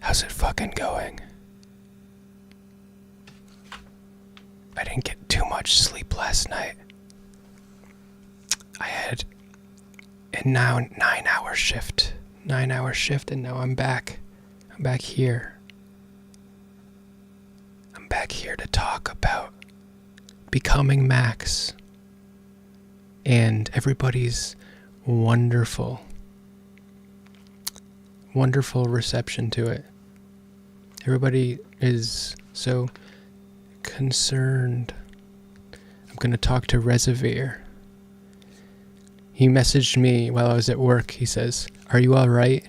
How's it fucking going? I didn't get too much sleep last night. I had a 9-hour shift. 9-hour shift, and now I'm back. I'm back here. I'm back here to talk about becoming Max. And everybody's wonderful reception to it. Everybody is so concerned. I'm gonna talk to Rezzivaer. He messaged me while I was at work. He says, "Are you alright?"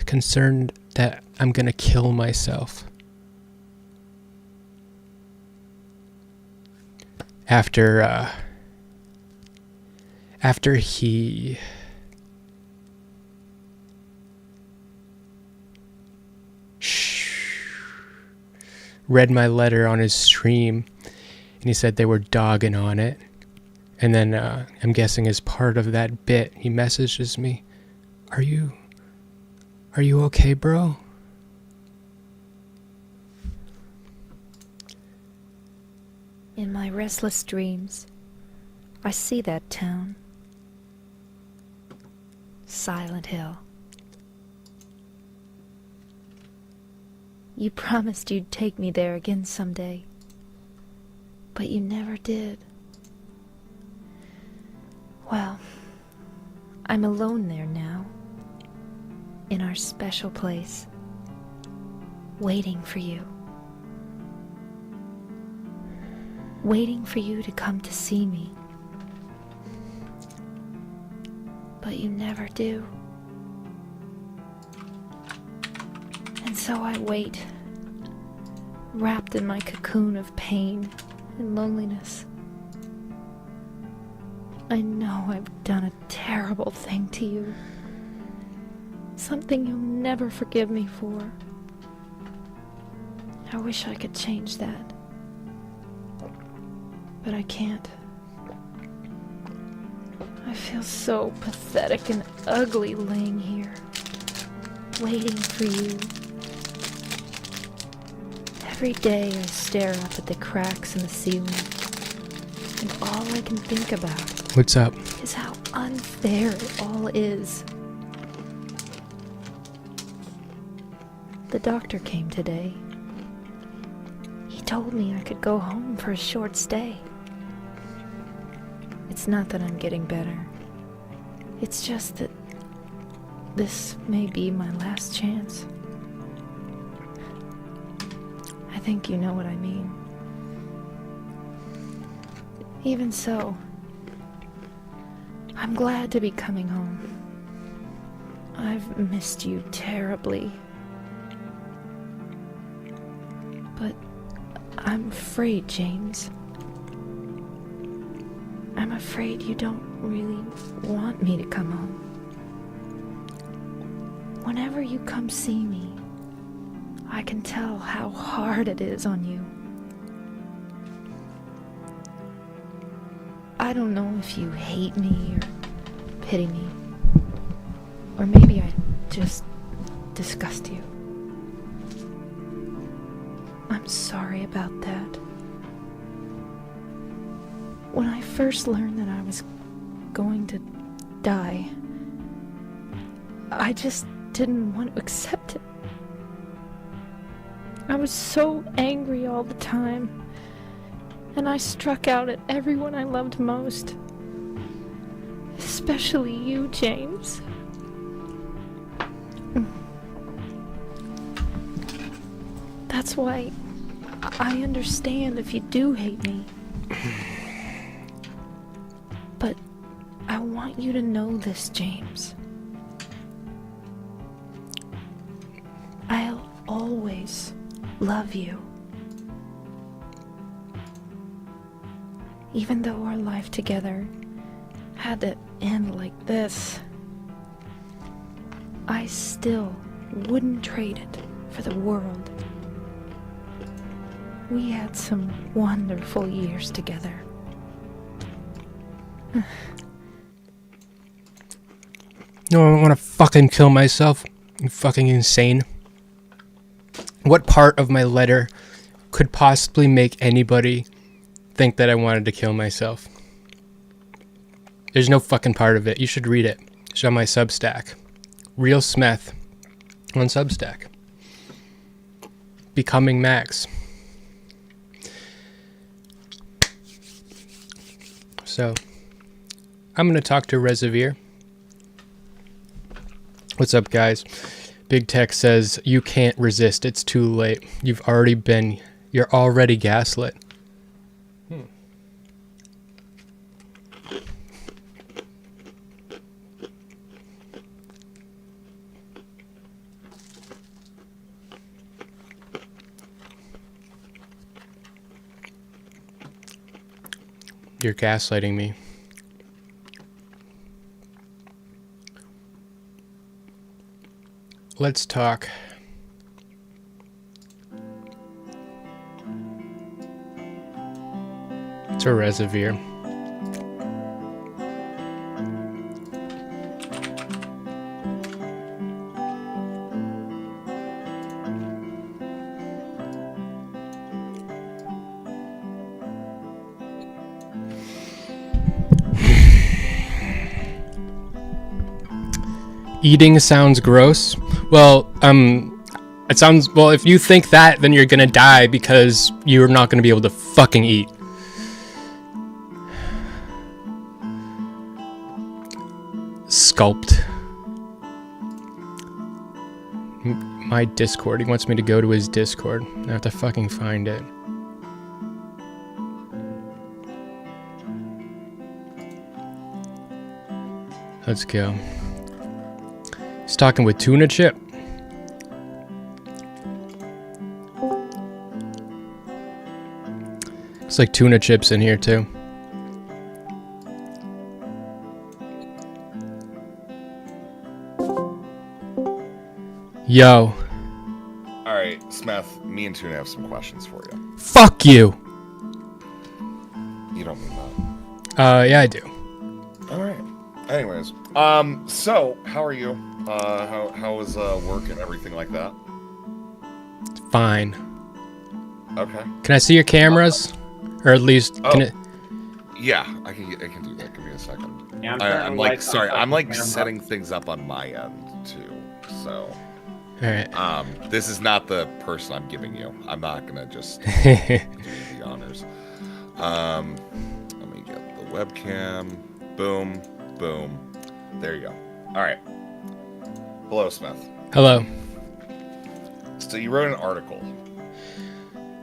Concerned that I'm gonna kill myself. After he read my letter on his stream, and he said they were dogging on it. And then I'm guessing as part of that bit, he messages me, Are you okay, bro?" In my restless dreams, I see that town. Silent Hill. You promised you'd take me there again someday, but you never did. Well, I'm alone there now, in our special place, waiting for you. Waiting for you to come to see me. But you never do. And so I wait, wrapped in my cocoon of pain and loneliness. I know I've done a terrible thing to you. Something you'll never forgive me for. I wish I could change that. But I can't. I feel so pathetic and ugly laying here, waiting for you. Every day I stare up at the cracks in the ceiling, and all I can think about What's up? is how unfair it all is. The doctor came today. He told me I could go home for a short stay. It's not that I'm getting better. It's just that this may be my last chance. I think you know what I mean. Even so, I'm glad to be coming home. I've missed you terribly. But I'm afraid, James. I'm afraid you don't really want me to come home. Whenever you come see me, I can tell how hard it is on you. I don't know if you hate me or pity me, or maybe I just disgust you. I'm sorry about that. When I first learned that I was going to die, I just didn't want to accept it. I was so angry all the time, and I struck out at everyone I loved most. Especially you, James. That's why I understand if you do hate me. But I want you to know this, James. I'll always love you. Even though our life together had to end like this, I still wouldn't trade it for the world. We had some wonderful years together. No, I want to fucking kill myself. You fucking insane. What part of my letter could possibly make anybody think that I wanted to kill myself? There's no fucking part of it. You should read it. It's on my Substack. RealSmeth on Substack. Becoming Max. So, I'm going to talk to Rezzivaer. What's up, guys? Big Tech says, you can't resist. It's too late. You're already gaslit. You're gaslighting me. Let's talk. To Rezzivaer. Eating sounds gross. Well, it sounds, well, if you think that, then you're gonna die because you're not gonna be able to fucking eat. Sculpt. My Discord. He wants me to go to his Discord. I have to fucking find it. Let's go. He's talking with Tuna Chip. It's like Tuna Chips in here too. Yo. Alright, Smeth, me and Tuna have some questions for you. Fuck you. You don't mean that. Yeah, I do. Alright. Anyways, so, how are you? How is work and everything like that? Fine. Okay. Can I see your cameras? Or at least, can it... Yeah, I can do that. Give me a second. Yeah, I'm like, sorry, I'm like setting things up on my end, too. So, Alright. this is not the person I'm giving you. I'm not gonna just do the honors. Let me get the webcam. Boom, boom. There you go. Alright. Hello, Smith. Hello. So you wrote an article.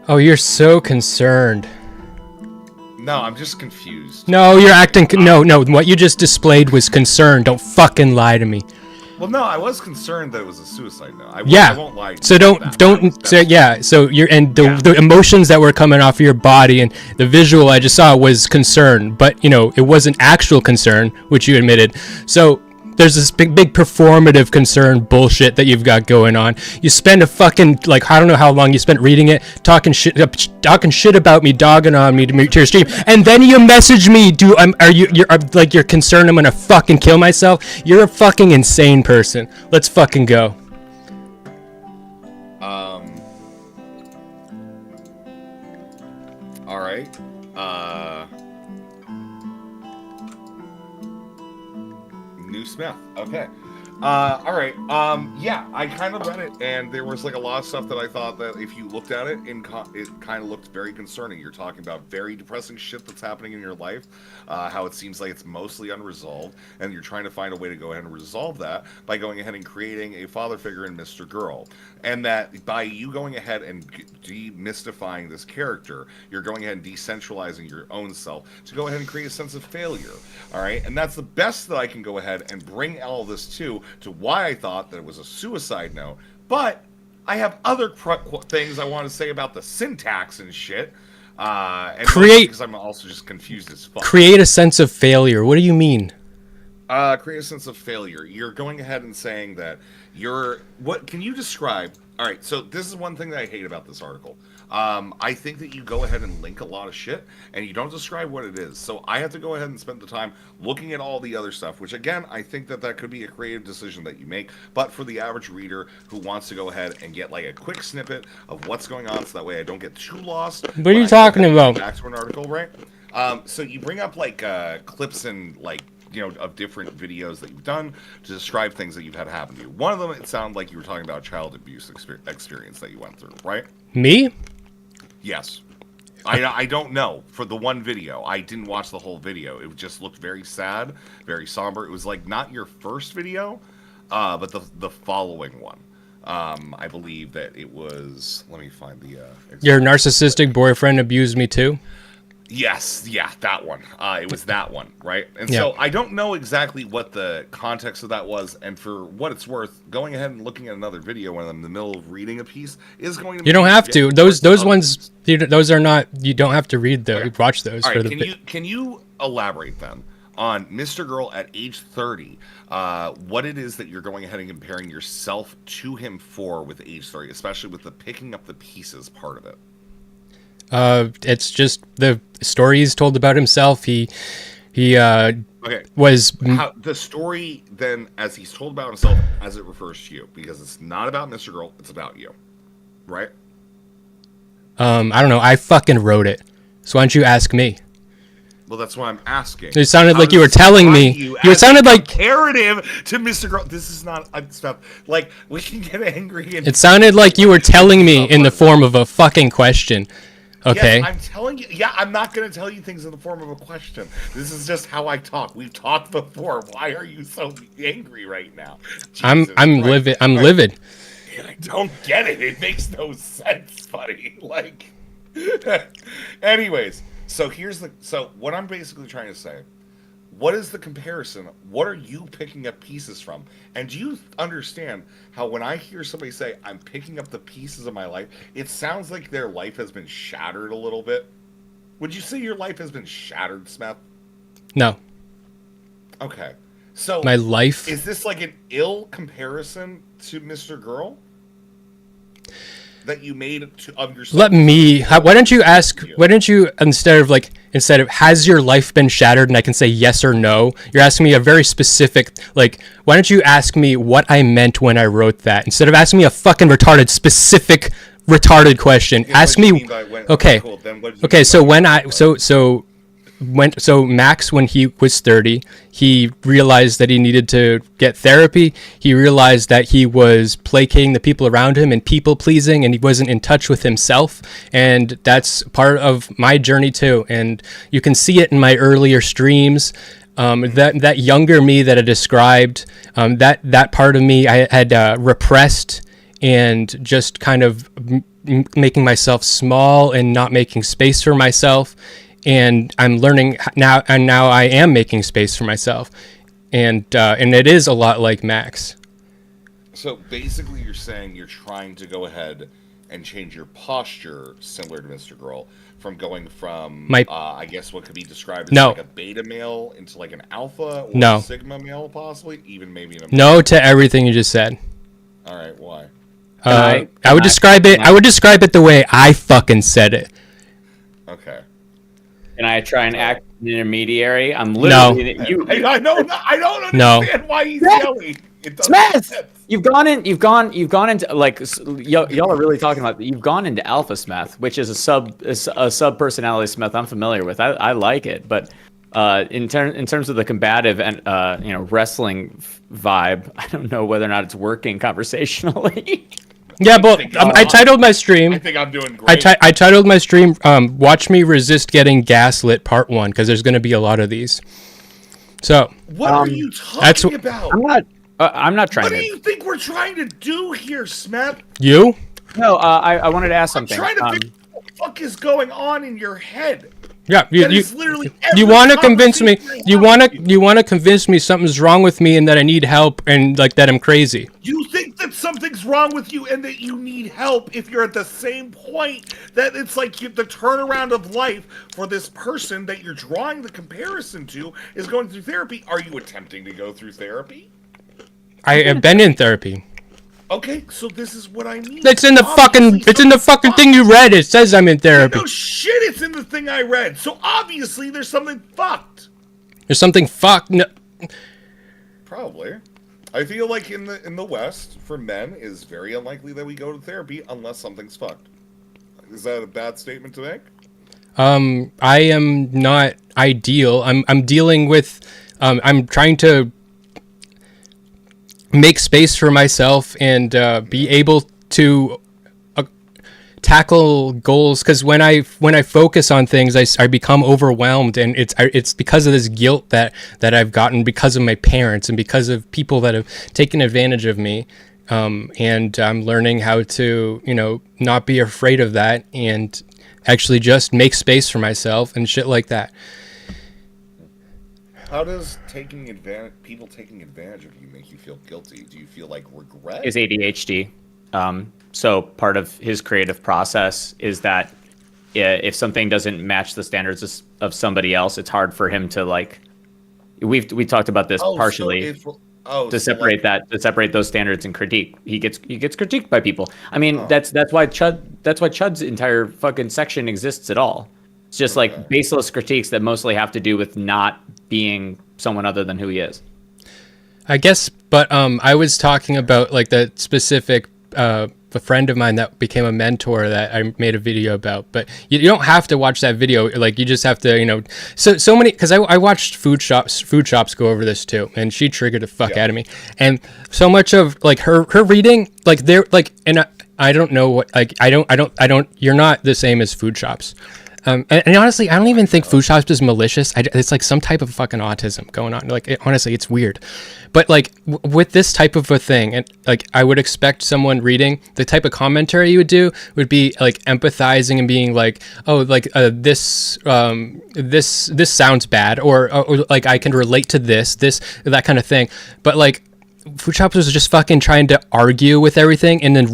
Oh, you're so concerned. No, I'm just confused. No, you're acting... No, what you just displayed was concern. Don't fucking lie to me. Well, no, I was concerned that it was a suicide note. I won't lie. So so you're... And the emotions that were coming off of your body and the visual I just saw was concern. But, you know, it wasn't actual concern, which you admitted. So... There's this big performative concern bullshit that you've got going on. You spend a fucking, like, I don't know how long you spent reading it, talking shit about me, dogging on me to your stream, and then you message me, you're concerned I'm gonna fucking kill myself? You're a fucking insane person. Let's fucking go. All right. New Smith. Okay. All right. Yeah, I kind of read it, and there was like a lot of stuff that I thought that if you looked at it, it kind of looked very concerning. You're talking about very depressing shit that's happening in your life, how it seems like it's mostly unresolved, and you're trying to find a way to go ahead and resolve that by going ahead and creating a father figure in Mr. Girl. And that by you going ahead and demystifying this character, you're going ahead and decentralizing your own self to go ahead and create a sense of failure. All right? And that's the best that I can go ahead and bring all this to why I thought that it was a suicide note. But I have other things I want to say about the syntax and shit. And because I'm also just confused as fuck. Create a sense of failure. What do you mean? Create a sense of failure. You're going ahead and saying that What can you describe? All right, so this is one thing that I hate about this article. I think that you go ahead and link a lot of shit, and you don't describe what it is. So I have to go ahead and spend the time looking at all the other stuff, which again, I think that could be a creative decision that you make. But for the average reader who wants to go ahead and get like a quick snippet of what's going on, so that way I don't get too lost. What are you talking about? Back to an article, right? So you bring up like clips and like, of different videos that you've done to describe things that you've had happen to you. One of them, it sounded like you were talking about child abuse experience that you went through, right? Me? Yes. I don't know. For the one video, I didn't watch the whole video. It just looked very sad, very somber. It was like not your first video, but the following one. I believe that it was. Let me find the. Your narcissistic boyfriend abused me too? Yes, yeah, that one. It was that one, right? And Yeah. so I don't know exactly what the context of that was, and for what it's worth, going ahead and looking at another video when I'm in the middle of reading a piece is going to. You don't have to. Those ones. Those are not. You don't have to read those. Okay. Watch those. All right, for the. Can you elaborate then on Mr. Girl at age 30? What it is that you're going ahead and comparing yourself to him for with age 30, especially with the picking up the pieces part of it. It's just the story he's told about himself. He okay. Was the story then, as he's told about himself, as it refers to you, because it's not about Mr. Girl, it's about you, right? I don't know. I fucking wrote it. So why don't you ask me? Well, that's why I'm asking. It sounded like you were telling me. You sounded like comparative to Mr. Girl. This is not stuff. Like, we can get angry. And it sounded like you were telling me in the form of a fucking question. Okay. Yes, I'm telling you. Yeah, I'm not going to tell you things in the form of a question. This is just how I talk. We've talked before. Why are you so angry right now? I'm livid. I'm livid. I don't get it. It makes no sense, buddy. Like, anyways. So what I'm basically trying to say, what is the comparison? What are you picking up pieces from? And do you understand how when I hear somebody say, I'm picking up the pieces of my life, it sounds like their life has been shattered a little bit? Would you say your life has been shattered, Smeth? No. Okay. So my life... Is this like an ill comparison to Mr. Girl? That you made of yourself? Why don't you instead of has your life been shattered and I can say yes or no, you're asking me a very specific, like, why don't you ask me what I meant when I wrote that instead of asking me a fucking retarded question. Ask me, okay, cool. Okay, so Max, when he was 30, he realized that he needed to get therapy. He realized that he was placating the people around him and people pleasing, and he wasn't in touch with himself. And that's part of my journey too. And you can see it in my earlier streams. That younger me that I described, that part of me I had repressed and just kind of making myself small and not making space for myself. And I'm learning now, and now I am making space for myself, and it is a lot like Max. So basically, you're saying you're trying to go ahead and change your posture, similar to Mr. Girl, from going from I guess what could be described as like a beta male into like an alpha or a sigma male, possibly, even maybe. No to everything you just said. All right, why? I would describe it. I would describe it the way I fucking said it. Okay. Can I try and act an intermediary? I'm literally I don't understand why he's yelling. Smeth, you've gone into like y'all are really talking about. You've gone into Alpha Smeth, which is a sub personality Smeth I'm familiar with. I like it, but in terms of the combative and wrestling vibe, I don't know whether or not it's working conversationally. Yeah, but I titled my stream. I think I'm doing great. I titled my stream, "Watch Me Resist Getting Gaslit Part 1," because there's going to be a lot of these. So what are you talking about? I'm not trying. What do you think we're trying to do here, Smeth? You? No, I wanted to ask something. I'm trying to figure out what the fuck is going on in your head. Yeah, you want to convince me? You want to convince me something's wrong with me and that I need help and like that I'm crazy? You think that something's wrong with you and that you need help if you're at the same point that it's like the turnaround of life for this person that you're drawing the comparison to is going through therapy. Are you attempting to go through therapy? I have been in therapy. Okay, so this is what I mean. It's in the Obviously, fucking thing you read. It says I'm in therapy. No shit, it's in the thing I read. So obviously there's something fucked. There's something fucked. No. Probably. I feel like in the West, for men, it's very unlikely that we go to therapy unless something's fucked. Is that a bad statement to make? I am not ideal. I'm dealing with. I'm trying to make space for myself and be able to tackle goals, because when I focus on things, I become overwhelmed, and it's because of this guilt that I've gotten because of my parents and because of people that have taken advantage of me, and I'm learning how to not be afraid of that and actually just make space for myself and shit like that. How does people taking advantage of you make you feel guilty? Do you feel like regret? His ADHD. So part of his creative process is that if something doesn't match the standards of somebody else, it's hard for him to like. We talked about this partially. To separate those standards and critique. He gets critiqued by people. I mean, that's why Chud's entire fucking section exists at all. It's just like baseless critiques that mostly have to do with not being someone other than who he is. I guess, but I was talking about like the specific a friend of mine that became a mentor that I made a video about, but you don't have to watch that video. Like, you just have to, so many, because I watched food shops go over this too, and she triggered the fuck out of me. And so much of like her reading, like they're like, and I don't know what, like, I don't, you're not the same as food shops. And honestly, I don't even think food shops is malicious. It's like some type of fucking autism going on. Like, honestly, it's weird. But like with this type of a thing, and like I would expect someone reading the type of commentary you would do would be like empathizing and being like, oh, like this sounds bad, or like I can relate to this that kind of thing. But like, Food Shops was just fucking trying to argue with everything and then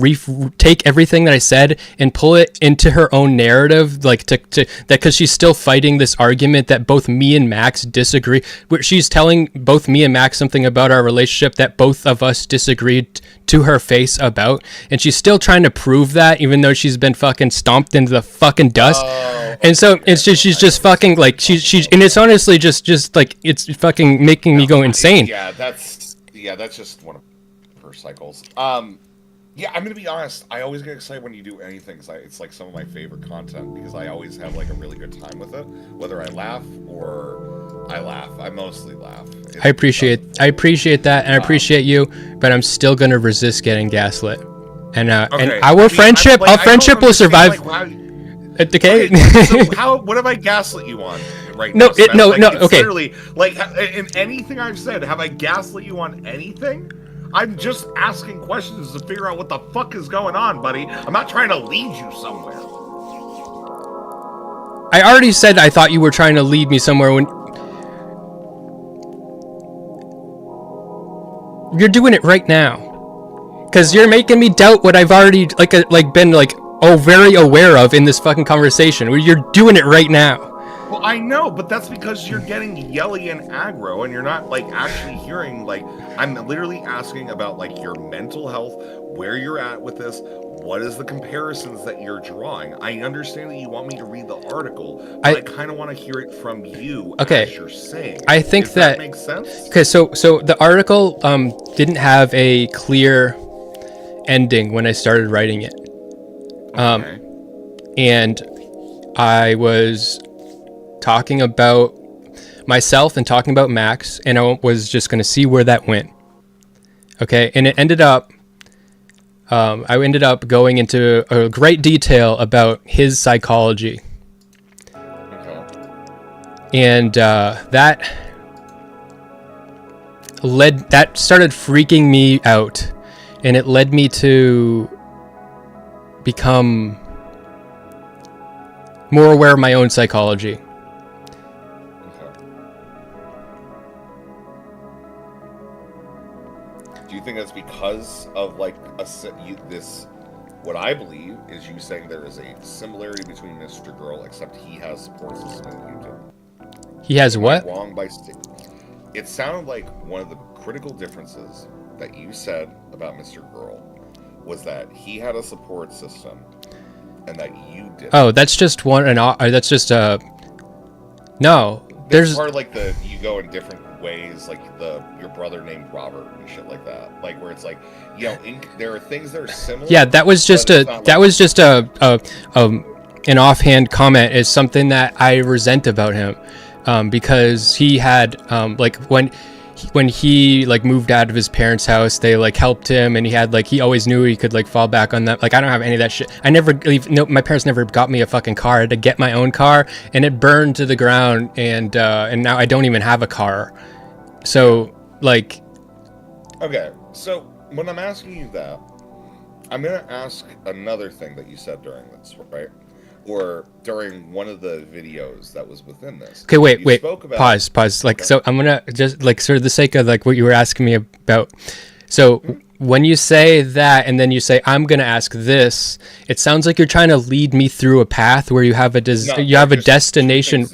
take everything that I said and pull it into her own narrative, like to that, because she's still fighting this argument that both me and Max disagree. She's telling both me and Max something about our relationship that both of us disagreed to her face about, and she's still trying to prove that, even though she's been fucking stomped into the fucking dust. And so it's just, she's just fucking like she's and it's honestly just like it's fucking making me go insane. Yeah, that's just one of her cycles. Yeah, I'm gonna be honest. I always get excited when you do anything, because it's like some of my favorite content, because I always have like a really good time with it. Whether I laugh or I laugh, I mostly laugh. I appreciate that, and I appreciate you, but I'm still gonna resist getting gaslit. And and our friendship will survive. Okay. So what have I gaslit you on right now? Okay. Literally, like, in anything I've said, have I gaslit you on anything? I'm just asking questions to figure out what the fuck is going on, buddy. I'm not trying to lead you somewhere. I already said I thought you were trying to lead me somewhere when you're doing it right now, because you're making me doubt what I've already been very aware of in this fucking conversation. You're doing it right now. Well, I know, but that's because you're getting yelly and aggro, and you're not like actually hearing. Like, I'm literally asking about like your mental health, where you're at with this, what is the comparisons that you're drawing. I understand that you want me to read the article, but I kind of want to hear it from you. Okay, as you're saying. I think Does that makes sense. Okay, so the article didn't have a clear ending when I started writing it. Okay. And I was talking about myself and talking about Max, and I was just going to see where that went. Okay, and it ended up, I ended up going into a great detail about his psychology. Okay. And that started freaking me out, and it led me to become more aware of my own psychology. Okay. Do you think that's because of like this? What I believe is you saying there is a similarity between Mr. Girl, except he has support system and you do. He has what? Wrong by it sounded like one of the critical differences that you said about Mr. Girl was that he had a support system, and that you didn't. Oh, that's just one. That's just a. No, there's part like you go in different ways, like your brother named Robert and shit like that. Like where it's like, you know, there are things that are similar. Yeah, that was just an offhand comment. Is something that I resent about him, because he had like when he like moved out of his parents' house, they like helped him, and he had like, he always knew he could like fall back on that. Like, I don't have any of that shit. My parents never got me a fucking car. I had to get my own car, and it burned to the ground, and now I don't even have a car. So like, okay, so when I'm asking you that, I'm gonna ask another thing that you said during this, right? Or during one of the videos that was within this. Okay, wait, pause. Like, okay. So I'm gonna just like, sort of the sake of like what you were asking me about. So when you say that, and then you say, I'm gonna ask this, it sounds like you're trying to lead me through a path where you have a destination.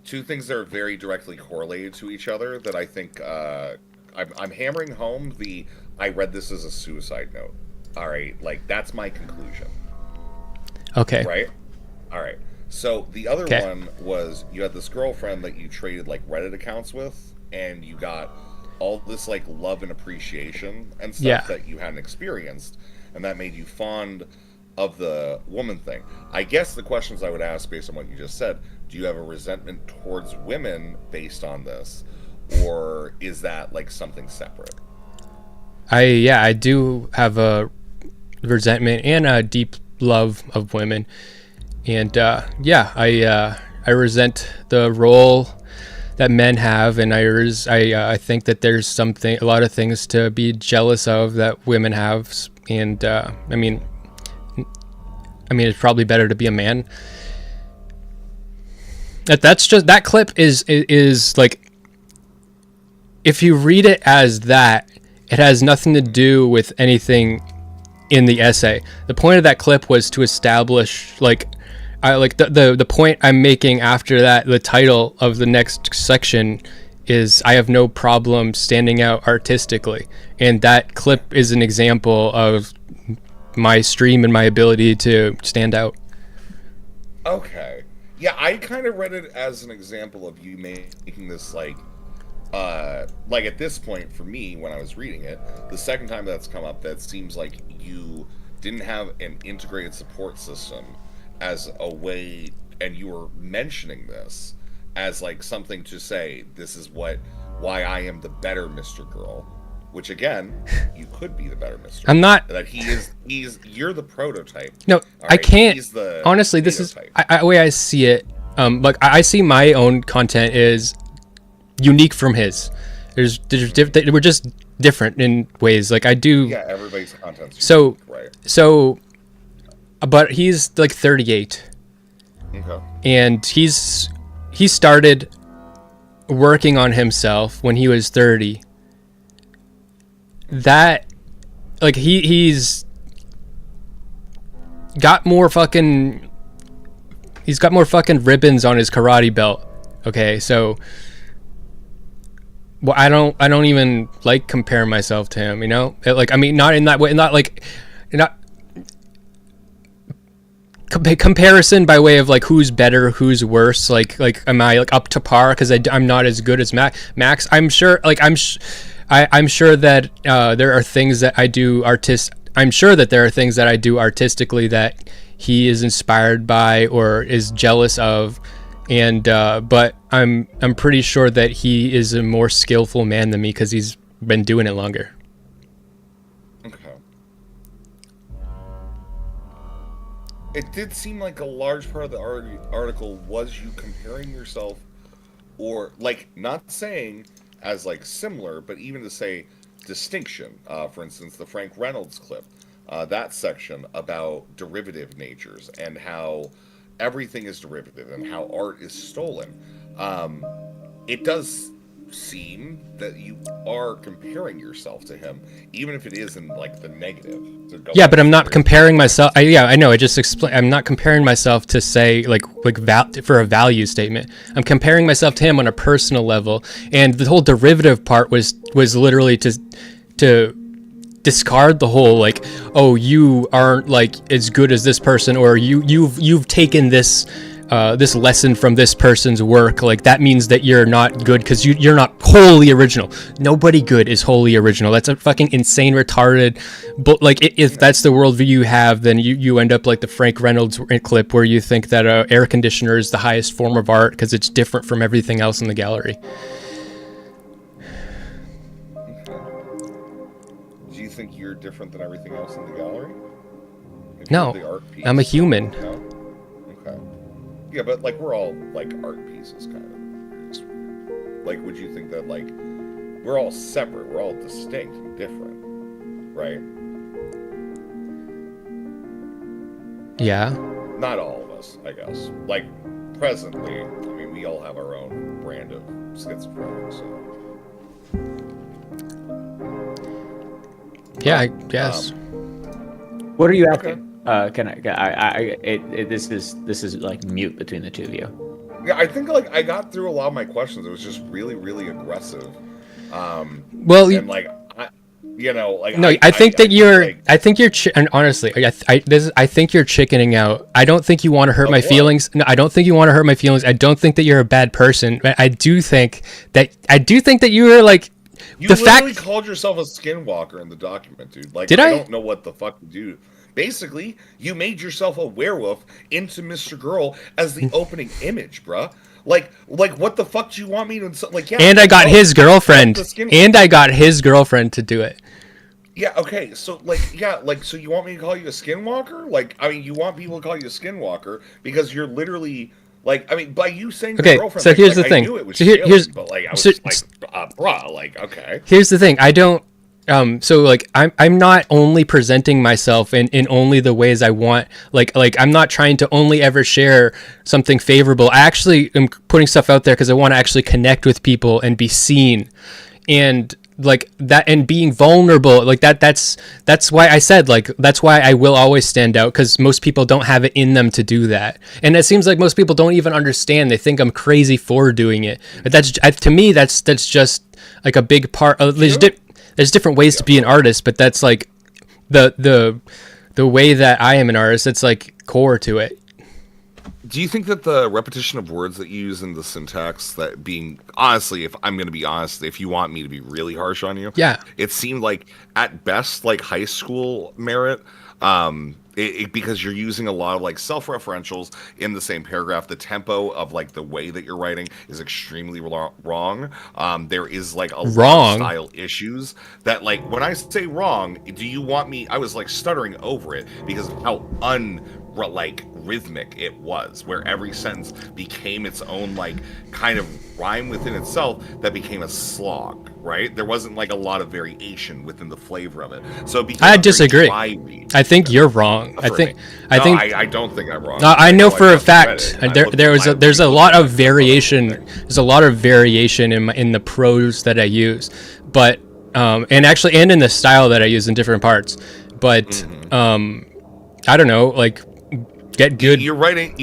Two things that are very directly correlated to each other that I think I'm hammering home I read this as a suicide note. All right, like that's my conclusion. Okay. Right? All right. So the other one was you had this girlfriend that you traded like Reddit accounts with, and you got all this like love and appreciation and stuff that you hadn't experienced, and that made you fond of the woman thing. I guess the questions I would ask based on what you just said, do you have a resentment towards women based on this, or is that like something separate? I do have a resentment and a deep love of women, and I resent the role that men have, and I think that there's a lot of things to be jealous of that women have, and I mean it's probably better to be a man. That clip is like, if you read it as that, it has nothing to do with anything in the essay. The point of that clip was to establish the point I'm making after that. The title of the next section is I have no problem standing out artistically, and that clip is an example of my stream and my ability to stand out. Okay. Yeah, I kind of read it as an example of you making this like at this point for me when I was reading it, the second time that's come up, that seems like you didn't have an integrated support system as a way, and you were mentioning this as like something to say, this is why I am the better Mr. Girl, which again, you could be the better Mr. I'm not. That you're the prototype. No, right? I can't. Honestly, this is the way I see it. Like I see my own content is unique from his. We're just different in ways. Like I do. Yeah, everybody's content's so unique, right? So, but he's like 38, okay, and he started working on himself when he was 30. That, like, he's got more fucking ribbons on his karate belt. Okay, so, well, I don't even like comparing myself to him, you know? Like, I mean, not in that way, not comparison by way of like who's better, who's worse. Like am I like up to par because I'm not as good as Max? I'm sure. Like I'm sure that there are things that I do I'm sure that there are things that I do artistically that he is inspired by or is jealous of, and but I'm pretty sure that he is a more skillful man than me because he's been doing it longer. Okay. It did seem like a large part of the article was you comparing yourself, or like not saying as like similar, but even to say distinction. For instance, the Frank Reynolds clip, that section about derivative natures and how everything is derivative and how art is stolen. It does seem that you are comparing yourself to him, even if it is in like the negative. Yeah, but I'm not comparing myself. I know. I just explained. I'm not comparing myself to say for a value statement. I'm comparing myself to him on a personal level, and the whole derivative part was literally to discard the whole like, oh, you aren't like as good as this person, or you've taken this this lesson from this person's work, like that means that you're not good because you're not wholly original. Nobody good is wholly original. That's a fucking insane, retarded. But like, if that's the worldview you have, then you end up like the Frank Reynolds clip where you think that an air conditioner is the highest form of art because it's different from everything else in the gallery. Do you think you're different than everything else in the gallery? If No, you're the art piece? I'm a human. No? Okay. Yeah, but like we're all like art pieces, kind of. Like, would you think that like we're all separate, we're all distinct and different, right? Yeah. Not all of us, I guess. Like presently, I mean, we all have our own brand of schizophrenic. So. Yeah, I guess. What are you asking? This is like mute between the two of you. Yeah, I think like I got through a lot of my questions. It was just really, really aggressive. Well, and like like no, I think you're and honestly, I think you're chickening out. I don't think you want to hurt my feelings. No, I don't think you want to hurt my feelings. I don't think that you're a bad person. I do think that you were like. You literally called yourself a skinwalker in the document, dude. Like, Did I? I don't know what the fuck to do. Basically, you made yourself a werewolf into Mr. Girl as the opening image, bruh. Like, what the fuck do you want me to like? Yeah. And I got his girlfriend. And I got his girlfriend to do it. Yeah. Okay. So, so you want me to call you a skinwalker? Like, I mean, you want people to call you a skinwalker because you're literally. Like, I mean, by you saying your girlfriend, so here's the thing. I knew it was here's but like I was just like, bruh, like, okay. Here's the thing. I don't. So like I'm not only presenting myself in only the ways I want. Like I'm not trying to only ever share something favorable. I actually am putting stuff out there because I want to actually connect with people and be seen, and like that, and being vulnerable like that's why I said like that's why I will always stand out, because most people don't have it in them to do that, and it seems like most people don't even understand. They think I'm crazy for doing it, but that's to me that's just like a big part of there's different ways to be an artist, but that's like the way that I am an artist. It's like core to it. Do you think that the repetition of words that you use in the syntax, that being, honestly, if I'm going to be honest, if you want me to be really harsh on you, yeah, it seemed like at best like high school merit, because you're using a lot of like self-referentials in the same paragraph. The tempo of like the way that you're writing is extremely wrong. There is like a lot of style issues that, like, when I say wrong, do you want me? I was like stuttering over it because of how rhythmic it was, where every sentence became its own like kind of rhyme within itself that became a slog, right? There wasn't like a lot of variation within the flavor of it. So I disagree. I think you're wrong. I don't think I'm wrong. I know for a fact there's a lot of variation. There's a lot of variation in the prose that I use, but and in the style that I use in different parts. But I don't know, like. Get good. Your writing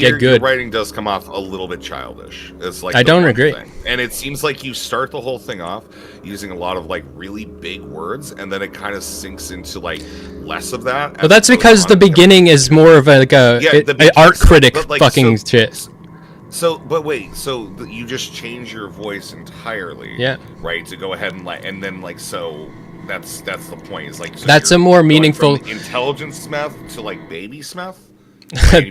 does come off a little bit childish. It's like I don't agree. And it seems like you start the whole thing off using a lot of like really big words, and then it kind of sinks into like less of that. Well, that's because the beginning is more of a art critic fucking shit. So, but wait, so you just change your voice entirely, yeah, right? To go ahead and then so. That's the point. Is like, so that's a more meaningful intelligent Smeth to like baby Smeth.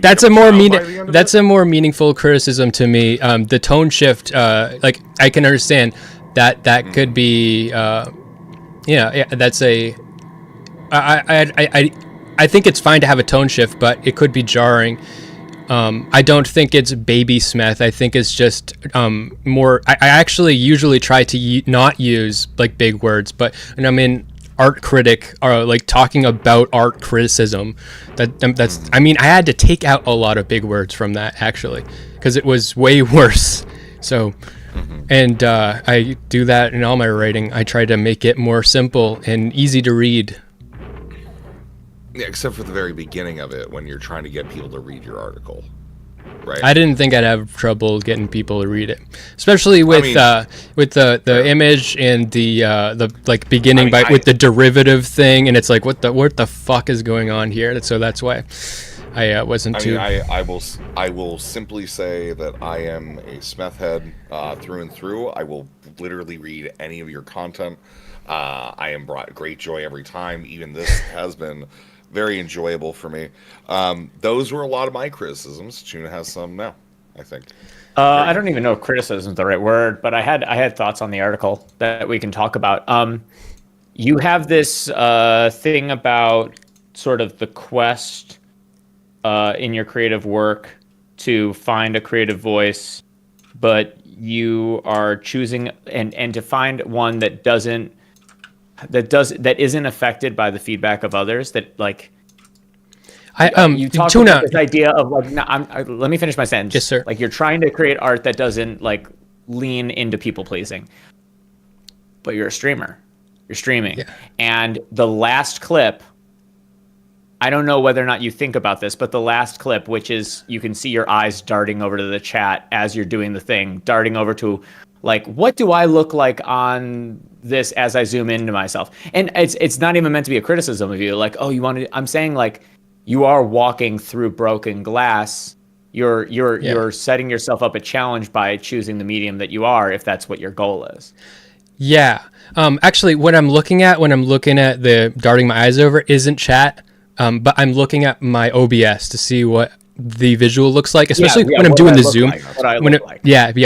That's a more meaningful criticism to me. The tone shift, like I can understand that could be, that's a. I think it's fine to have a tone shift, but it could be jarring. I don't think it's baby Smeth. I think it's just more. I actually usually try to not use like big words, but when I'm in art critic or like talking about art criticism, that's. I mean, I had to take out a lot of big words from that actually, because it was way worse. So, and I do that in all my writing. I try to make it more simple and easy to read. Yeah, except for the very beginning of it when you're trying to get people to read your article. right? I didn't think I'd have trouble getting people to read it, especially with the image and the like beginning with the derivative thing, and it's like what the fuck is going on here? So that's why I wasn't too. I will simply say that I am a Smeth head through and through. I will literally read any of your content. I am brought great joy every time. Even this has been very enjoyable for me. Those were a lot of my criticisms. Tuna has some now, I think. I don't even know if criticism is the right word, but I had thoughts on the article that we can talk about. You have this thing about sort of the quest in your creative work to find a creative voice, but you are choosing and to find one that isn't affected by the feedback of others. That like, you talk about this idea of like, let me finish my sentence. Yes, sir. Like you're trying to create art that doesn't like lean into people pleasing, but you're a streamer. You're streaming, and the last clip. I don't know whether or not you think about this, but the last clip, which is you can see your eyes darting over to the chat as you're doing the thing, darting over to like, what do I look like on this as I zoom into myself? And it's not even meant to be a criticism of you. Like, oh, you want to, I'm saying like you are walking through broken glass. You're setting yourself up a challenge by choosing the medium that you are, if that's what your goal is. Yeah. Actually, what I'm looking at when I'm looking at the darting my eyes over isn't chat. But I'm looking at my OBS to see what the visual looks like, especially when I'm doing the zoom.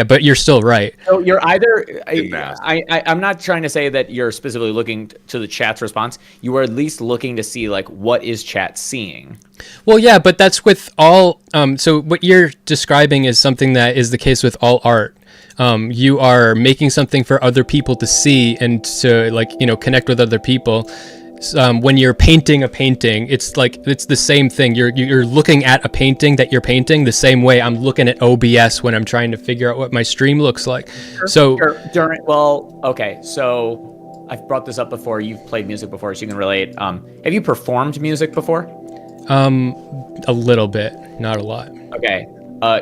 But you're still right. So you're either. I'm not trying to say that you're specifically looking to the chat's response. You are at least looking to see like what is chat seeing. Well, yeah, but that's with all. So what you're describing is something that is the case with all art. You are making something for other people to see and to connect with other people. When you're painting a painting, it's the same thing. You're looking at a painting that you're painting the same way I'm looking at OBS when I'm trying to figure out what my stream looks like. So I've brought this up before. You've played music before, so you can relate. Have you performed music before? A little bit, not a lot. Okay.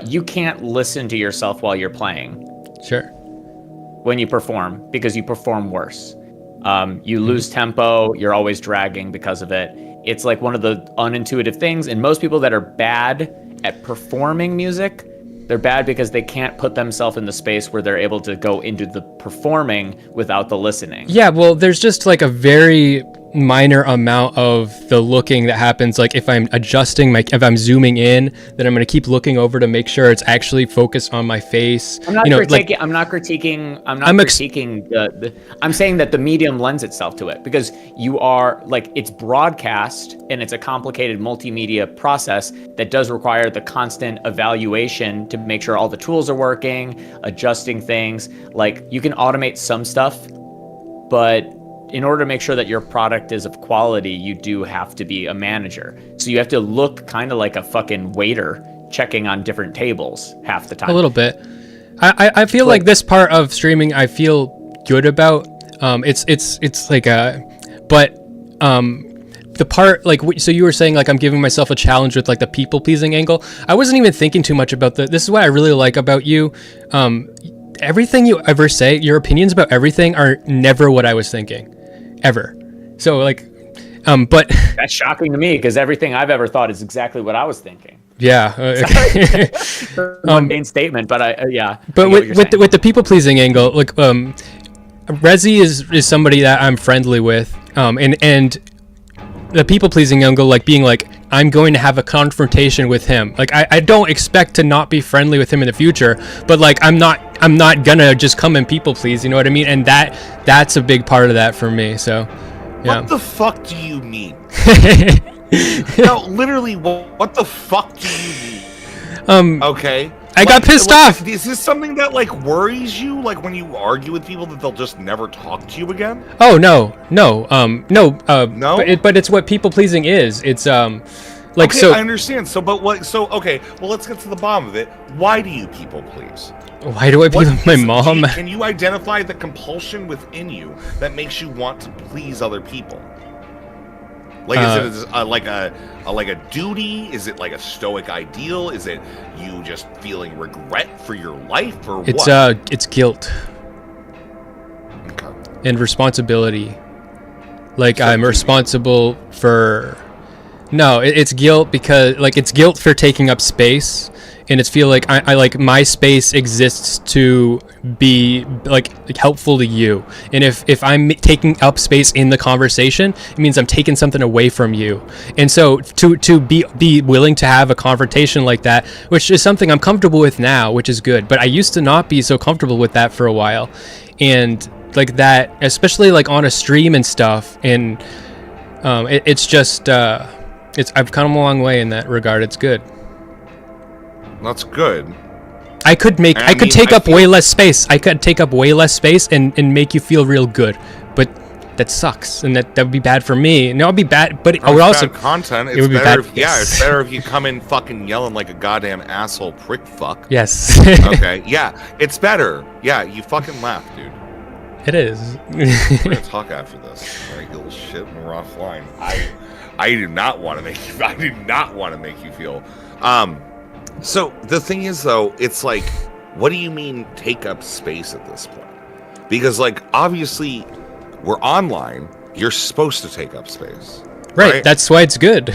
You can't listen to yourself while you're playing. Sure. When you perform, because you perform worse. You lose tempo, you're always dragging because of it. It's like one of the unintuitive things, and most people that are bad at performing music, they're bad because they can't put themselves in the space where they're able to go into the performing without the listening. Yeah, well, there's just like a very minor amount of the looking that happens. Like if I'm if I'm zooming in, then I'm going to keep looking over to make sure it's actually focused on my face. I'm not critiquing I'm saying that the medium lends itself to it because you are like, it's broadcast and it's a complicated multimedia process that does require the constant evaluation to make sure all the tools are working, adjusting things. Like you can automate some stuff, but in order to make sure that your product is of quality, you do have to be a manager. So you have to look kind of like a fucking waiter checking on different tables half the time. A little bit. I feel like this part of streaming, I feel good about. It's like the part like so you were saying like I'm giving myself a challenge with like the people pleasing angle. I wasn't even thinking too much about this is what I really like about you. Everything you ever say, your opinions about everything are never what I was thinking. Ever. So like but that's shocking to me because everything I've ever thought is exactly what I was thinking. Yeah. Main statement, but yeah. But with the people pleasing angle, like Rezzy is somebody that I'm friendly with, and the people pleasing angle, like being like I'm going to have a confrontation with him. Like I don't expect to not be friendly with him in the future, but like I'm not gonna just come and people please, you know what I mean? And that's a big part of that for me. So yeah. What the fuck do you mean? No, literally, what the fuck do you mean? Okay. I got pissed off. Is this something that like worries you? Like when you argue with people that they'll just never talk to you again? Oh no. No. But it's what people pleasing is. It's like okay, so. I understand. So, but what? So okay. Well, let's get to the bottom of it. Why do you people please? Why do I please my mom? Can you identify the compulsion within you that makes you want to please other people? Like, is it like a duty? Is it like a stoic ideal? Is it you just feeling regret for your life, or what? It's guilt Okay. and responsibility. Like, I'm responsible for... No, it's guilt because, like, it's guilt for taking up space, and it's feel like I like my space exists to be like helpful to you, and if I'm taking up space in the conversation, it means I'm taking something away from you. And so to be willing to have a confrontation like that, which is something I'm comfortable with now, which is good, but I used to not be so comfortable with that for a while, and like that, especially like on a stream and stuff, and it's just I've come a long way in that regard. It's good. That's good. I could take up way less space. I could take up way less space and make you feel real good, but that sucks, and that would be bad for me. And it would be bad, but it would also bad content. It's would be better. bad. It's better if you come in fucking yelling like a goddamn asshole prick fuck. Yes. Okay. Yeah, it's better. Yeah, you fucking laugh, dude. It is. We're gonna talk after this. All right, you little shit, and we're offline. I do not want to make you. I do not want to make you feel. So the thing is, though, it's like, what do you mean take up space at this point? Because, like, obviously, we're online. You're supposed to take up space, right. That's why it's good.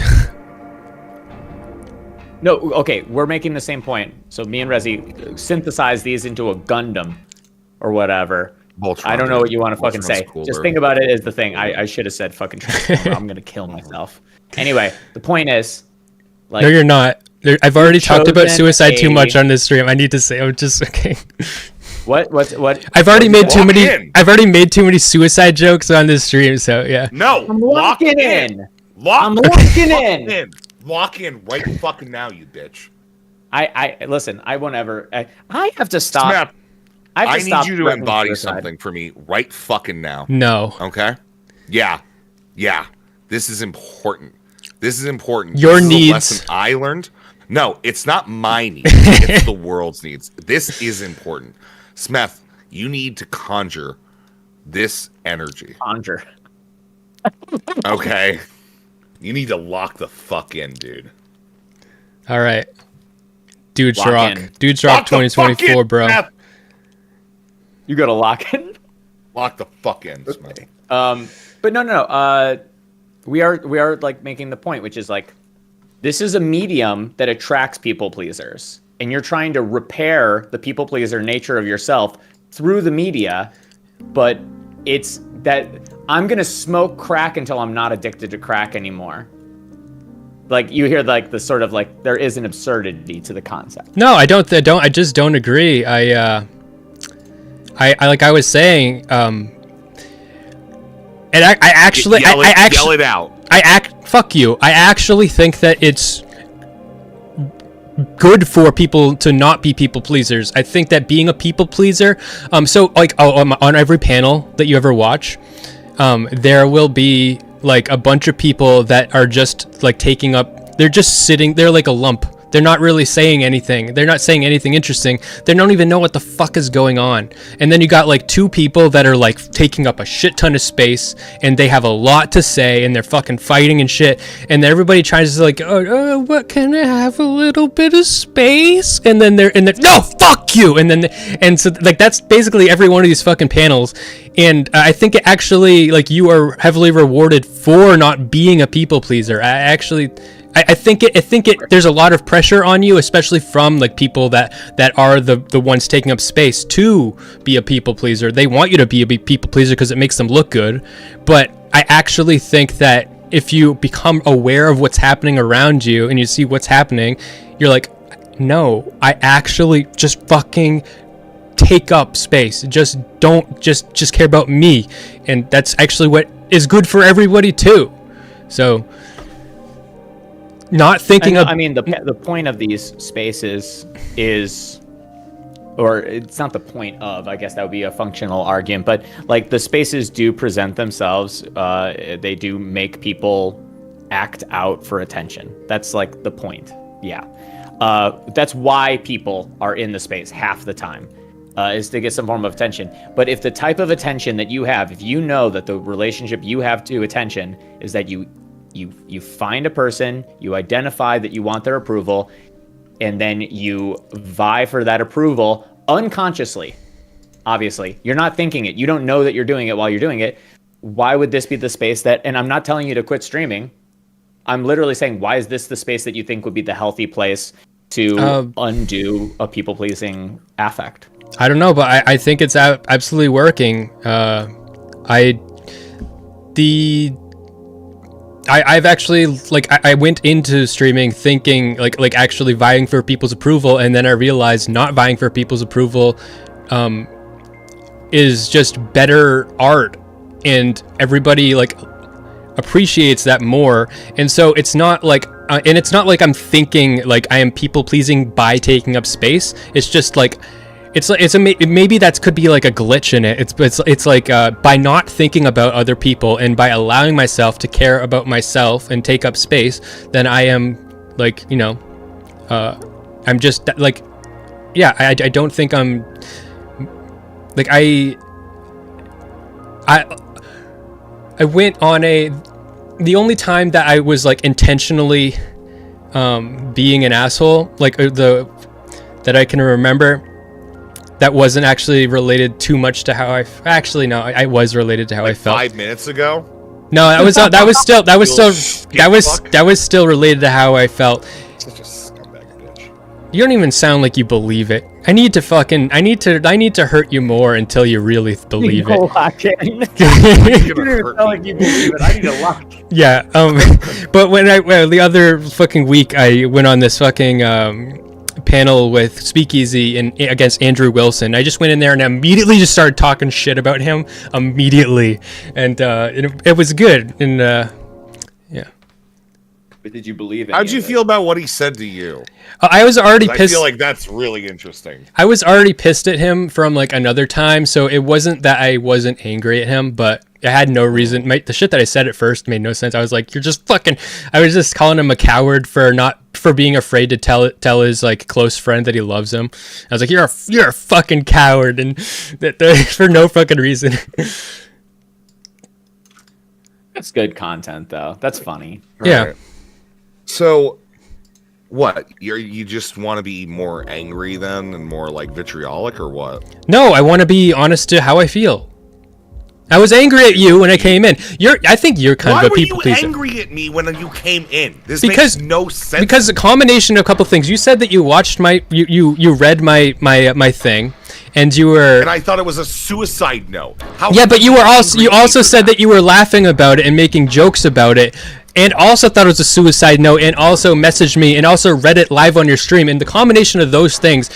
No, okay, we're making the same point. So me and Rezzy synthesize these into a Gundam or whatever. Voltron, I don't know what you want to fucking Voltron's say. cooler. Just think about it as the thing. I should have said fucking Transformer. I'm gonna kill myself. Anyway, the point is, like, No, you're not. I've already talked about chosen suicide too much on this stream. I need to say, I'm just okay. What? I've already made too Lock many. in. I've already made too many suicide jokes on this stream. So yeah. No, I'm lock locking in. in. I'm locking in. Lock in right fucking now, you bitch. I listen. I won't ever. I have to stop. Snap. I I need you to embody something for me right fucking now. No. Okay? Yeah. This is important. Your This is needs. a lesson I learned. No, it's not my needs. It's the world's needs. This is important. Smeth, you need to conjure this energy. Conjure. Okay? You need to lock the fuck in, dude. All right. Dudes Lock rock. in. Dudes rock Lock the fuck 2024, in, bro. Smeth. You gotta lock in. Lock the fuck in, Smith. But no. We are like making the point, which is like, this is a medium that attracts people pleasers, and you're trying to repair the people pleaser nature of yourself through the media. But it's that I'm gonna smoke crack until I'm not addicted to crack anymore. Like, you hear like the sort of like, there is an absurdity to the concept. No, I don't. I just don't agree. I like I was saying. And I actually, Yell it out. Fuck you. I actually think that it's good for people to not be people pleasers. I think that being a people pleaser, so like on every panel that you ever watch, there will be like a bunch of people that are just like taking up. They're just sitting. They're like a lump. They're not really saying anything. They're not saying anything interesting. They don't even know what the fuck is going on. And then you got like two people that are like taking up a shit ton of space, and they have a lot to say, and they're fucking fighting and shit. And everybody tries to like, what, can I have a little bit of space? And then they're no, fuck you. And so like that's basically every one of these fucking panels. And I think it actually, like, you are heavily rewarded for not being a people pleaser. I think there's a lot of pressure on you, especially from like people that are the ones taking up space to be a people pleaser. They want you to be a people pleaser because it makes them look good. But I actually think that if you become aware of what's happening around you and you see what's happening, you're like, no, I actually just fucking take up space. Just don't just care about me. And that's actually what is good for everybody too. So not thinking of... I mean, the point of these spaces is, or it's not the point of, I guess that would be a functional argument, but like the spaces do present themselves. They do make people act out for attention. That's like the point. Yeah. That's why people are in the space half the time, is to get some form of attention. But if the type of attention that you have, if you know that the relationship you have to attention is that you you find a person, you identify that you want their approval, and then you vie for that approval unconsciously. Obviously, you're not thinking it. You don't know that you're doing it while you're doing it. Why would this be the space that, and I'm not telling you to quit streaming. I'm literally saying, why is this the space that you think would be the healthy place to undo a people-pleasing affect? I don't know, but I think it's absolutely working. I've actually, like, I went into streaming thinking like actually vying for people's approval, and then I realized not vying for people's approval is just better art, and everybody like appreciates that more. And so it's not like and it's not like I'm thinking like I am people pleasing by taking up space. It's just like maybe that could be like a glitch in it. It's like by not thinking about other people and by allowing myself to care about myself and take up space, then I am like, you know, I'm just like, yeah, I don't think I'm like I went on the only time that I was like intentionally being an asshole, like that I can remember, that wasn't actually related too much to how I was related to how like I felt 5 minutes ago. No, that was still related to how I felt. Such a scumbag bitch. You don't even sound like you believe it. I need to hurt you more until you really believe it. Lock in. You're gonna hurt Sound like you believe it. I need to lock. Yeah. But when the other fucking week I went on this fucking panel with Speakeasy against Andrew Wilson. I just went in there and immediately just started talking shit about him immediately, and it was good. And yeah. But did you believe it? How'd you feel about what he said to you? I was already pissed. I feel like that's really interesting. I was already pissed at him from like another time, so it wasn't that I wasn't angry at him, but I had no reason. The shit that I said at first made no sense. I was like, "You're just fucking." I was just calling him a coward for being afraid to tell his like close friend that he loves him. I was like, "You're a fucking coward," and that for no fucking reason. That's good content, though. That's funny. Yeah. Right. So, what? You just want to be more angry then, and more like vitriolic, or what? No, I want to be honest to how I feel. I was angry at you when I came in. I think you're kind of a people pleaser. Why were you angry at me when you came in? This makes no sense. Because a combination of a couple things. You said that you watched you read my thing, and you were. And I thought it was a suicide note. Yeah, but you also said that you were laughing about it and making jokes about it, and also thought it was a suicide note, and also messaged me, and also read it live on your stream. And the combination of those things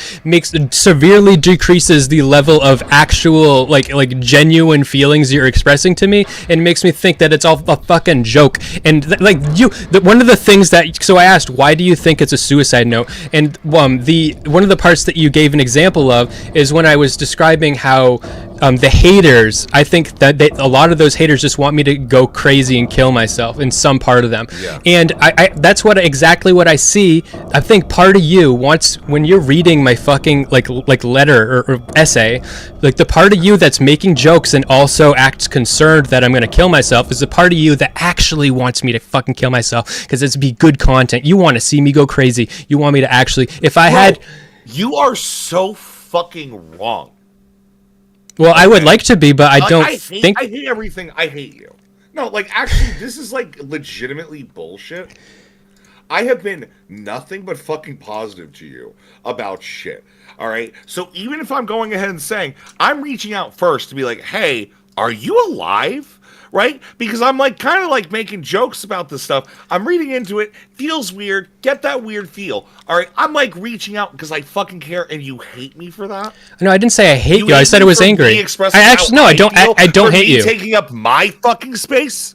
severely decreases the level of actual like genuine feelings you're expressing to me, and makes me think that it's all a fucking joke. And one of the things that, so I asked, why do you think it's a suicide note? And one of the parts that you gave an example of is when I was describing how the haters, I think that a lot of those haters just want me to go crazy and kill myself in some part of them. Yeah. And I that's exactly what I see. I think part of you wants, when you're reading my fucking like letter or essay, like the part of you that's making jokes and also acts concerned that I'm going to kill myself is the part of you that actually wants me to fucking kill myself because it's be good content. You want to see me go crazy. You want me to actually, you are so fucking wrong. Well, I would like to be, but I don't think... I hate everything. I hate you. No, like, actually, this is, like, legitimately bullshit. I have been nothing but fucking positive to you about shit, all right? So even if I'm going ahead and saying, I'm reaching out first to be like, hey, are you alive? Right? Because I'm like kind of like making jokes about this stuff. I'm reading into it, feels weird, get that weird feel. All right, I'm like reaching out because I fucking care, and you hate me for that? No, I didn't say I hate you. I said I was angry. I don't hate you. Taking up my fucking space?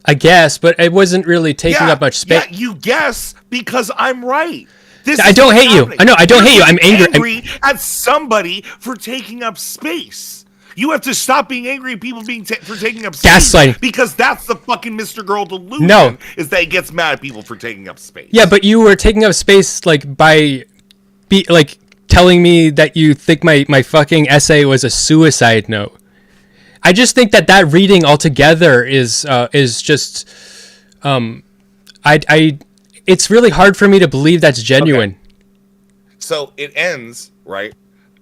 I guess, but it wasn't really taking up much space. Yeah, you guess because I'm right. I don't hate you. I know, I don't hate you. I'm angry at somebody for taking up space. You have to stop being angry at people for taking up space. Gaslighting. Because that's the fucking Mr. Girl delusion, is that he gets mad at people for taking up space. Yeah, but you were taking up space like by telling me that you think my fucking essay was a suicide note. I just think that reading altogether is just it's really hard for me to believe that's genuine. Okay. So it ends, right?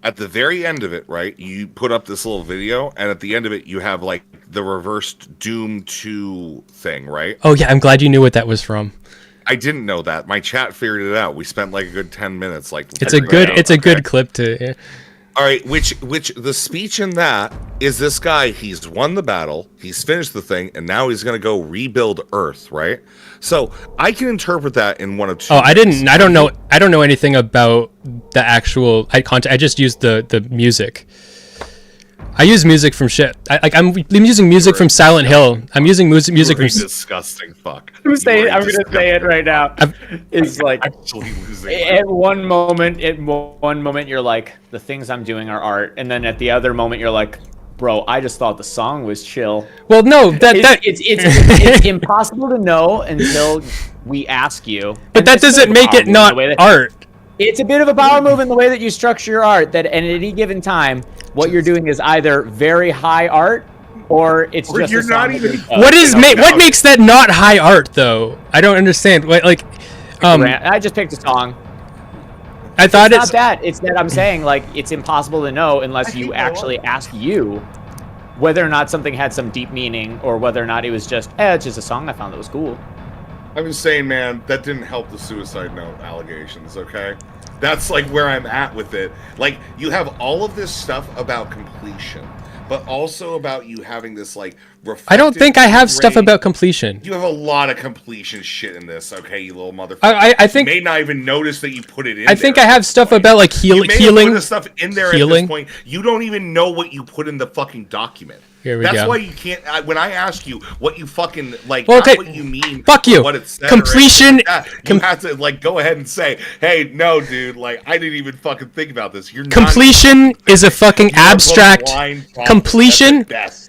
At the very end of it, right? You put up this little video, and at the end of it, you have like the reversed Doom 2 thing, right? Oh yeah, I'm glad you knew what that was from. I didn't know that. My chat figured it out. We spent like a good 10 minutes, like It's a good clip to. Yeah. All right, which the speech in that is this guy, he's won the battle, he's finished the thing, and now he's going to go rebuild Earth, right? So I can interpret that in one of two. Oh, I don't know anything about the actual content. I just used the music. I use music from shit. I'm using music from Silent Hill. I'm using music from disgusting fuck. I'm gonna say it right now. It's like actually losing at one moment you're like, the things I'm doing are art, and then at the other moment you're like, bro, I just thought the song was chill. Well, no, it's impossible to know until we ask you. But that doesn't make it not art. It's a bit of a power move in the way that you structure your art, that at any given time, what you're doing is either very high art, or it's just you're not even. What makes that not high art, though? I don't understand. I just picked a song. I thought it's not that. It's that I'm saying, like, it's impossible to know unless you actually ask you whether or not something had some deep meaning, or whether or not it was just, it's just a song I found that was cool. I'm just saying, man, that didn't help the suicide note allegations, okay? That's like where I'm at with it. Like, you have all of this stuff about completion, but also about you having this, like, I don't think I have stuff about completion. You have a lot of completion shit in this, okay, you little motherfucker. I think you may not even notice that you put it in I think I have stuff about, like, healing. You may have put stuff in there at this point. You don't even know what you put in the fucking document. That's why you can't. When I ask you what you fucking like, not what you mean. Fuck you. What it said completion. You have to like go ahead and say, "Hey, no, dude. Like, I didn't even fucking think about this." Completion is a fucking abstract. Completion.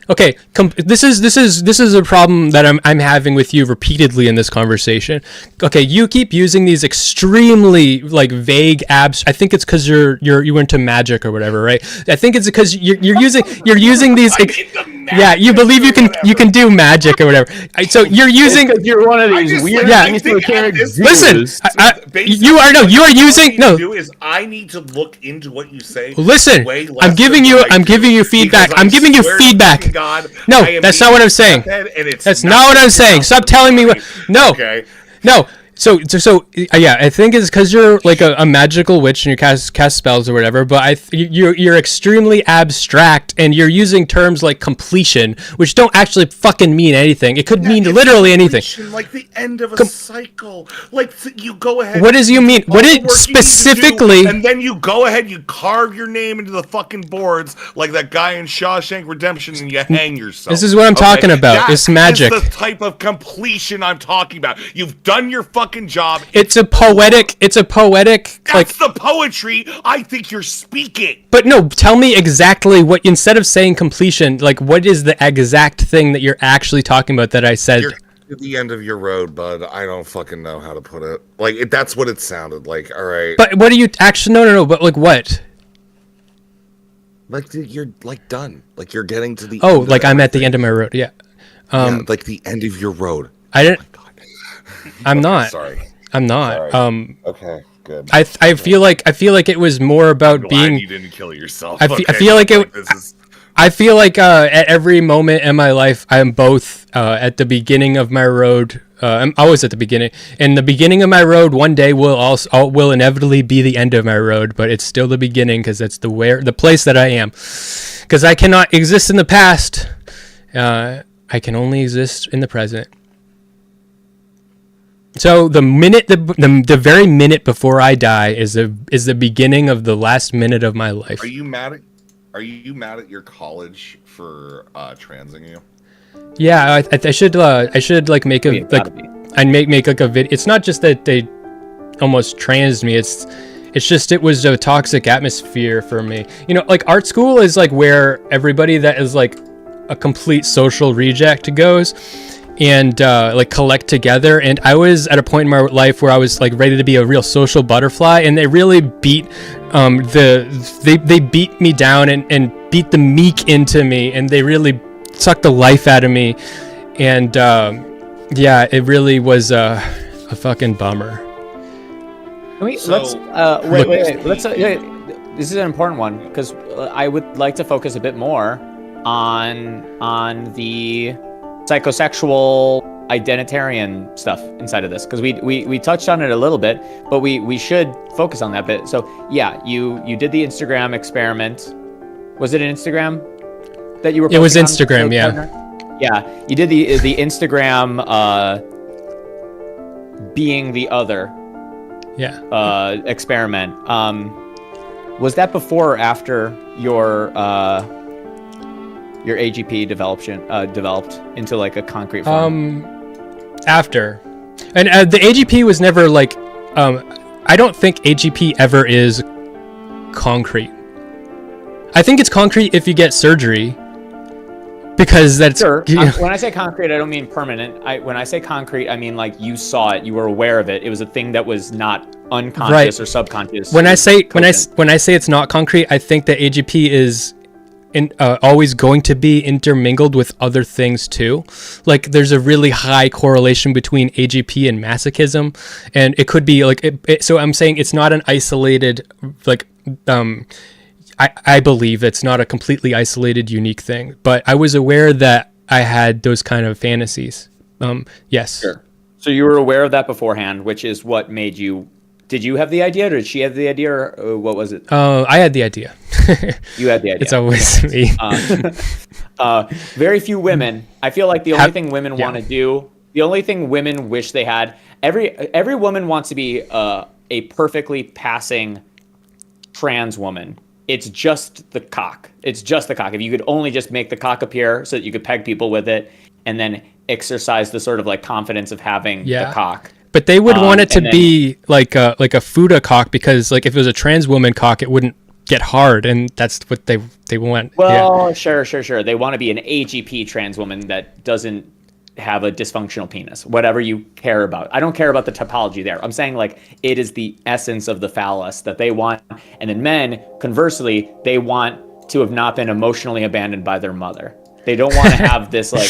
Okay. This is a problem that I'm having with you repeatedly in this conversation. Okay, you keep using these extremely like vague abs. I think it's because you into magic or whatever, right? I think it's because you're using these. Yeah, you believe you can do magic or whatever. So you're using. You're one of these weird. Yeah. Listen, you are using. No. I need to look into what you say. Listen, I'm giving you feedback. I'm giving you feedback. No, that's not what I'm saying. That's not what I'm saying. Stop telling me what. No. Okay. No. So yeah, I think it's because you're like a magical witch and you cast spells or whatever. But you're extremely abstract and you're using terms like completion, which don't actually fucking mean anything. It could mean literally anything. Like the end of a cycle. Like you go ahead. What does you mean? What it specifically? And then you go ahead, you carve your name into the fucking boards like that guy in Shawshank Redemption, and you hang yourself. This is what I'm talking about. It's magic. That's the type of completion I'm talking about. You've done your fucking job. It's a poetic. That's the poetry I think you're speaking. But no, tell me exactly what, instead of saying completion, like what is the exact thing that you're actually talking about that I said? You're at the end of your road, bud. I don't fucking know how to put it. Like that's what it sounded like. All right. But what do you actually? No. But like what? Like you're like done. Like you're getting to the. Oh, like I'm at the end of my road. Yeah. Like the end of your road. I didn't. I'm not. Sorry. I'm not. Sorry. Okay, good. I feel like it was more about being. You didn't kill yourself. I feel like it. I feel like at every moment in my life, I'm both at the beginning of my road. I'm always at the beginning. And the beginning of my road one day will inevitably be the end of my road, but it's still the beginning because that's the place that I am. Because I cannot exist in the past. I can only exist in the present. So the very minute before I die is the beginning of the last minute of my life. Are you mad at your college for transing you? Yeah, I should like make a make like a video. It's not just that they almost transed me. It's just it was a toxic atmosphere for me. You know, like art school is like where everybody that is like a complete social reject goes. and like collect together. And I was at a point in my life where I was like ready to be a real social butterfly, and they really beat they beat me down and beat the meek into me, and they really sucked the life out of me. And yeah, it really was a fucking bummer. Wait. Let's this is an important one, because I would like to focus a bit more on the psychosexual identitarian stuff inside of this, because we touched on it a little bit, but we should focus on that bit. So yeah, you did the Instagram experiment. Was it an Instagram that you were? It was posting on Instagram, yeah. Partner? Yeah, you did the Instagram being the other experiment. Was that before or after your AGP developed into like a concrete form? After. And the AGP was never like I don't think AGP ever is concrete. I think it's concrete if you get surgery, because that's sure. When I say concrete, I don't mean permanent. When I say concrete, I mean like you saw it, you were aware of it. It was a thing that was not unconscious or subconscious. When I say it's not concrete, I think that AGP is always going to be intermingled with other things too. Like there's a really high correlation between AGP and masochism, and it could be like so I'm saying it's not an isolated like I believe it's not a completely isolated unique thing, but I was aware that I had those kind of fantasies. Yes. Sure. So you were aware of that beforehand, which is what made you. Did you have the idea, or did she have the idea, or what was it? I had the idea. You had the idea. It's always me. Very few women. I feel like the only thing women want to do, the only thing women wish they had. Every woman wants to be a perfectly passing trans woman. It's just the cock. It's just the cock. If you could only just make the cock appear so that you could peg people with it, and then exercise the sort of like confidence of having the cock. But they would want it to be like a Fuda cock, because like if it was a trans woman cock, it wouldn't get hard, and that's what they want. Well, sure. They want to be an AGP trans woman that doesn't have a dysfunctional penis. Whatever you care about. I don't care about the topology there. I'm saying like it is the essence of the phallus that they want. And then men, conversely, they want to have not been emotionally abandoned by their mother. They don't want to have this like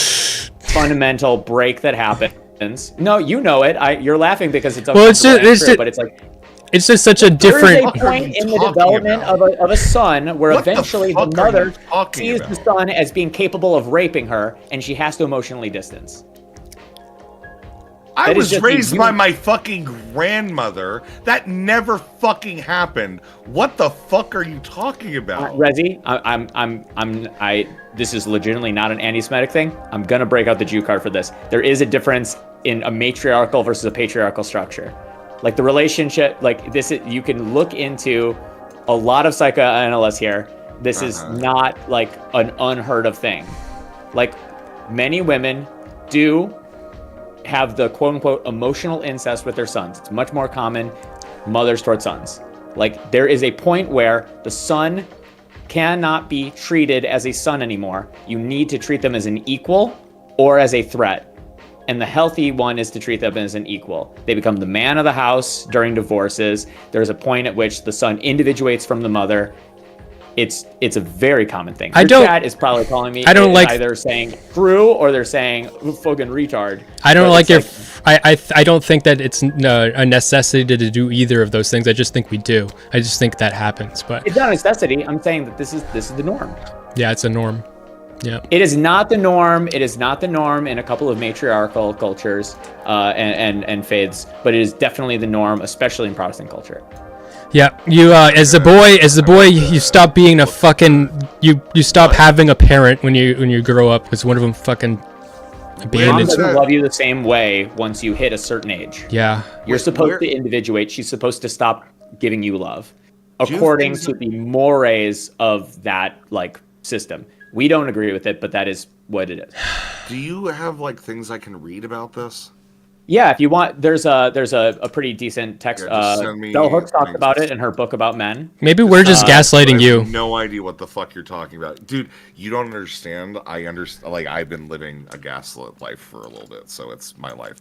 fundamental break that happens. No, you know it. You're laughing because it's true, but it's like it's just such a different. There is a point in the development of a son where eventually the mother sees the son as being capable of raping her, and she has to emotionally distance. I was raised by my fucking grandmother. That never fucking happened. What the fuck are you talking about? Rezzy, this is legitimately not an anti-Semitic thing. I'm gonna break out the Jew card for this. There is a difference in a matriarchal versus a patriarchal structure. Like the relationship, like this, you can look into a lot of psychoanalysts here. This is not like an unheard of thing. Like many women do have the quote unquote emotional incest with their sons. It's much more common, mothers toward sons. Like there is a point where the son cannot be treated as a son anymore. You need to treat them as an equal or as a threat. And the healthy one is to treat them as an equal. They become the man of the house during divorces. There's a point at which the son individuates from the mother. It's a very common thing. Your chat is probably calling me either saying true or they're saying fucking retard. I don't like your. I don't think that it's a necessity to do either of those things. I just think we do. I just think that happens. But it's not a necessity. I'm saying that this is the norm. Yeah, it's a norm. Yeah. It is not the norm. It is not the norm in a couple of matriarchal cultures and faiths, but it is definitely the norm, especially in Protestant culture. Yeah, you as the boy, you stop being a fucking you stop having a parent when you grow up because one of them fucking abandoned. Mom doesn't love you the same way once you hit a certain age. Yeah, you're supposed to individuate. She's supposed to stop giving you love, according to the mores of that like system. We don't agree with it, but that is what it is. Do you have like things I can read about this? Yeah, if you want, there's a pretty decent text. Yeah, just send me Bell Hooks talked links. about it in her book about men. Maybe we're just I gaslighting have you. no idea what the fuck you're talking about, dude. You don't understand. I understand. Like, I've been living a gaslit life for a little bit, so it's my life.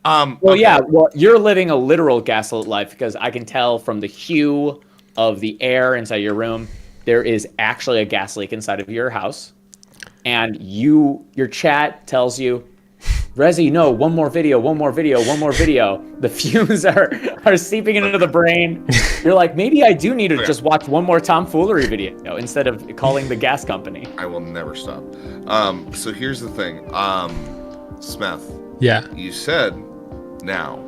Well, okay. yeah, well, you're living a literal gaslit life because I can tell from the hue of the air inside your room, there is actually a gas leak inside of your house, and your chat tells you, Rezzy, no, one more video. The fumes are seeping into the brain. You're like, maybe I do need to just watch one more tomfoolery video instead of calling the gas company. I will never stop. So here's the thing, Smeth. Yeah. You said now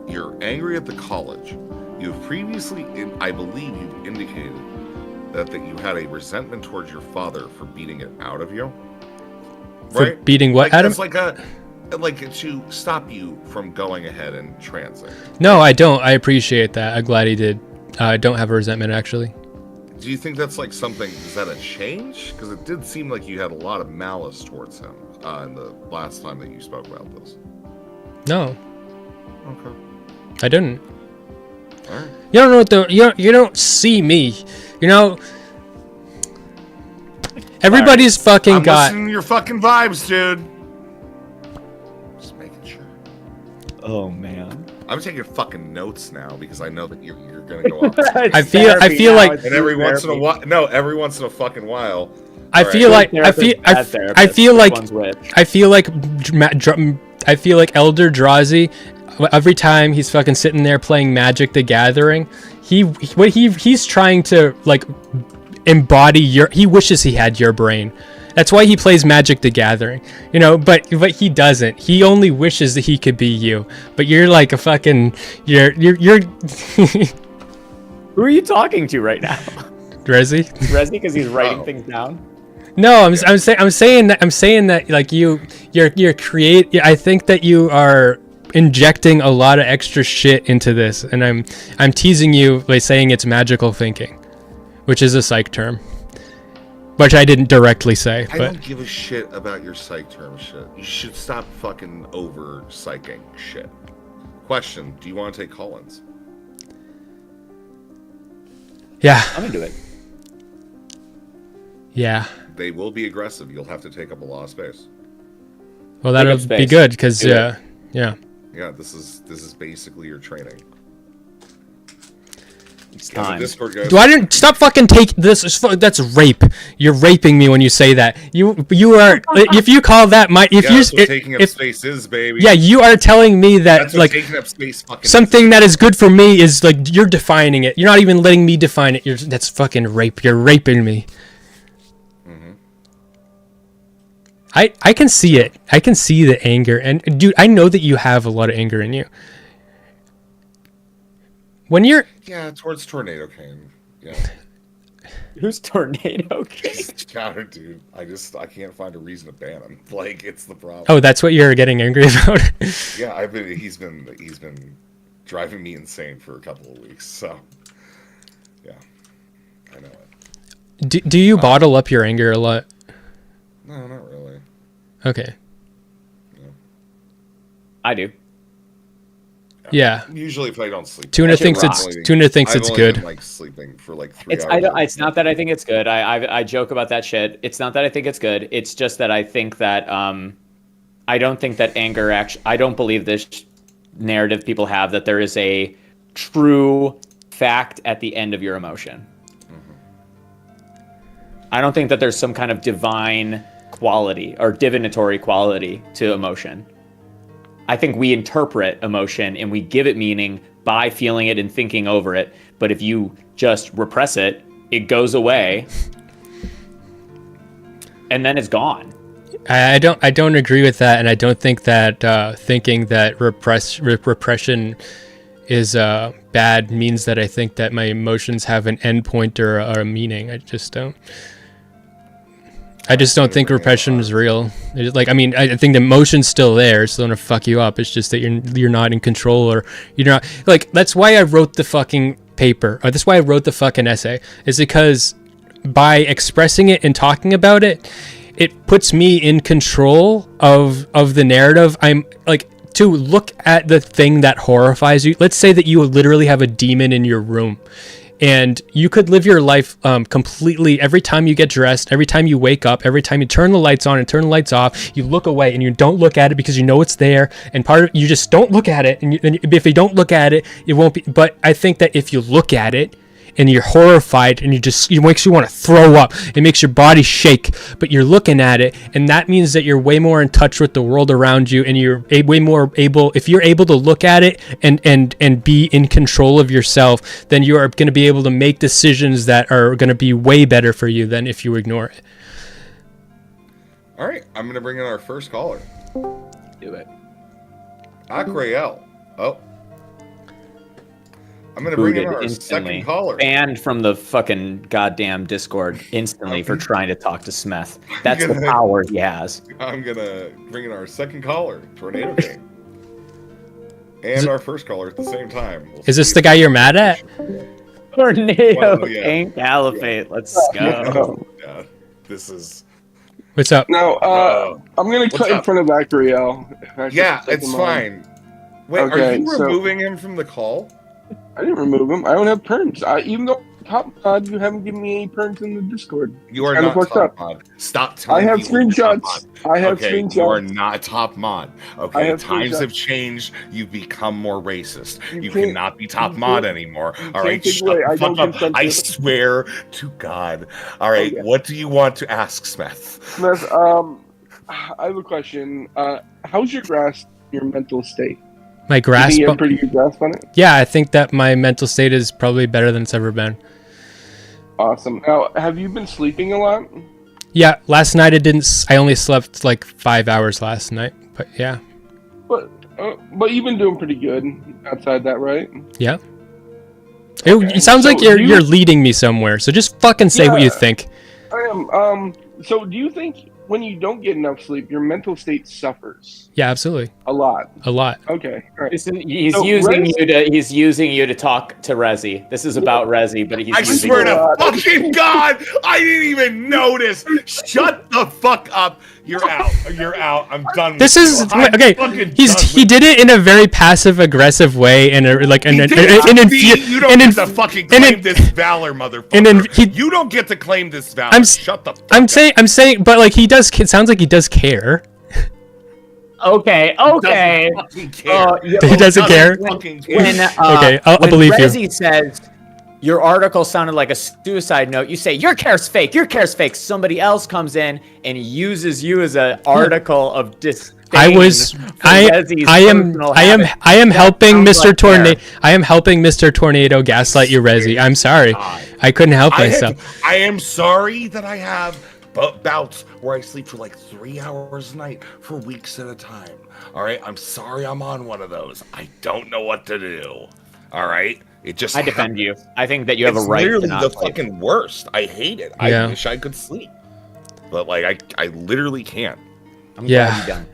you're angry at the college. You've previously, I believe, you've indicated that you had a resentment towards your father for beating it out of you. For Right? beating what Like, out of that's like to stop you from going ahead and transit. No, I don't. I appreciate that. I'm glad he did. I don't have a resentment, actually. Do you think that's like something? Is that a change? Because it did seem like you had a lot of malice towards him in the last time that you spoke about this. No, Okay. I didn't. All right. You don't know what you don't see me. You know, everybody's fucking I'm got. listening to your fucking vibes, dude. Just making sure. Oh man. I'm taking fucking notes now because I know that you're gonna go up. I feel like- And every once in a while, no, every once in a fucking while. I All feel right. like I feel like Elder Drazi. Every time he's fucking sitting there playing Magic the Gathering, he's trying to like embody he wishes he had your brain. That's why he plays Magic the Gathering, you know. But he doesn't. He only wishes that he could be you. But you're like a fucking you're. Who are you talking to right now? Rezzy? Rezzy, because he's writing things down. No, I'm saying that like you're create. I think that you are injecting a lot of extra shit into this, and I'm teasing you by saying it's magical thinking, which is a psych term, which I didn't directly say. I But don't give a shit about your psych term shit. You should stop fucking over psyching shit. Question: do you want to take call-ins? yeah, I'm into it. yeah. They will be aggressive. You'll have to take up a lot of space. Well, that'll Take up be space. good because Do it. yeah. Yeah, this is basically your training. It's As the time. Discord goes, Do I didn't stop fucking take this? That's rape. You're raping me when you say that. You are. If you call that that's what taking up space is, baby. yeah, you are telling me that That's what like taking up space fucking something that is good for me is like you're defining it. You're not even letting me define it. That's fucking rape. You're raping me. Mm-hmm. I can see it. I can see the anger, and dude, I know that you have a lot of anger in you. When you're Yeah, towards Tornado King. Yeah. Who's Tornado King? Counter, dude. I can't find a reason to ban him. Like, it's the problem. oh, that's what you're getting angry about. Yeah, he's been driving me insane for a couple of weeks. So, yeah, I know it. do you bottle up your anger a lot? No, not really. Okay. I do. Yeah. Usually, if I don't sleep, Tuna That shit thinks rocks. it's I've only good. been, like, sleeping for like 3 It's hours. it's not that I think it's good. I joke about that shit. It's not that I think it's good. It's just that I think that I don't think that anger actually. I don't believe this narrative people have that there is a true fact at the end of your emotion. I don't think that there's some kind of divine quality or divinatory quality to emotion. I think we interpret emotion and we give it meaning by feeling it and thinking over it. But if you just repress it, it goes away and then it's gone. I don't agree with that, and I don't think that thinking that repression is bad means that I think that my emotions have an endpoint or a meaning. I just don't think repression is real. Like, I mean, I think the emotion's still there. It's still gonna fuck you up. It's just that you're not in control, or you're not. Like, that's why I wrote the fucking paper. Or that's why I wrote the fucking essay. Is because by expressing it and talking about it, it puts me in control of the narrative. I'm like, to look at the thing that horrifies you. Let's say that you literally have a demon in your room, and you could live your life completely. Every time you get dressed, every time you wake up, every time you turn the lights on and turn the lights off, you look away and you don't look at it because you know it's there. And part of you just don't look at it. And if you don't look at it, it won't be. But I think that if you look at it, and you're horrified, and it makes you want to throw up. It makes your body shake, but you're looking at it, and that means that you're way more in touch with the world around you, and you're way more able. If you're able to look at it and be in control of yourself, then you are going to be able to make decisions that are going to be way better for you than if you ignore it. All right, I'm going to bring in our first caller. Do it. Akrael. Oh. I'm going to bring in our second caller. Banned from the fucking goddamn Discord instantly for trying to talk to Smeth. That's the power he has. I'm going to bring in our second caller, Tornado King. And our first caller at the same time. Is this the guy you're mad at? Tornado King Caliphate. Let's go. Yeah, this is... What's up? No, I'm going to cut in front of Akrael. Yeah, it's fine. Wait, okay, are you removing him from the call? I didn't remove him. I don't have perms. Even though top mod, you haven't given me any perms in the Discord. You are not top mod. Stop telling me. I have people you're top screenshots. mod. I have Okay, screenshots. you are not top mod. Okay, times screenshots. have changed. You've become more racist. You can't- cannot be top mod anymore. All right, take shut away. the I fuck don't up. consent to I it. swear to God. All right, Okay. what do you want to ask, Smeth? Smith, I have a question. How's your mental state? My You grasp. think you have a pretty good grasp on it? Yeah, I think that my mental state is probably better than it's ever been. Awesome. Now, have you been sleeping a lot? Yeah, last night I only slept like 5 hours last night, but yeah. But you've been doing pretty good outside that, right? Yeah. Okay. It sounds So like you're you- leading me somewhere, so just fucking say what you Yeah. think. I am. So do you think when you don't get enough sleep, your mental state suffers Yeah, absolutely. a lot? A lot. Okay. All right. He's So using you to talk to Rezzy. This is about Rezzy, but he's I using swear you. to fucking God, I didn't even notice. Shut the fuck up. You're out. You're out. I'm done. This with is you. I'm okay. fucking He done did it in a very passive aggressive way, and like You don't get to fucking claim this valor, motherfucker. You don't get to claim this valor. Shut the fuck up. I'm saying, but like he does. It sounds like he does care. Okay. Doesn't fucking care. He doesn't care? Fucking care. When, Okay, I'll believe you. Rezzy says your article sounded like a suicide note, you say your care's fake. Your care's fake. Somebody else comes in and uses you as an article of disdain. I am helping Mr. Tornado. I am helping Mr. Tornado gaslight you, Rezzy. I'm sorry. I couldn't help myself. I am sorry that I have bouts where I sleep for like 3 hours a night for weeks at a time. All right, I'm sorry I'm on one of those. I don't know what to do. All right, it just. I defend you. I think that you have a right to literally not the sleep. fucking worst. I hate it. Yeah. I wish I could sleep, but like I literally can't. I'm glad you're done.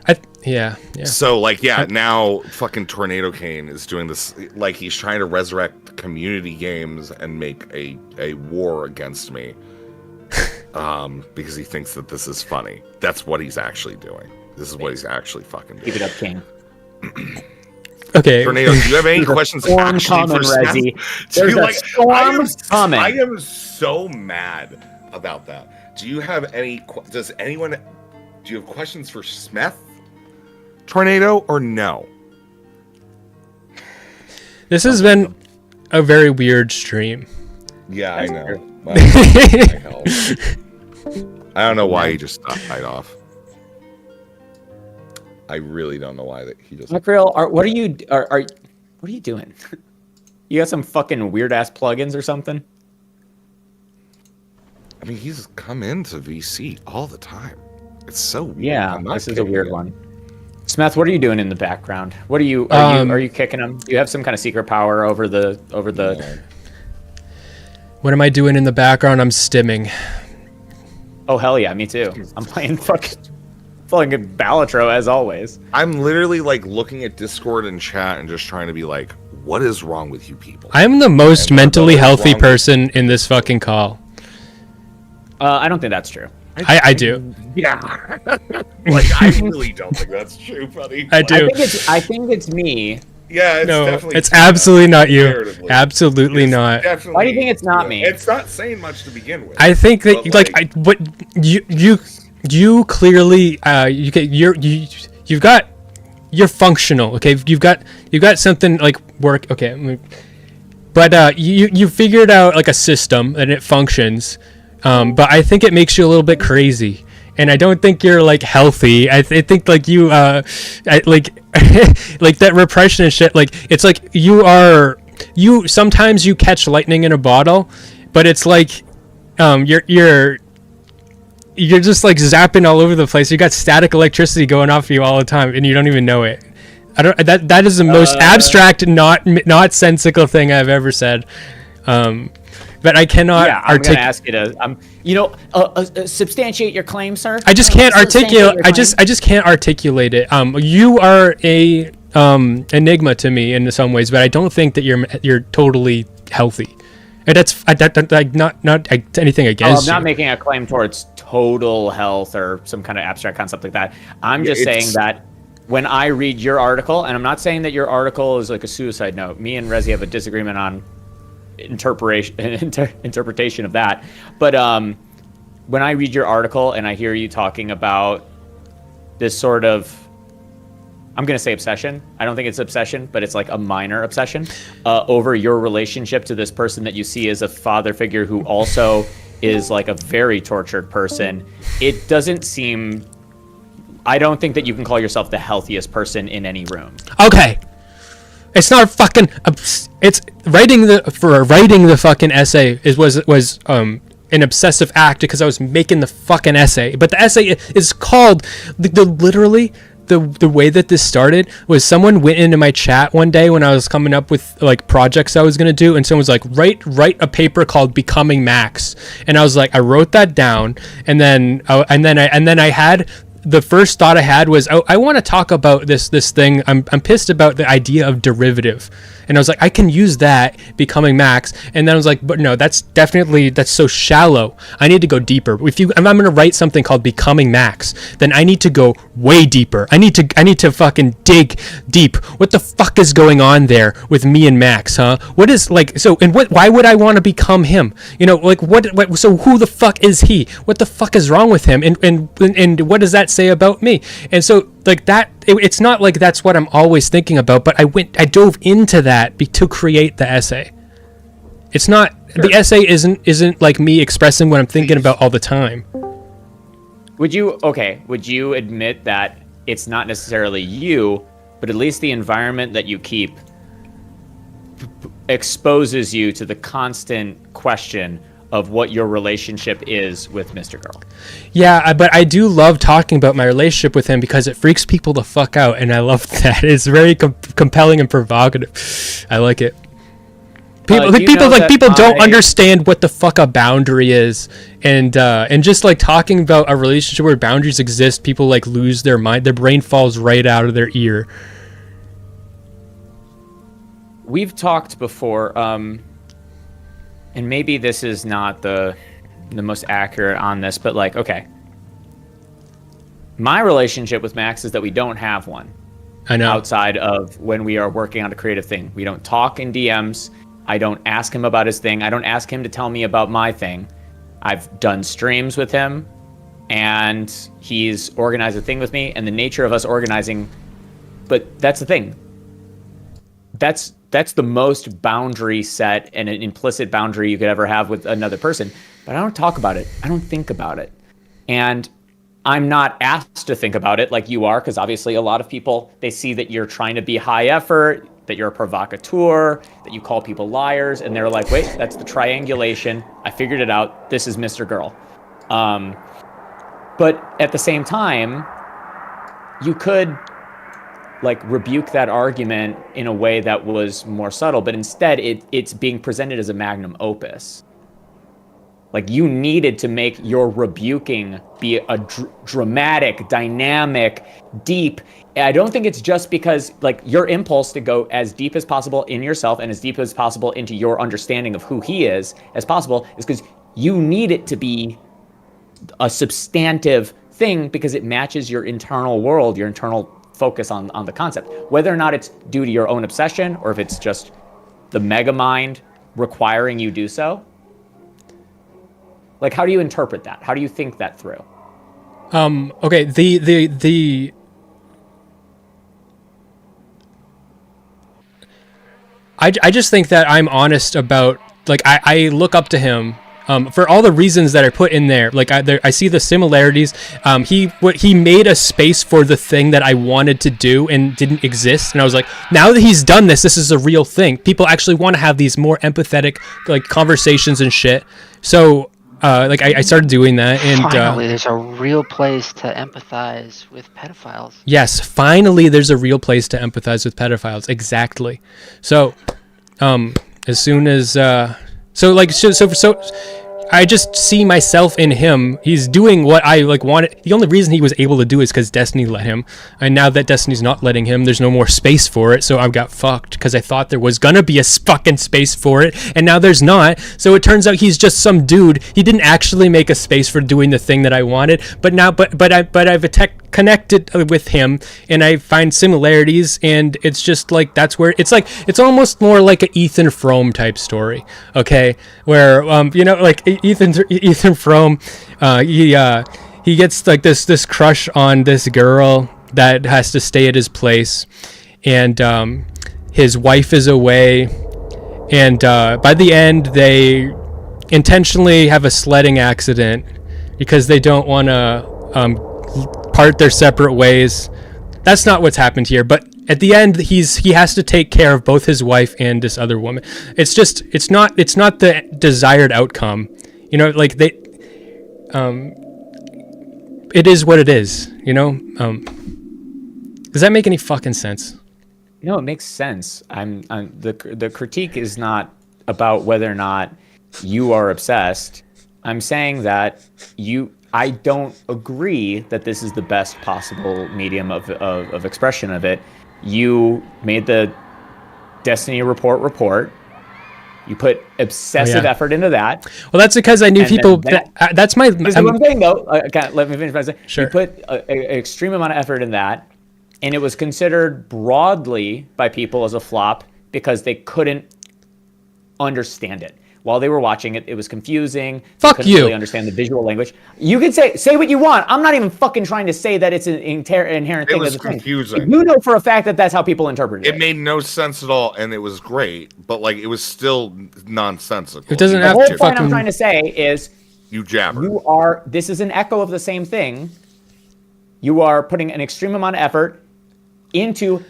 Yeah. So like now fucking Tornado Kane is doing this, like he's trying to resurrect community games and make a war against me. Because he thinks that this is funny. That's what he's actually doing. This is what he's actually fucking doing. Keep it up, King. Okay. Tornado, do you have any questions actually for Smeth? There's a storm coming. I am so mad about that. Do you have any? Do you have questions for Smeth, Tornado, or no? This has been a very weird stream. Yeah, I know. I don't know why he just died off. I really don't know why that he just. Macreal, what are you doing? You got some fucking weird ass plugins or something? I mean, he's come into VC all the time. It's so weird. Yeah, this is a weird one. Smeth, what are you doing in the background? What are you are you kicking him? Do you have some kind of secret power over the What am I doing in the background? I'm stimming. Oh hell yeah, me too. I'm playing fucking Balatro as always. I'm literally like looking at Discord and chat and just trying to be like, what is wrong with you people? I'm the most mentally healthy person in this fucking call. I don't think that's true. I do. Yeah. Like, I really don't think that's true, buddy. I do. I think it's me. Yeah, it's No, definitely. it's absolutely not you. comparatively. Absolutely It's not. definitely, Why do you think it's not me? It's not saying much to begin with. I think that But, what you clearly you've got, you're functional. Okay, you've got something like work. Okay, but you figured out like a system and it functions. But I think it makes you a little bit crazy. And I don't think you're like healthy. I think like you like like that repression and shit. Like it's like you sometimes you catch lightning in a bottle, but it's like you're just like zapping all over the place. You got static electricity going off you all the time, and you don't even know it. That is the most abstract, not sensical thing I've ever said. But I cannot. Yeah, I'm gonna ask you to, substantiate your claim, sir. I just can't articulate. Your I just can't articulate it. You are a enigma to me in some ways, but I don't think that you're totally healthy. And that's not anything against I'm not you. making a claim towards total health or some kind of abstract concept like that. I'm just saying that when I read your article, and I'm not saying that your article is like a suicide note. Me and Rezzy have a disagreement on interpretation of that, but when I read your article and I hear you talking about this sort of, I'm gonna say obsession, I don't think it's obsession, but it's like a minor obsession over your relationship to this person that you see as a father figure who also is like a very tortured person, it doesn't seem, I don't think that you can call yourself the healthiest person in any room. Okay. It's not fucking. It's writing the fucking essay was an obsessive act because I was making the fucking essay. But the essay is called literally the way that this started was someone went into my chat one day when I was coming up with like projects I was gonna do, and someone was like, write a paper called Becoming Max, and I was like, I wrote that down, and then I had. The first thought I had was, I want to talk about this thing. I'm pissed about the idea of derivative. And I was like, I can use that, Becoming Max. And then I was like, but no, that's so shallow. I need to go deeper. If I'm going to write something called Becoming Max, then I need to go way deeper. I need to fucking dig deep. What the fuck is going on there with me and Max, huh? What is like, so, and why would I want to become him? You know, like what, so who the fuck is he? What the fuck is wrong with him? And what does that say about me? And so like that, it's not like that's what I'm always thinking about, but I dove into that to create the essay. It's not, sure. The essay isn't like me expressing what I'm thinking about all the time. Would you admit that it's not necessarily you, but at least the environment that you keep exposes you to the constant question of what your relationship is with Mr. Girl? Yeah, but I do love talking about my relationship with him because it freaks people the fuck out, and I love that. It's very compelling and provocative. I like it. People don't understand what the fuck a boundary is, and just like talking about a relationship where boundaries exist, people like lose their mind. Their brain falls right out of their ear. We've talked before, and maybe this is not the most accurate on this, but like, okay. My relationship with Max is that we don't have one. I know. Outside of when we are working on a creative thing. We don't talk in DMs. I don't ask him about his thing. I don't ask him to tell me about my thing. I've done streams with him, and he's organized a thing with me, and the nature of us organizing, but that's the thing. That's the most boundary set and an implicit boundary you could ever have with another person. But I don't talk about it. I don't think about it. And I'm not asked to think about it like you are, because obviously a lot of people, they see that you're trying to be high effort, that you're a provocateur, that you call people liars, and they're like, wait, that's the triangulation. I figured it out. This is Mr. Girl. But at the same time, you could like rebuke that argument in a way that was more subtle, but instead it's being presented as a magnum opus. Like, you needed to make your rebuking be a dramatic, dynamic, deep. I don't think it's just because like your impulse to go as deep as possible in yourself and as deep as possible into your understanding of who he is as possible is because you need it to be a substantive thing because it matches your internal world, your internal focus on the concept. Whether or not it's due to your own obsession or if it's just the mega mind requiring you do so. Like, how do you interpret that? How do you think that through? Okay, the I just think that I'm honest about, like, I look up to him for all the reasons that I put in there. Like, I see the similarities. He made a space for the thing that I wanted to do and didn't exist, and I was like, now that he's done this is a real thing. People actually want to have these more empathetic, like, conversations and shit. So like, I started doing that, and finally, there's a real place to empathize with pedophiles. yes, finally, there's a real place to empathize with pedophiles. Exactly. So, as soon as so I just see myself in him. He's doing what I like wanted. The only reason he was able to do is because Destiny let him. And now that Destiny's not letting him, there's no more space for it. So I've got fucked because I thought there was gonna be a fucking space for it, and now there's not. So it turns out he's just some dude. He didn't actually make a space for doing the thing that I wanted. But now, I've connected with him, and I find similarities, and it's just like that's where it's almost more like a Ethan Frome type story. Okay, where like Ethan Frome, he gets like this crush on this girl that has to stay at his place, and his wife is away, and by the end they intentionally have a sledding accident because they don't want to part their separate ways. That's not what's happened here, but at the end he has to take care of both his wife and this other woman. It's not the desired outcome. Like they it is what it is, Does that make any fucking sense? No, it makes sense. The critique is not about whether or not you are obsessed. I'm saying that I don't agree that this is the best possible medium of expression of it. You made the Destiny report. You put obsessive effort into that. Well, that's because I knew people. That's my. This is what I'm saying, though. Let me finish by saying. Sure. You put an extreme amount of effort in that, and it was considered broadly by people as a flop because they couldn't understand it. While they were watching it, it was confusing. Fuck couldn't you. Really understand the visual language. You can say what you want. I'm not even fucking trying to say that it's an inherent thing. It was of the confusing. Thing. You know for a fact that that's how people interpreted it. It made no sense at all, and it was great, but like it was still nonsensical. It doesn't The have whole to point fucking. I'm trying to say is You jabber. this is an echo of the same thing. You are putting an extreme amount of effort into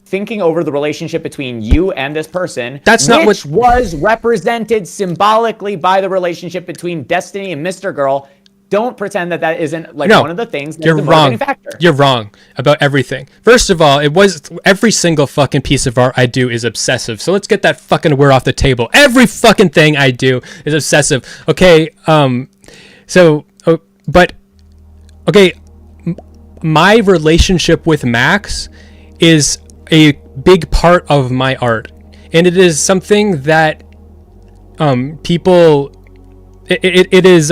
thinking over the relationship between you and this person. That's not which was represented symbolically by the relationship between Destiny and Mr. Girl. Don't pretend that isn't like one of the things that's You're the wrong. motivating factor. You're wrong about everything. First of all, it was every single fucking piece of art I do is obsessive. So let's get that fucking word off the table. Every fucking thing I do is obsessive. Okay. My relationship with Max is a big part of my art, and it is something that people. It is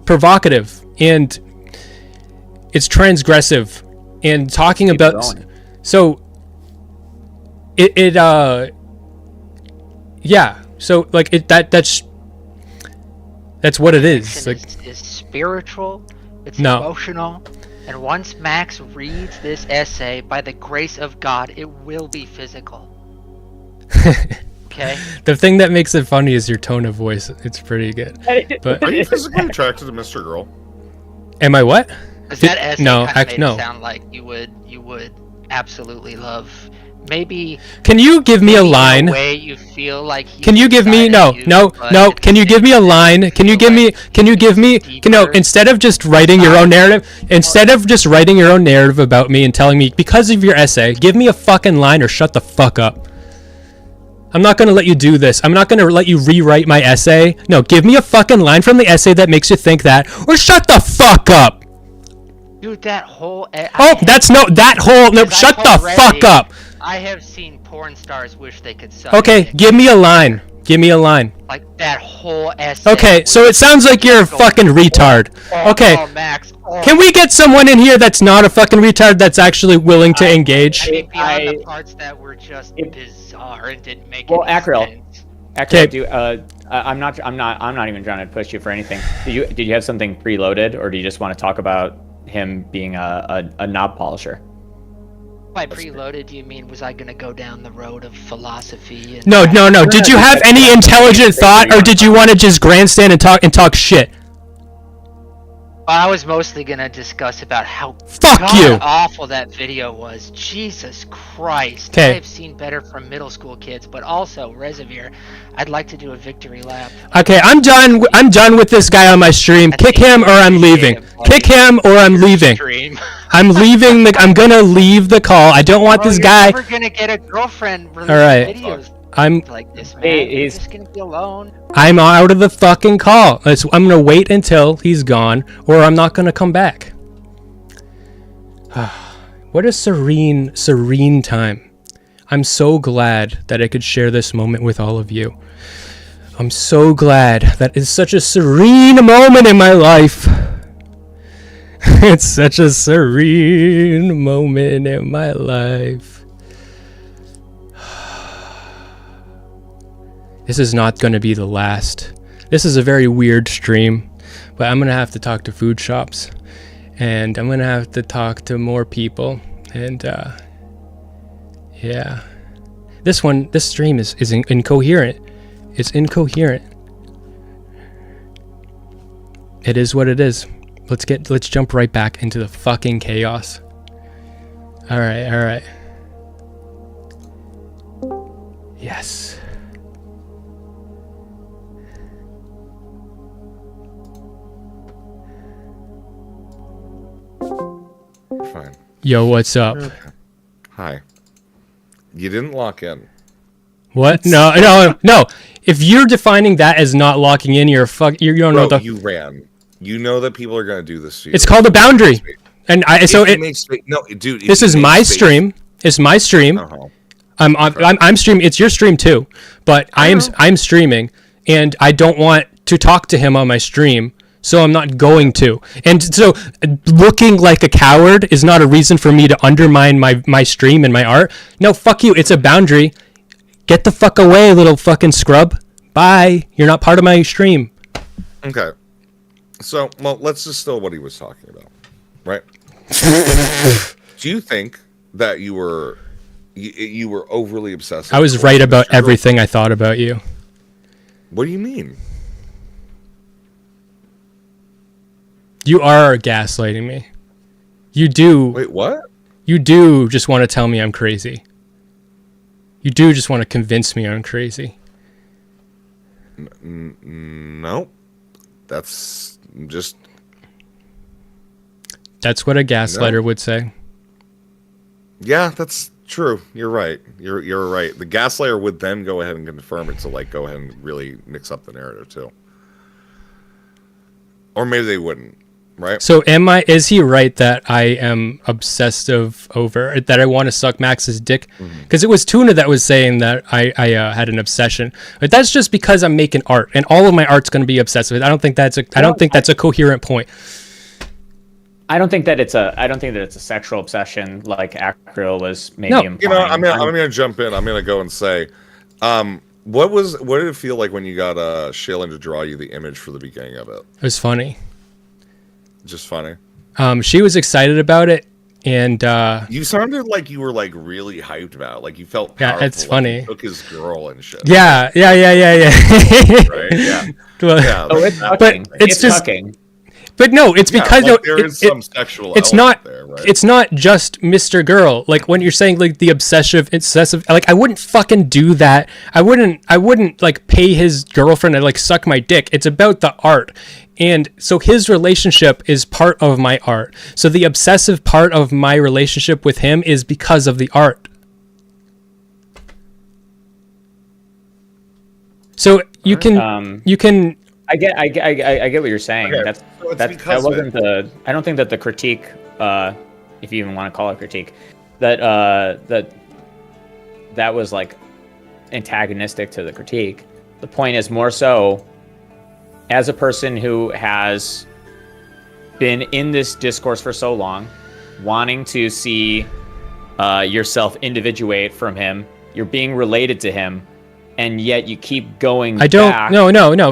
provocative, and it's transgressive, and talking about going. so so like that's what it is. Like, is spiritual, it's No. emotional, and once Max reads this essay, by the grace of God, it will be physical. Okay? the thing that makes it funny is your tone of voice. It's pretty good. But Are you physically attracted to Mr. Girl? am I what? Because that essay no, kind of made no. it sound like you would absolutely love. Maybe Can you give me a line? in a way you feel like he's Can you give me inside of you, but no? at Can the you give same me a time, line? Can you feel give me? like Can you give me? No, deeper instead of just writing your own narrative, instead of just writing your own narrative about me and telling me because of your essay, give me a fucking line or shut the fuck up. I'm not gonna let you do this. I'm not gonna let you rewrite my essay. No, give me a fucking line from the essay that makes you think that, or shut the fuck up. Dude, that whole. Oh, that's no. That whole no. Because Shut I've the already- fuck up. I have seen porn stars wish they could suck. Okay, dick. give me a line. Give me a line. Like that whole essay. Okay, so it sounds like you're a fucking retard. Okay, Oh, Max. Oh. can we get someone in here that's not a fucking retard that's actually willing to engage? I mean, beyond the parts that were just bizarre and didn't make any Acril. sense. Actually, I'm not even trying to push you for anything. Did you have something preloaded, or do you just want to talk about him being a knob polisher? By preloaded, do you mean was I gonna go down the road of philosophy? And No. Did you have any intelligent thought, or did you want to just grandstand and talk shit? I was mostly gonna discuss about how awful that video was. Jesus Christ! 'Kay. I've seen better from middle school kids, but also Rezzivaer. I'd like to do a victory lap. Okay, I'm done. I'm done with this guy on my stream. Kick him or I'm leaving. Kick him or I'm leaving. Stream. I'm leaving. I'm gonna leave the call. I don't want this guy. You're never gonna get a girlfriend releasing Alright. videos I'm like this, man. Hey, You're just gonna be alone. I'm out of the fucking call. I'm gonna wait until he's gone, or I'm not gonna come back. What a serene time. I'm so glad that I could share this moment with all of you. I'm so glad that it's such a serene moment in my life. It's such a serene moment in my life. This is not going to be the last. This is a very weird stream, but I'm going to have to talk to food shops, and I'm going to have to talk to more people, and yeah. This stream is incoherent. It's incoherent. It is what it is. Let's jump right back into the fucking chaos. All right. Yes. Fine. Yo, what's up? Hi. You didn't lock in. What? No. If you're defining that as not locking in, you don't know the. You ran. You know that people are gonna do this to you. It's called a boundary, and no, dude. This is my stream. It's my stream. Uh-huh. I'm streaming. It's your stream too, but I'm streaming, and I don't want to talk to him on my stream, so I'm not going to. And so, looking like a coward is not a reason for me to undermine my stream and my art. No, fuck you. It's a boundary. Get the fuck away, little fucking scrub. Bye. You're not part of my stream. Okay. So, well, let's distill what he was talking about, right? Do you think that you were overly obsessive? I was right about everything I thought about you. What do you mean? You are gaslighting me. You do. Wait, what? You do just want to tell me I'm crazy. You do just want to convince me I'm crazy. No. That's just... That's what a gaslighter would say. Yeah, that's true. You're right. You're right. The gaslighter would then go ahead and confirm it to go ahead and really mix up the narrative too. Or maybe they wouldn't, right? So is he right that I am obsessive over, that I want to suck Max's dick? Because it was Tuna that was saying that I had an obsession. But that's just because I'm making art, and all of my art's going to be obsessive. I don't think that's a coherent point. I don't think that it's a sexual obsession like Acril was maybe implying. I'm gonna jump in. I'm gonna go and say, what did it feel like when you got Shaylin to draw you the image for the beginning of it? It was funny. Just funny. She was excited about it, and you sounded like you were really hyped about it. Like you felt powerful. Yeah, it's funny. You took his girl and shit. Yeah. Right? Yeah. Well, Yeah. But it's just. Cucking. But no, it's because there is some sexual. It's not. There, right? It's not just Mr. Girl. Like when you're saying like the obsessive. Like I wouldn't fucking do that. I wouldn't like pay his girlfriend to like suck my dick. It's about the art, and so his relationship is part of my art. So the obsessive part of my relationship with him is because of the art. So you can. I get what you're saying. Okay. That wasn't the. I don't think that the critique, if you even want to call it critique, that was like antagonistic to the critique. The point is more so, as a person who has been in this discourse for so long, wanting to see yourself individuate from him, you're being related to him, and yet you keep going back. No,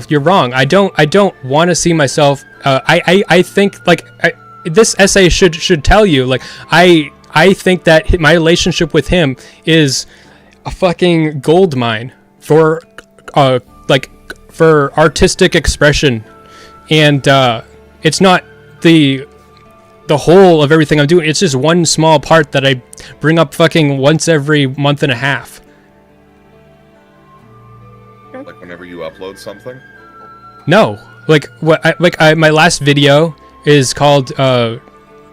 you're wrong. I don't want to see myself. I think, like, this essay should tell you, like, I think that my relationship with him is a fucking gold mine for for artistic expression, and it's not the whole of everything I'm doing. It's just one small part that I bring up fucking once every month and a half. Like whenever you upload something? No, my last video is called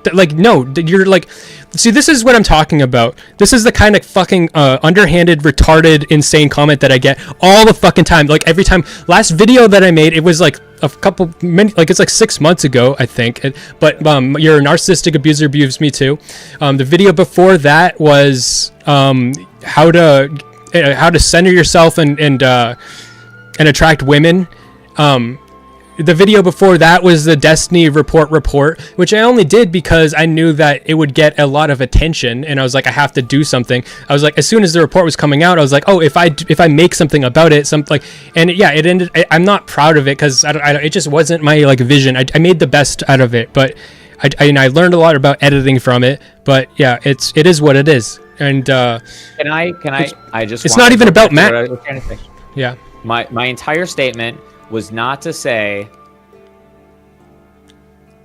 you're like, see, this is what I'm talking about. This is the kind of fucking underhanded, retarded, insane comment that I get all the fucking time. Like, every time. Last video that I made, it was like it's like 6 months ago, I think. But your narcissistic abuser abused me too. The video before that was how to center yourself and attract women. The video before that was the Destiny report, which I only did because I knew that it would get a lot of attention, and I was like, I have to do something. I was like, as soon as the report was coming out, I was like, oh, if I make something about it, it ended. I'm not proud of it because it just wasn't my like vision. I made the best out of it, but I learned a lot about editing from it. But yeah, it is what it is. And can I just? It's not even about Matt. Yeah. My entire statement was not to say,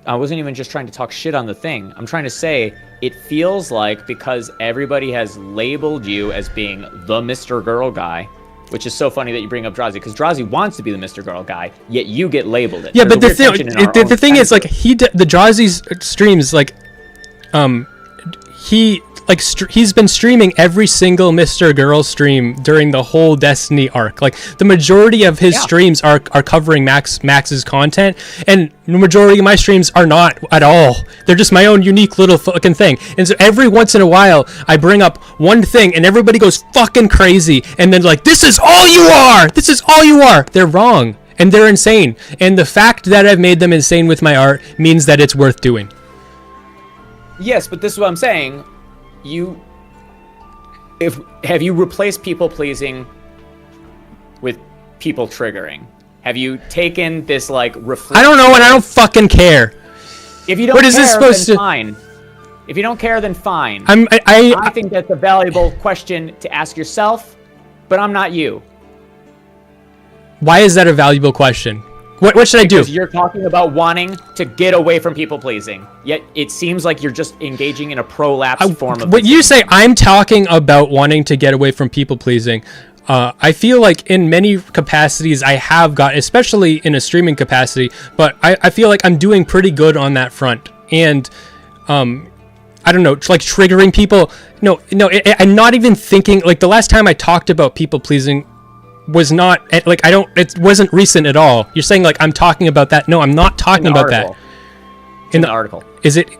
I wasn't even just trying to talk shit on the thing. I'm trying to say, it feels like because everybody has labeled you as being the Mr. Girl guy, which is so funny that you bring up Drazi, because Drazi wants to be the Mr. Girl guy, yet you get labeled it. Yeah, but the thing is, like, the Drazi's streams, like, he's been streaming every single Mr. Girl stream during the whole Destiny arc. Like, the majority of his streams are covering Max's content, and the majority of my streams are not at all. They're just my own unique little fucking thing. And so every once in a while, I bring up one thing, and everybody goes fucking crazy, and then like, this is all you are! This is all you are! They're wrong, and they're insane. And the fact that I've made them insane with my art means that it's worth doing. Yes, but this is what I'm saying. Have you replaced people pleasing with people triggering? Have you taken this like reflection? I don't know, and I don't fucking care. If you don't what care, is this supposed then to... fine. If you don't care, then fine. I think that's a valuable question to ask yourself, but I'm not you. Why is that a valuable question? What should I do? Because you're talking about wanting to get away from people pleasing, yet it seems like you're just engaging in a prolapse form of. What you say? I'm talking about wanting to get away from people pleasing. I feel like in many capacities I have got, especially in a streaming capacity, but I feel like I'm doing pretty good on that front. And I don't know, like triggering people. No, I'm not even thinking. Like, the last time I talked about people pleasing was not like, it wasn't recent at all. You're saying like I'm talking about that. No, I'm not talking about that. In the article. Is it?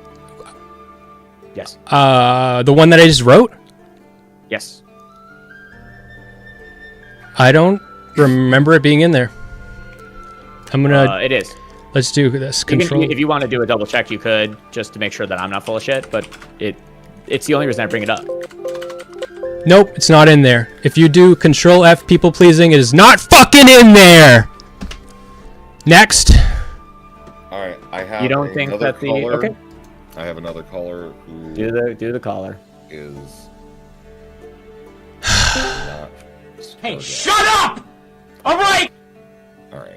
Yes. The one that I just wrote? Yes. I don't remember it being in there. I'm gonna. It is. Let's do this. Control. If you want to do a double check, you could, just to make sure that I'm not full of shit. But it's the only reason I bring it up. Nope, it's not in there. If you do Control F people pleasing, it is not fucking in there. Next. All right, I have. You don't think that caller. okay? I have another caller who do the caller. Is. Hey, shut up! All right. All right.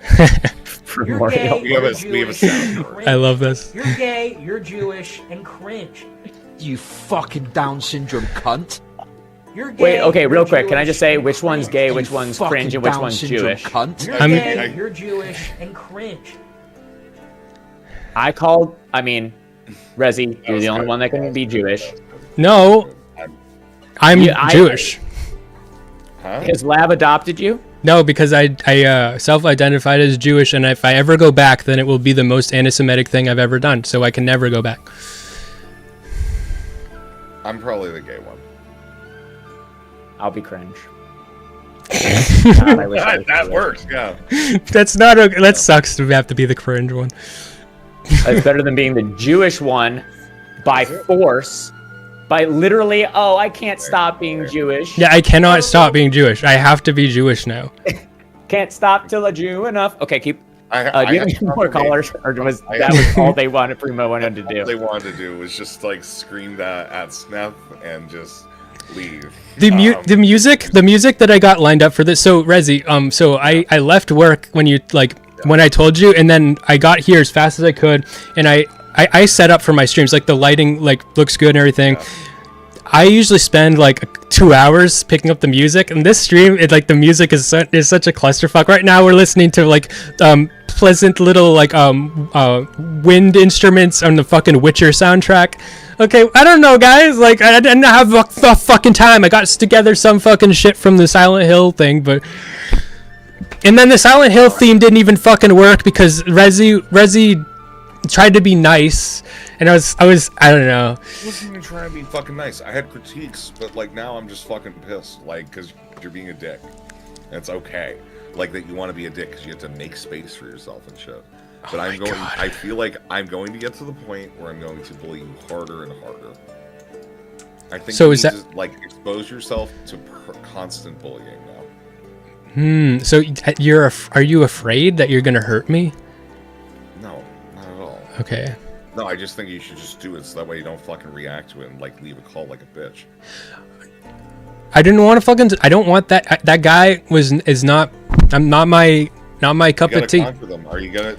You're gay, we have a soundboard. I love this. You're gay, you're Jewish, and cringe. You fucking Down syndrome cunt. You're gay. Wait, okay, real you're quick. Can I Jewish, just say and which one's cringe. gay, which one's cringe, and which Down one's syndrome Jewish? Cunt. You're gay, you're Jewish, and cringe. Rezzy, you're the only one that can be Jewish. No, I'm Jewish. Huh? Has Lab adopted you? No, because I self-identified as Jewish, and if I ever go back, then it will be the most anti-Semitic thing I've ever done, so I can never go back. I'm probably the gay one. I'll be cringe. God, I wish I was that Jewish. works. Yeah. That's not okay. That sucks to have to be the cringe one. It's better than being the Jewish one by force. By literally, oh, I can't stop being Jewish. Yeah, I cannot stop being Jewish. I have to be Jewish now. Can't stop till a Jew enough. Okay, keep. Do you have I any more callers, or was that was all they wanted? Primo wanted to do. All they wanted to do was just like scream that at Smeth and just leave. The music that I got lined up for this. So Rezzy, so I left work when I told you, and then I got here as fast as I could, and I set up for my streams. Like the lighting looks good and everything. Yeah. I usually spend like 2 hours picking up the music, and this stream, the music is such a clusterfuck. Right now, we're listening to pleasant little wind instruments on the fucking Witcher soundtrack. Okay, I don't know, guys. I didn't have a fucking time. I got together some fucking shit from the Silent Hill thing, and then the Silent Hill theme didn't even fucking work because Rezzy tried to be nice, and I was I don't know. I wasn't even trying to be fucking nice. I had critiques, but now I'm just fucking pissed, because you're being a dick. And it's okay, that you want to be a dick because you have to make space for yourself and shit. But I feel like I'm going to get to the point where I'm going to bully you harder and harder. I think so. You Is that to, expose yourself to constant bullying now? So are you afraid that you're gonna hurt me? No, not at all. Okay. No, I just think you should just do it so that way you don't fucking react to it and leave a call like a bitch. I didn't want to fucking. I don't want that. That guy is not. I'm not my cup of tea. Them. Are you gonna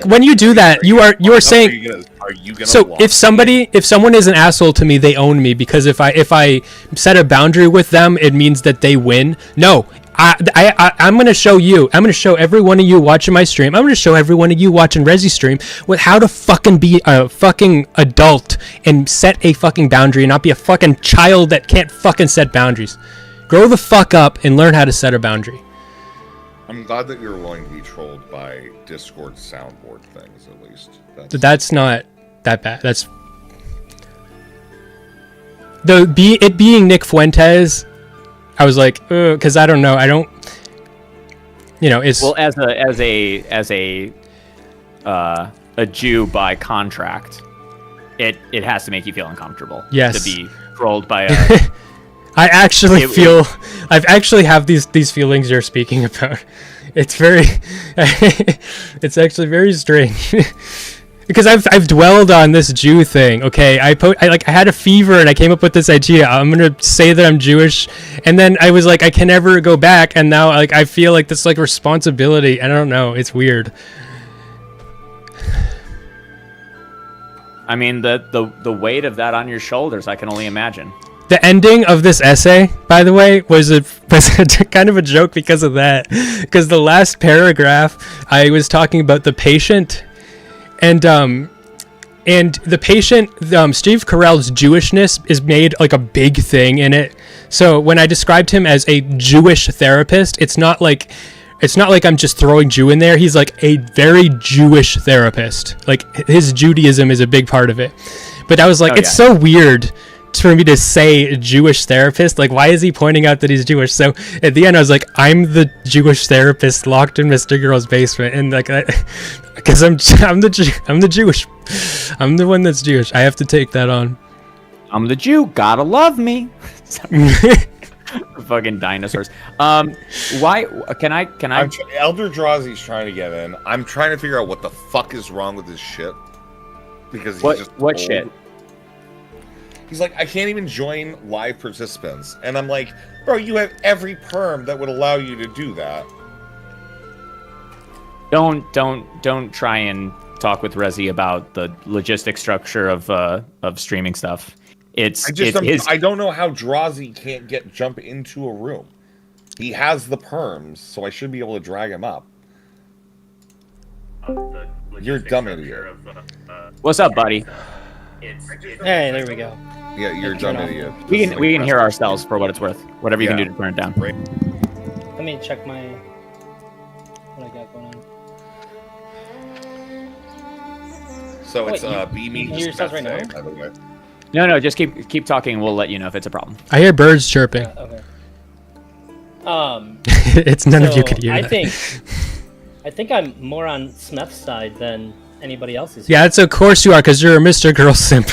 when you do that, you are saying. Are you gonna so if someone is an asshole to me, they own me, because if I set a boundary with them, it means that they win. No. I'm going to show you. I'm going to show every one of you watching my stream. I'm going to show every one of you watching Rezzy stream with how to fucking be a fucking adult and set a fucking boundary and not be a fucking child that can't fucking set boundaries. Grow the fuck up and learn how to set a boundary. I'm glad that you're willing to be trolled by Discord soundboard things, at least. That's not that bad. That's it being Nick Fuentes. I was like, because I don't know. I don't, it's well as a Jew by contract, it has to make you feel uncomfortable. Yes. To be trolled by a. I actually I've actually have these feelings you're speaking about. It's it's actually very strange. Because I've dwelled on this Jew thing. Okay, I had a fever and I came up with this idea. I'm gonna say that I'm Jewish, and then I was like, I can never go back. And now I feel like this responsibility. I don't know. It's weird. I mean, the weight of that on your shoulders, I can only imagine. The ending of this essay, by the way, was kind of a joke because of that. Because the last paragraph, I was talking about the patient. And the patient, Steve Carell's Jewishness is made a big thing in it. So when I described him as a Jewish therapist, it's not like I'm just throwing Jew in there. He's a very Jewish therapist. His Judaism is a big part of it. But I was so weird for me to say Jewish therapist. Why is he pointing out that he's Jewish? So at the end I was like, I'm the Jewish therapist locked in Mr. Girl's basement, and because I'm the Jewish, I'm the one that's Jewish. I have to take that on. I'm the Jew, gotta love me. Fucking dinosaurs. Why can I Elder Drazi's trying to get in. I'm trying to figure out what the fuck is wrong with his shit, because he's what shit? He's like, I can't even join live participants. And I'm like, bro, you have every perm that would allow you to do that. Don't try and talk with Rezzy about the logistic structure of streaming stuff. I don't know how Drazi can't jump into a room. He has the perms, so I should be able to drag him up. You're a dumb idiot. What's up, buddy? Hey, there we go. Yeah, you're a dumb idiot. We can hear ourselves for what it's worth. Whatever you can do to turn it down. Right. Let me check what I got going on. So it's B me. You hear yourselves right now? By the way. No, just keep talking. We'll let you know if it's a problem. I hear birds chirping. Okay. It's none of you could hear I that. think I'm more on Smeth's side than anybody else's. Yeah, it's of course you are, because you're a Mr. Girl simp.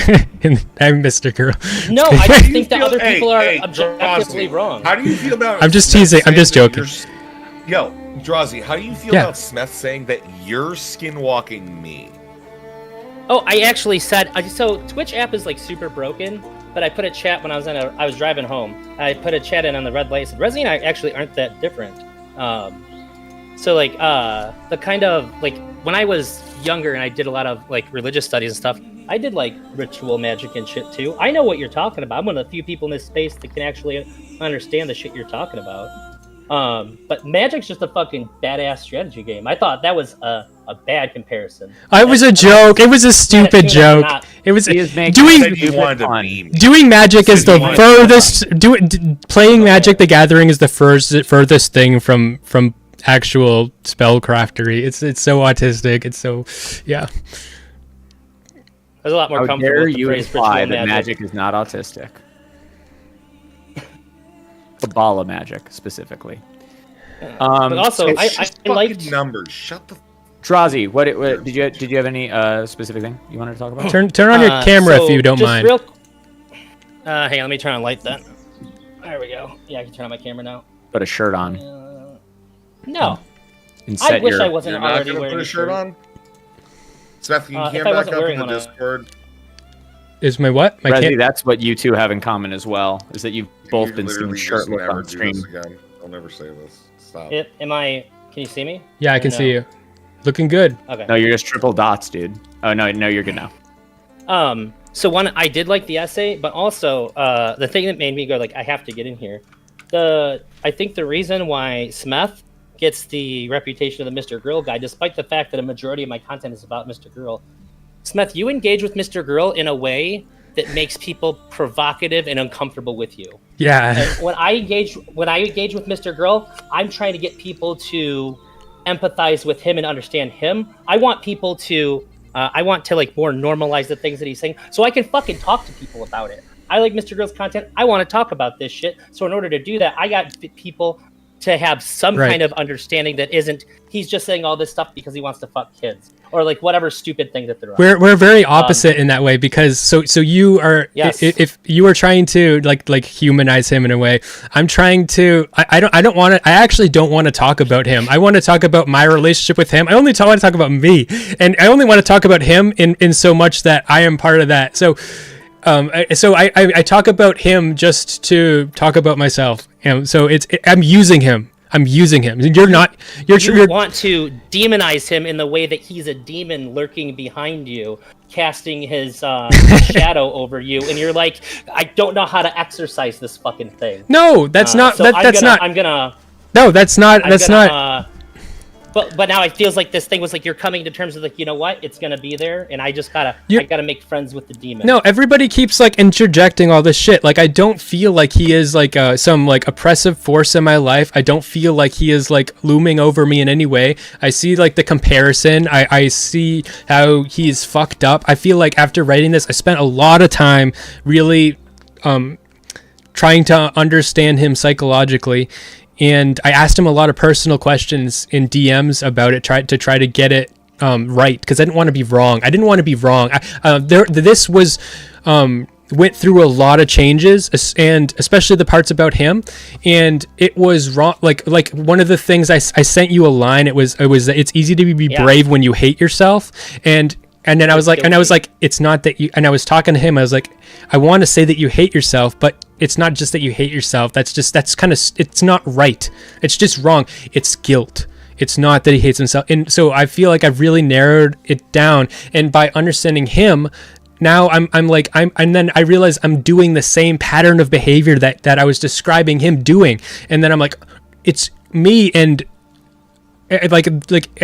And I'm Mr. Girl. No, I just think that feel- other people are hey, objectively Drazi, wrong. How do you feel about? I'm just Smeth teasing. I'm saying just that joking. Yo, Drazi, how do you feel Yeah. about Smeth saying that you're skinwalking me? Oh, I actually said so. Twitch app is like super broken, but I put a chat when I was driving home. I put a chat in on the red light. Said Rezzy and I actually aren't that different. So like the kind of like when I was younger and I did a lot of like religious studies and stuff, I did like ritual magic and shit too. I know what you're talking about. I'm one of the few people in this space that can actually understand the shit you're talking about. But Magic's just a fucking badass strategy game. I thought that was a bad comparison. It was a joke. It was a stupid joke. It was He is making doing Said you wanted to be me. doing Magic is the Said you furthest. Playing Magic the Gathering is the furthest thing from actual spellcraftery. It's so autistic. It's so yeah. I was a lot more How comfortable dare with the you phrase imply ritual that magic. magic is not autistic? Kabbalah magic, specifically. But also, It's I just liked fucking numbers. Shut the. Drazi, what did you have any specific thing you wanted to talk about? Turn on your camera so if you don't just mind. Hang on, let me turn on light then. There we go. Yeah, I can turn on my camera now. Put a shirt on No, and I set wish your. I wasn't You're not already gonna wearing put a shirt on. Smeth, you If can I back wasn't up wearing in the one, Discord. Is my what? My Rezzy, cam- that's what you two have in common as well, is that you've both You been seen literally just shirtless never on do stream. this again. I'll never say this. Stop. Am I? Can you see me? Yeah, I Or can no? see you. Looking good. Okay. No, you're just triple dots, dude. Oh no, you're good now. So one, I did like the essay, but also the thing that made me go like, I have to get in here. I think the reason why Smeth gets the reputation of the Mr. Girl guy, despite the fact that a majority of my content is about Mr. Girl, Smeth, you engage with Mr. Girl in a way that makes people provocative and uncomfortable with you. Yeah. And when I engage with Mr. Girl, I'm trying to get people to empathize with him and understand him. I want people to like more normalize the things that he's saying, so I can fucking talk to people about it. I like Mr. Girl's content. I want to talk about this shit. So in order to do that, I got people to have some Right. kind of understanding that isn't he's just saying all this stuff because he wants to fuck kids or like whatever stupid thing that they're on. We're very opposite in that way, because so you are Yes. if you are trying to like humanize him in a way, I'm trying to I actually don't want to talk about him. I want to talk about my relationship with him. I only want to talk about me, and I only want to talk about him in so much that I am part of that. So I talk about him just to talk about myself. So I'm using him. You're not. You want to demonize him in the way that he's a demon lurking behind you, casting his shadow over you, and you're like, I don't know how to exercise this fucking thing. No, that's not. So That's not. No, that's not. That's not. But now it feels like this thing was like you're coming to terms with like, you know what, it's gonna be there, and I gotta make friends with the demon. No, everybody keeps like interjecting all this shit. Like I don't feel like he is like some like oppressive force in my life. I don't feel like he is like looming over me in any way. I see like the comparison. I see how he's fucked up. I feel like after writing this, I spent a lot of time really trying to understand him psychologically. And I asked him a lot of personal questions in DMs about it, to try to get it right, because I didn't want to be wrong. This was went through a lot of changes, and especially the parts about him, and it was wrong. Like one of the things I sent you a line. It was it's easy to be brave when you hate yourself, and then I was like, it's not that you. And I was talking to him. I was like, I want to say that you hate yourself, but it's not just that you hate yourself. That's kind of, it's not right. It's just wrong. It's guilt. It's not that he hates himself. And so I feel like I've really narrowed it down. And by understanding him, now and then I realize I'm doing the same pattern of behavior that I was describing him doing. And then I'm like, it's me, and like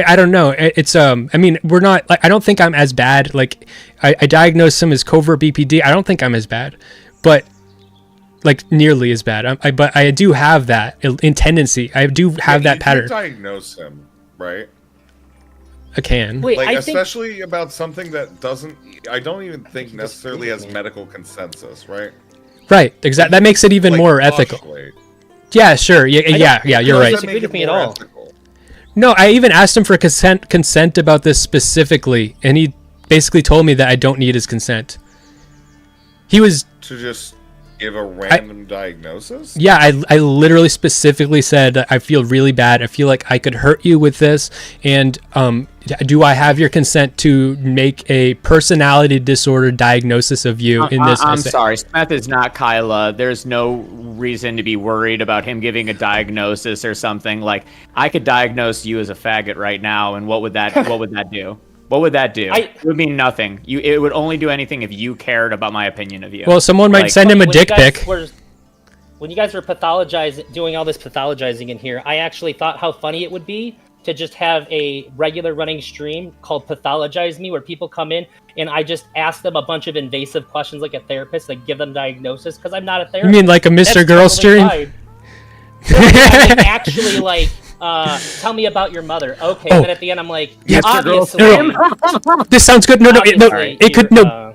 I don't know. It's I mean, we're not. Like, I don't think I'm as bad. Like I diagnosed him as covert BPD. I don't think I'm as bad, but like nearly as bad. But I do have that in tendency. I do have that pattern. You diagnose him, right? I can. Wait, like, I especially about something that doesn't. I don't even think necessarily has medical consensus, right? Right. Exactly. That makes it even Like, more ethical. postulate. Yeah, sure. Yeah, you're right. Disagree with me at all. No, I even asked him for consent about this specifically, and he basically told me that I don't need his consent. He was To just give a random diagnosis? Yeah, I literally specifically said I feel really bad. I feel like I could hurt you with this, and do I have your consent to make a personality disorder diagnosis of you in this? I'm sorry, Smeth is not Kyla. There's no reason to be worried about him giving a diagnosis or something. Like, I could diagnose you as a faggot right now, and what would that do? What would that do? It would mean nothing. It would only do anything if you cared about my opinion of you. Well, someone might send him a dick pic. When you guys were doing all this pathologizing in here, I actually thought how funny it would be to just have a regular running stream called Pathologize Me, where people come in and I just ask them a bunch of invasive questions like a therapist, like give them diagnosis, because I'm not a therapist. You mean like a Mr. Girl stream? Actually, like, tell me about your mother. Okay, then at the end I'm like, Yeah, obviously. This sounds good. No,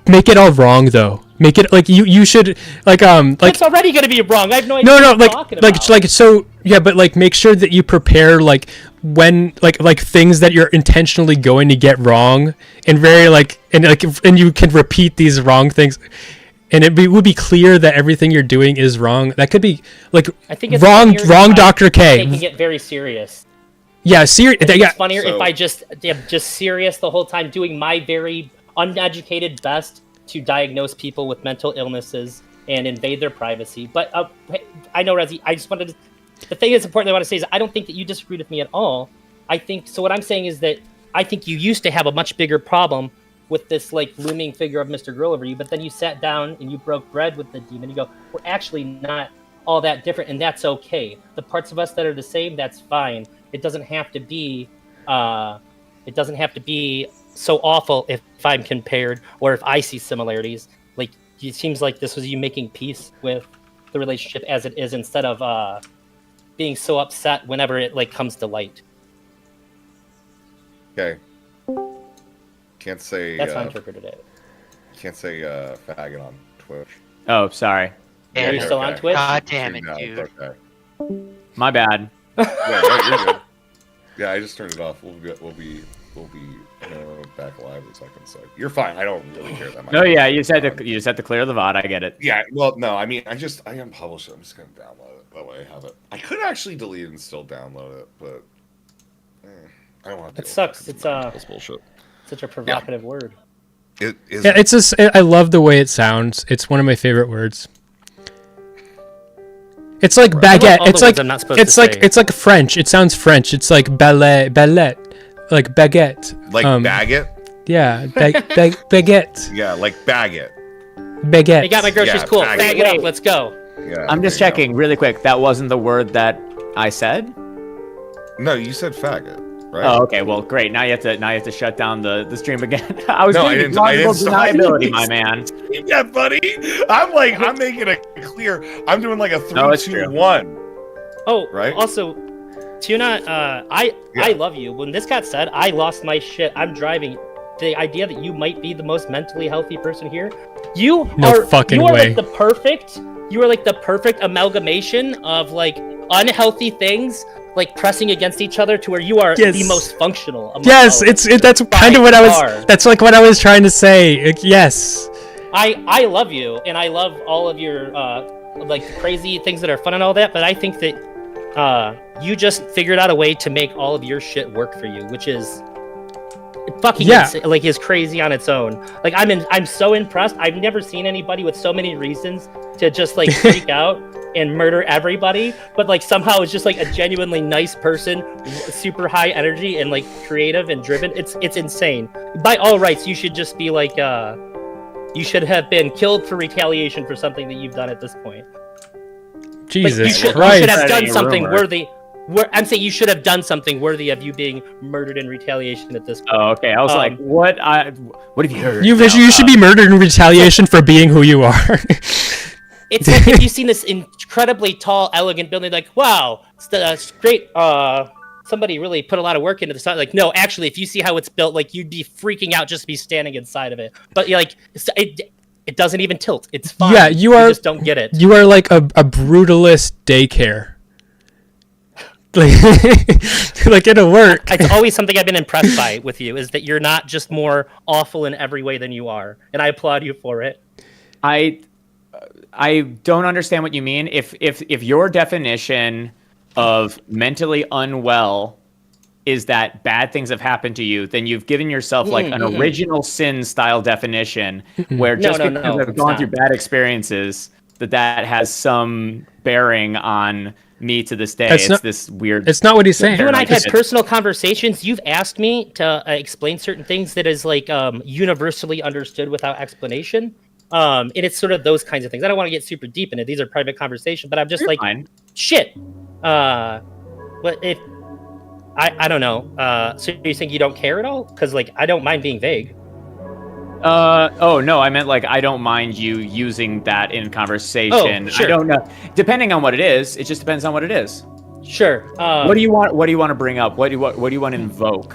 make it all wrong though. Make it like you should like It's already gonna be wrong. I have no idea what you're talking about. like so yeah, but like make sure that you prepare like when like things that you're intentionally going to get wrong, and very and you can repeat these wrong things. And it would be clear that everything you're doing is wrong. That could be like I think it's wrong, Dr. K. Taking it very serious. Yeah, serious. It's funnier if I just serious the whole time, doing my very uneducated best to diagnose people with mental illnesses and invade their privacy. But I know, Rezzy, I just wanted to... The thing that's important I want to say is I don't think that you disagreed with me at all. I think... So what I'm saying is that I think you used to have a much bigger problem with this like looming figure of Mr. Girl over you, but then you sat down and you broke bread with the demon. You go, we're actually not all that different, and that's okay. The parts of us that are the same, that's fine. It doesn't have to be so awful if I'm compared or if I see similarities. Like, it seems like this was you making peace with the relationship as it is, instead of being so upset whenever it like comes to light. Okay. Can't say. That's how I interpreted it. Can't say faggot on Twitch. Oh, sorry. Are you still on Twitch? God damn it, No, dude. it's okay. My bad. Yeah, no, you're good. Yeah, I just turned it off. We'll be back alive in a second. So you're fine. I don't really care that much. No, yeah, you just had to clear the VOD. I get it. Yeah, well, no, I mean, I unpublished it. I'm just gonna download it. That way I have it. I could actually delete it and still download it, but I don't want to. It sucks. It's bullshit. Such a provocative word. It is. Yeah, it's just, I love the way it sounds. It's one of my favorite words. It's like baguette. It's like French. It sounds French. It's like baguette, like baguette. Like baguette. Yeah, baguette. Yeah, like baguette. Baguette. Hey, got my groceries. Yeah, cool. baguette. Bag it up. Let's go. Yeah. I'm just checking really quick. That wasn't the word that I said? No, you said faggot, right? Oh, okay. Well, great. Now you have to shut down the stream again. I was No, doing deniability, my man. Yeah, buddy. I'm making it clear. I'm doing like a 3, 2, 1. Oh, right. Also, Tuna, I love you. When this got said, I lost my shit. I'm driving. The idea that you might be the most mentally healthy person here, you are like the perfect amalgamation of like unhealthy things like pressing against each other to where you are the most functional. Yes, that's kind of what I was. That's like what I was trying to say. Yes. I love you, and I love all of your like crazy things that are fun and all that. But I think that you just figured out a way to make all of your shit work for you, which is fucking insane, like is crazy on its own. Like I'm so impressed. I've never seen anybody with so many reasons to just like freak out and murder everybody, but like somehow it's just like a genuinely nice person, super high energy and like creative and driven. It's insane. By all rights, you should just be like you should have been killed for retaliation for something that you've done at this point. Jesus Christ. You should have done something worthy. I'm saying you should have done something worthy of you being murdered in retaliation at this point. Oh, okay. I was like, what have you heard? You should be murdered in retaliation for being who you are. It's like if you've seen this incredibly tall, elegant building, like, wow, it's great. Somebody really put a lot of work into this. Like, no, actually, if you see how it's built, like, you'd be freaking out just to be standing inside of it. But like, it doesn't even tilt. It's fine. Yeah, you just don't get it. You are like a brutalist daycare. like it'll work. It's always something I've been impressed by with you is that you're not just more awful in every way than you are, and I applaud you for it. I don't understand what you mean. If your definition of mentally unwell is that bad things have happened to you, then you've given yourself like an original sin style definition where just because I've gone through bad experiences, that has some bearing on me to this day. It's this weird. It's not what he's saying. You and I've had personal conversations. You've asked me to explain certain things that is like universally understood without explanation. And it's sort of those kinds of things. I don't want to get super deep in it. These are private conversations, but I'm just shit. But if I don't know. So you think you don't care at all? Because like I don't mind being vague. Oh no, I meant like I don't mind you using that in conversation. Oh, sure. I don't know. Depending on what it is, it just depends on what it is. Sure. What do you want? What do you want to bring up? What do you want to invoke?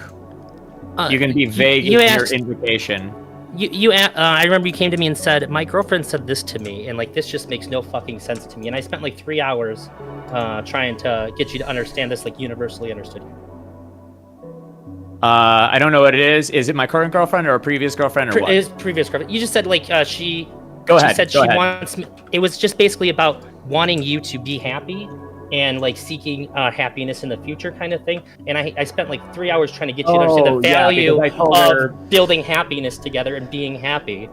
You can be vague in your invocation. I remember you came to me and said, my girlfriend said this to me, and like this just makes no fucking sense to me. And I spent like 3 hours trying to get you to understand this, like universally understood. I don't know what it is. Is it my current girlfriend or a previous girlfriend or what? It is previous girlfriend. You just said like she. Go ahead. She said Go ahead. wants me. It was just basically about wanting you to be happy and like seeking happiness in the future kind of thing. And I spent like 3 hours trying to get you to understand the value of building happiness together and being happy.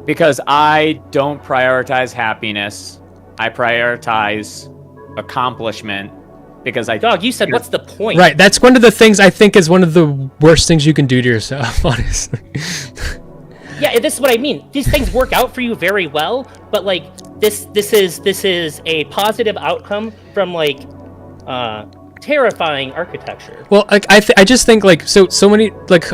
Because I don't prioritize happiness. I prioritize accomplishment. Because Dog, you said, what's the point? Right, that's one of the things I think is one of the worst things you can do to yourself, honestly. Yeah, this is what I mean. These things work out for you very well, but like this is a positive outcome from like terrifying architecture. Well, like I just think like so many like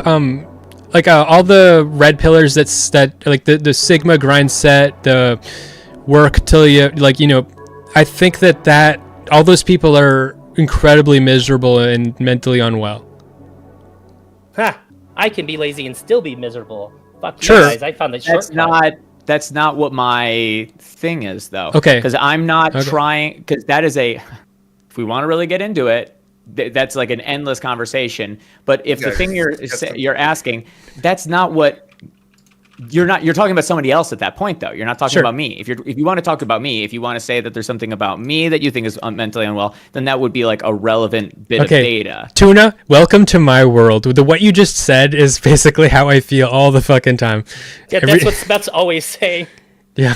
all the red pillars that like the Sigma grind set, the work till you like I think that all those people are incredibly miserable and mentally unwell. Ha! I can be lazy and still be miserable. Fuck sure. You guys. I found that that's not what my thing is though. Okay. Because I'm not trying. Because that is if we want to really get into it, that's like an endless conversation. But if the thing you're asking, that's not what. You're talking about somebody else at that point, though. You're not talking about me. If you want to talk about me, if you want to say that there's something about me that you think is mentally unwell, then that would be like a relevant bit of data. Tuna, welcome to my world. What you just said is basically how I feel all the fucking time. Yeah, that's what Smeth's always saying. Yeah.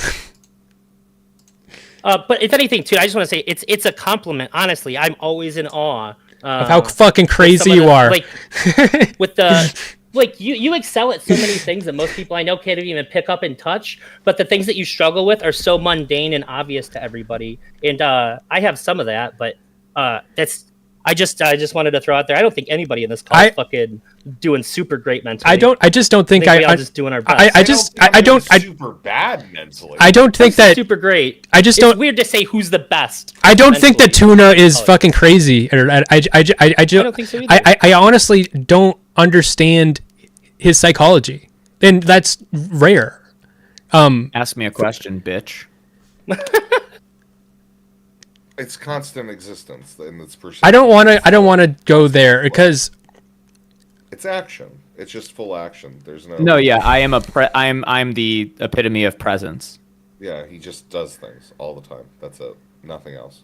But if anything, too, I just want to say it's a compliment. Honestly, I'm always in awe of how fucking crazy you are. Like with the. Like you excel at so many things that most people I know can't even pick up and touch, but the things that you struggle with are so mundane and obvious to everybody. And I have some of that, but I just wanted to throw out there. I don't think anybody in this call is fucking doing super great mentally. I just don't think we all just doing our best. I don't super bad mentally. I don't think that super great. It's weird to say who's the best. I don't think that Tuna is fucking crazy. I don't think so either. I honestly don't understand his psychology, and that's rare. Ask me a question, bitch. It's constant existence in its pursuit. I don't want to go there because it's action. It's just full action. There's no. No, yeah, I am I'm the epitome of presence. Yeah, he just does things all the time. That's it. Nothing else.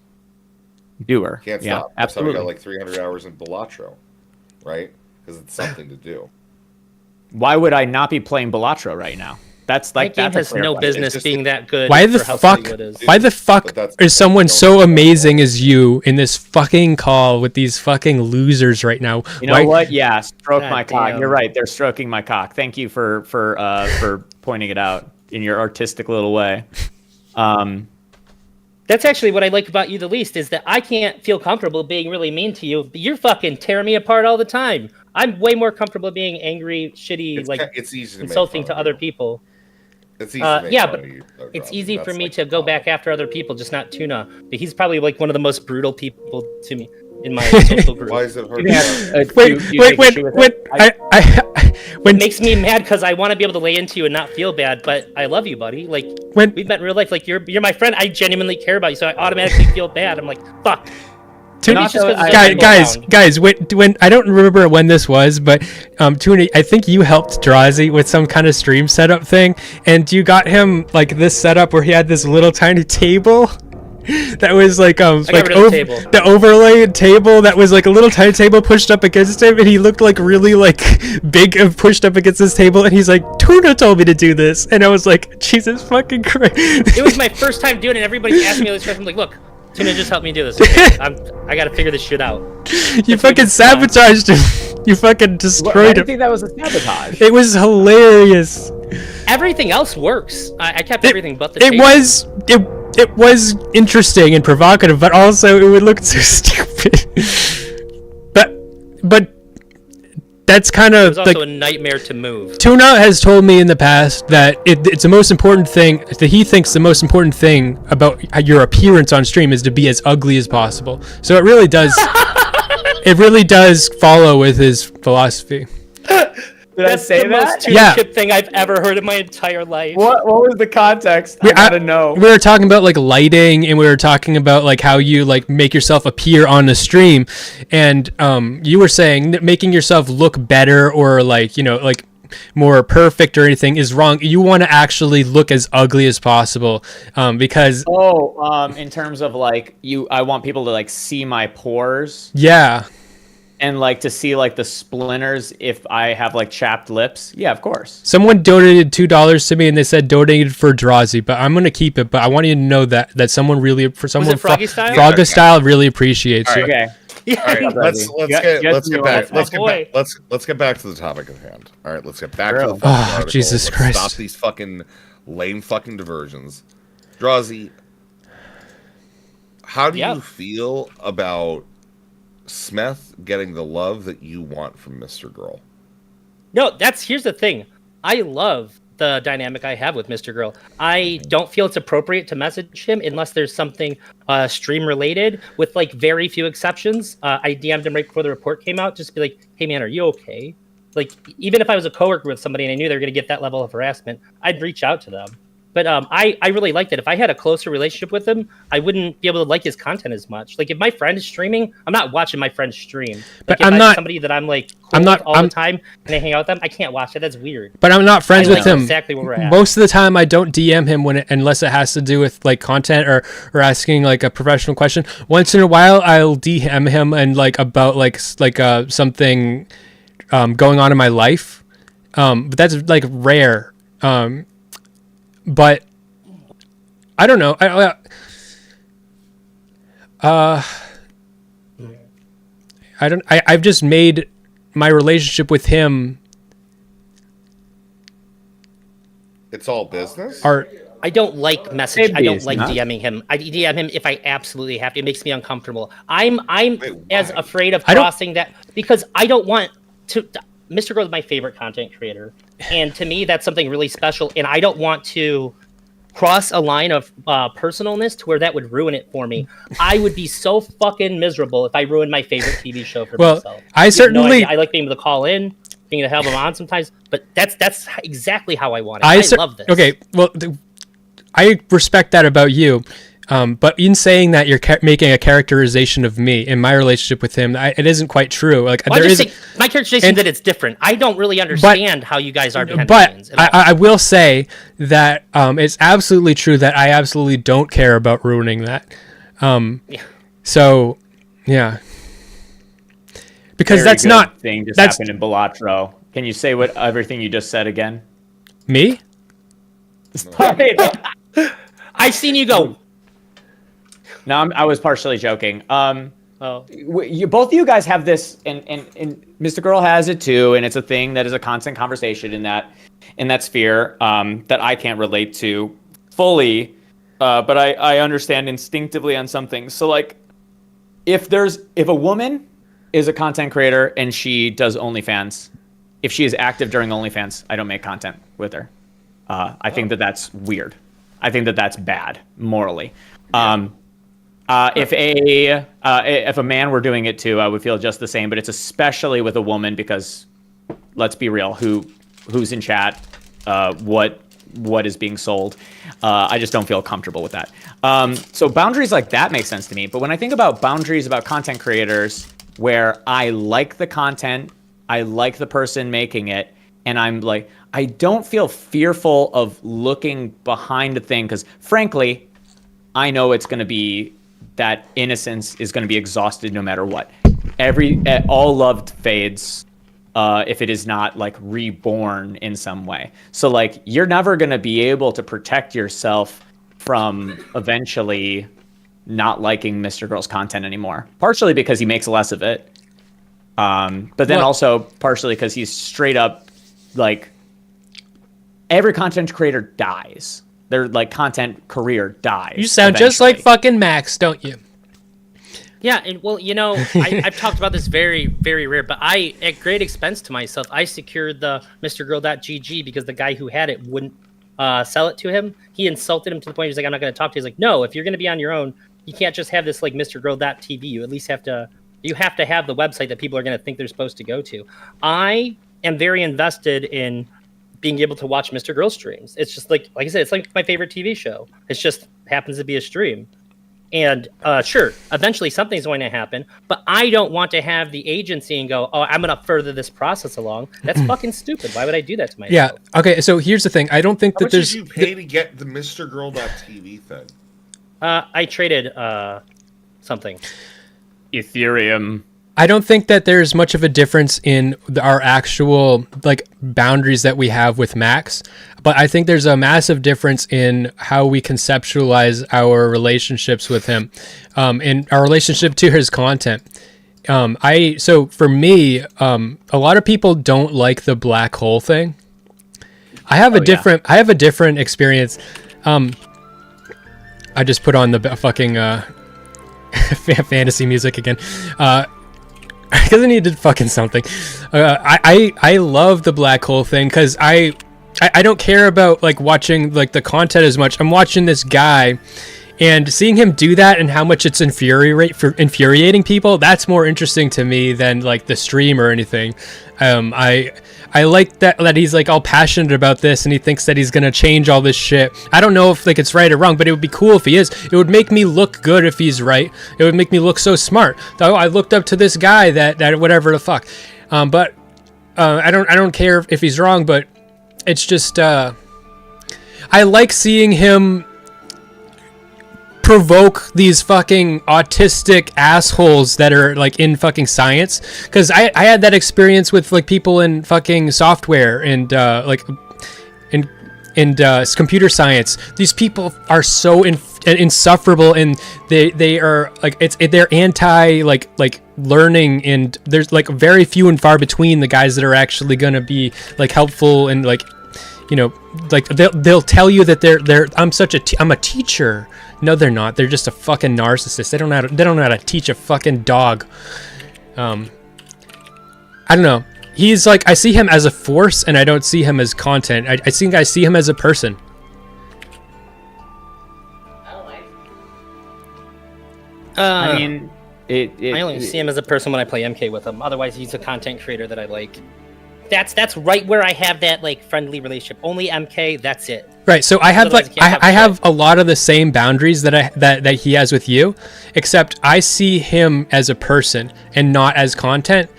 Doer. Can't yeah, stop. Absolutely. That's how we got like 300 hours in Balatro, right? Because it's something to do. Why would I not be playing Balatro right now? That's like that game has no business being that good. Why the fuck is someone so amazing as you in this fucking call with these fucking losers right now? You know what? Yeah, stroke my cock. You're right. They're stroking my cock. Thank you for pointing it out in your artistic little way. That's actually what I like about you the least is that I can't feel comfortable being really mean to you. But you're fucking tearing me apart all the time. I'm way more comfortable being angry, shitty, it's easy to insulting to other people. It's easy to make fun of you, it's easy for me to go back after other people, just not Tuna. But he's probably like one of the most brutal people to me in my social group. Why is it hard? It makes me mad because I want to be able to lay into you and not feel bad, but I love you, buddy. Like we've met in real life. Like you're my friend. I genuinely care about you, so I automatically feel bad. I'm like, fuck. Guys, when I don't remember when this was, but Tuna, I think you helped Drazi with some kind of stream setup thing, and you got him like this setup where he had this little tiny table that was like the overlaid table that was like a little tiny table pushed up against him, and he looked like really like big and pushed up against this table, and he's like, Tuna told me to do this, and I was like, Jesus fucking Christ. It was my first time doing it, and everybody asked me all this stuff. I'm like, look, Tuna just helped me do this. Okay? I gotta figure this shit out. You fucking sabotaged him. You fucking destroyed him. I think that was a sabotage. It was hilarious. Everything else works. I kept everything but the It was interesting and provocative, but also it would look so stupid. But that's kind of it was also a nightmare to move. Tuna has told me in the past that it's the most important thing, that he thinks the most important thing about your appearance on stream is to be as ugly as possible. So it really does it really does follow with his philosophy. That's the most two-ship thing I've ever heard in my entire life. What was the context? I gotta know. We were talking about like lighting, and we were talking about like how you like make yourself appear on the stream, and you were saying that making yourself look better or like, you know, like more perfect or anything is wrong. You want to actually look as ugly as possible, because in terms of like I want people to like see my pores. Yeah. And like to see like the splinters if I have like chapped lips. Yeah, of course. Someone donated $2 to me, and they said donated for Drazi, but I'm gonna keep it. But I want you to know that someone really, for someone, Froggy Style? Froggy Style really appreciates you. Okay. All right, let's get back to the topic at hand. All right, let's get back to the fucking article. Jesus Let's Christ! Stop these fucking lame fucking diversions. Drazi, how do you feel about Smeth getting the love that you want from Mr. Girl? No, here's the thing. I love the dynamic I have with Mr. Girl. I don't feel it's appropriate to message him unless there's something stream related, with like very few exceptions. I DM'd him right before the report came out, just to be like, hey man, are you okay? Like, even if I was a coworker with somebody and I knew they were going to get that level of harassment, I'd reach out to them. But I really liked it. If I had a closer relationship with him, I wouldn't be able to like his content as much. Like, if my friend is streaming, I'm not watching my friend stream. Like, but if I'm not somebody that I'm like cool with all the time and I hang out with them, I can't watch it. That's weird. But I'm not friends with him. Exactly where we're at. Most of the time, I don't DM him unless it has to do with like content or asking like a professional question. Once in a while, I'll DM him and like about like something going on in my life. But that's like rare. But I don't know. I've just made my relationship with him. It's all business. I don't like message. I don't like DMing him. I DM him if I absolutely have to. It makes me uncomfortable. I'm as afraid of crossing that because I don't want to. Mr. Girl is my favorite content creator, and to me, that's something really special. And I don't want to cross a line of personalness to where that would ruin it for me. I would be so fucking miserable if I ruined my favorite TV show for myself. I certainly I like being able to call in, being able to have him on sometimes, but that's exactly how I want it. I love this. Okay, well, I respect that about you. But in saying that, you're making a characterization of me in my relationship with him. It isn't quite true. Like my characterization that it's different. I don't really understand how you guys are. But I will say that it's absolutely true that I absolutely don't care about ruining that. So, yeah. Because Very that's not thing just happened in Balatro. Can you say everything you just said again? Me? I seen you go. No, I was partially joking. Both of you guys have this, and Mr. Girl has it too, and it's a thing that is a constant conversation in that sphere that I can't relate to fully, but I understand instinctively on some things. So like, if a woman is a content creator and she does OnlyFans, if she is active during OnlyFans, I don't make content with her. I think that's weird. I think that's bad morally. If a man were doing it too, I would feel just the same. But it's especially with a woman because, let's be real, who's in chat, what what is being sold. I just don't feel comfortable with that. So boundaries like that make sense to me. But when I think about boundaries about content creators, where I like the content, I like the person making it, and I'm like, I don't feel fearful of looking behind a thing, because frankly, I know it's going to be, that innocence is going to be exhausted no matter what. All love fades if it is not like reborn in some way. So like, you're never going to be able to protect yourself from eventually not liking Mr. Girl's content anymore. Partially because he makes less of it. But then also partially because he's straight up like, every content creator dies. Their like content career dies. You sound just like fucking Max, don't you? Yeah, and well, you know, I've talked about this very, very rare, but I, at great expense to myself, I secured the MrGirl.gg because the guy who had it wouldn't sell it to him. He insulted him to the point he was like, I'm not going to talk to you. He's like, no, if you're going to be on your own, you can't just have this like MrGirl.tv. You at least have to have the website that people are going to think they're supposed to go to. I am very invested in being able to watch Mr. Girl streams. It's just like I said, it's like my favorite TV show. It just happens to be a stream. And sure, eventually something's going to happen, but I don't want to have the agency and go, oh, I'm going to further this process along. That's fucking stupid. Why would I do that to myself? Yeah. Okay. So here's the thing. I don't think How that much there's. did you pay to get the MrGirl.tv thing? I traded something. Ethereum. I don't think that there's much of a difference in our actual like boundaries that we have with Max, but I think there's a massive difference in how we conceptualize our relationships with him, and our relationship to his content. So for me, a lot of people don't like the black hole thing. I have a different experience. I just put on the fucking fantasy music again. Because I needed fucking something. I love the black hole thing because I don't care about like watching like the content as much. I'm watching this guy and seeing him do that and how much it's infuriating people. That's more interesting to me than like the stream or anything. I like that he's like all passionate about this and he thinks that he's gonna change all this shit. I don't know if like it's right or wrong, but it would be cool if he is. It would make me look good if he's right. It would make me look so smart. Oh, I looked up to this guy that whatever the fuck. But I don't care if he's wrong, but it's just I like seeing him provoke these fucking autistic assholes that are like in fucking science, because I had that experience with like people in fucking software and like in computer science. These people are so insufferable, and they are like they're anti like learning, and there's like very few and far between the guys that are actually gonna be like helpful and like, you know, like they'll tell you that I'm a teacher. No, they're not. They're just a fucking narcissist. They don't know how to teach a fucking dog. I don't know. He's like, I see him as a force, and I don't see him as content. I think I see him as a person. I mean, I only see him as a person when I play MK with him. Otherwise, he's a content creator that I like. That's right where I have that like friendly relationship. Only MK, that's it. Right. So I have I have a lot of the same boundaries that he has with you, except I see him as a person and not as content.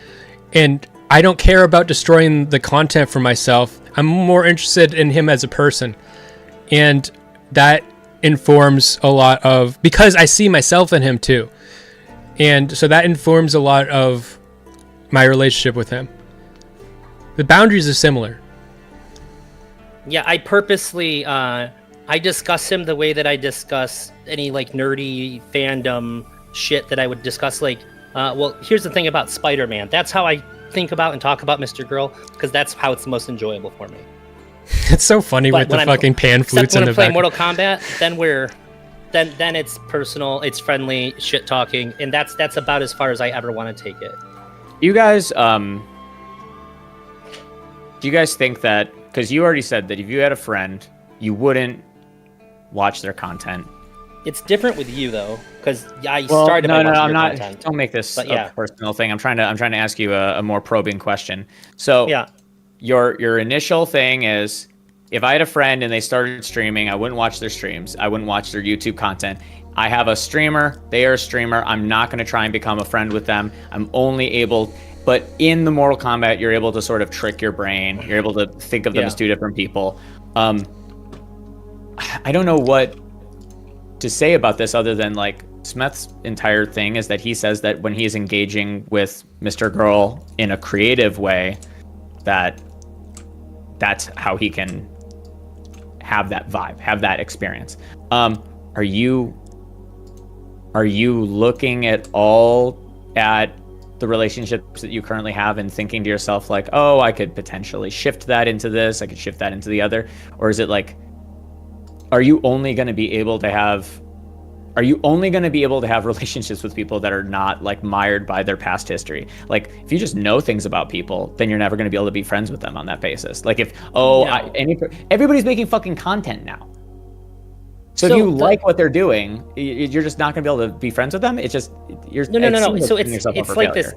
And I don't care about destroying the content for myself. I'm more interested in him as a person. And that informs a lot of, because I see myself in him too. And so that informs a lot of my relationship with him. The boundaries are similar. Yeah, I purposely I discuss him the way that I discuss any like nerdy fandom shit that I would discuss. Like, well, here's the thing about Spider-Man. That's how I think about and talk about Mr. Girl, because that's how it's the most enjoyable for me. It's so funny with the fucking pan flutes in the back. When I play Mortal Kombat, then it's personal, it's friendly shit talking, and that's about as far as I ever want to take it. You guys, do you guys think that, because you already said that if you had a friend, you wouldn't watch their content? It's different with you though, because I started by watching your content. Don't make this a personal thing. I'm trying to ask you a more probing question. So yeah, your initial thing is if I had a friend and they started streaming, I wouldn't watch their streams. I wouldn't watch their YouTube content. I have a streamer. They are a streamer. I'm not going to try and become a friend with them. I'm only able, but in the Mortal Kombat, you're able to sort of trick your brain. You're able to think of them as two different people. I don't know what to say about this other than like Smeth's entire thing is that he says that when he's engaging with Mr. Girl in a creative way, that's how he can have that vibe, have that experience. Are you looking at all at the relationships that you currently have and thinking to yourself like, oh, I could potentially shift that into this, I could shift that into the other? Or is it like, are you only going to be able to have relationships with people that are not like mired by their past history? Like if you just know things about people, then you're never going to be able to be friends with them on that basis. Like if everybody's making fucking content now. So if you like what they're doing, you're just not going to be able to be friends with them. It's just you're no. So it's like this.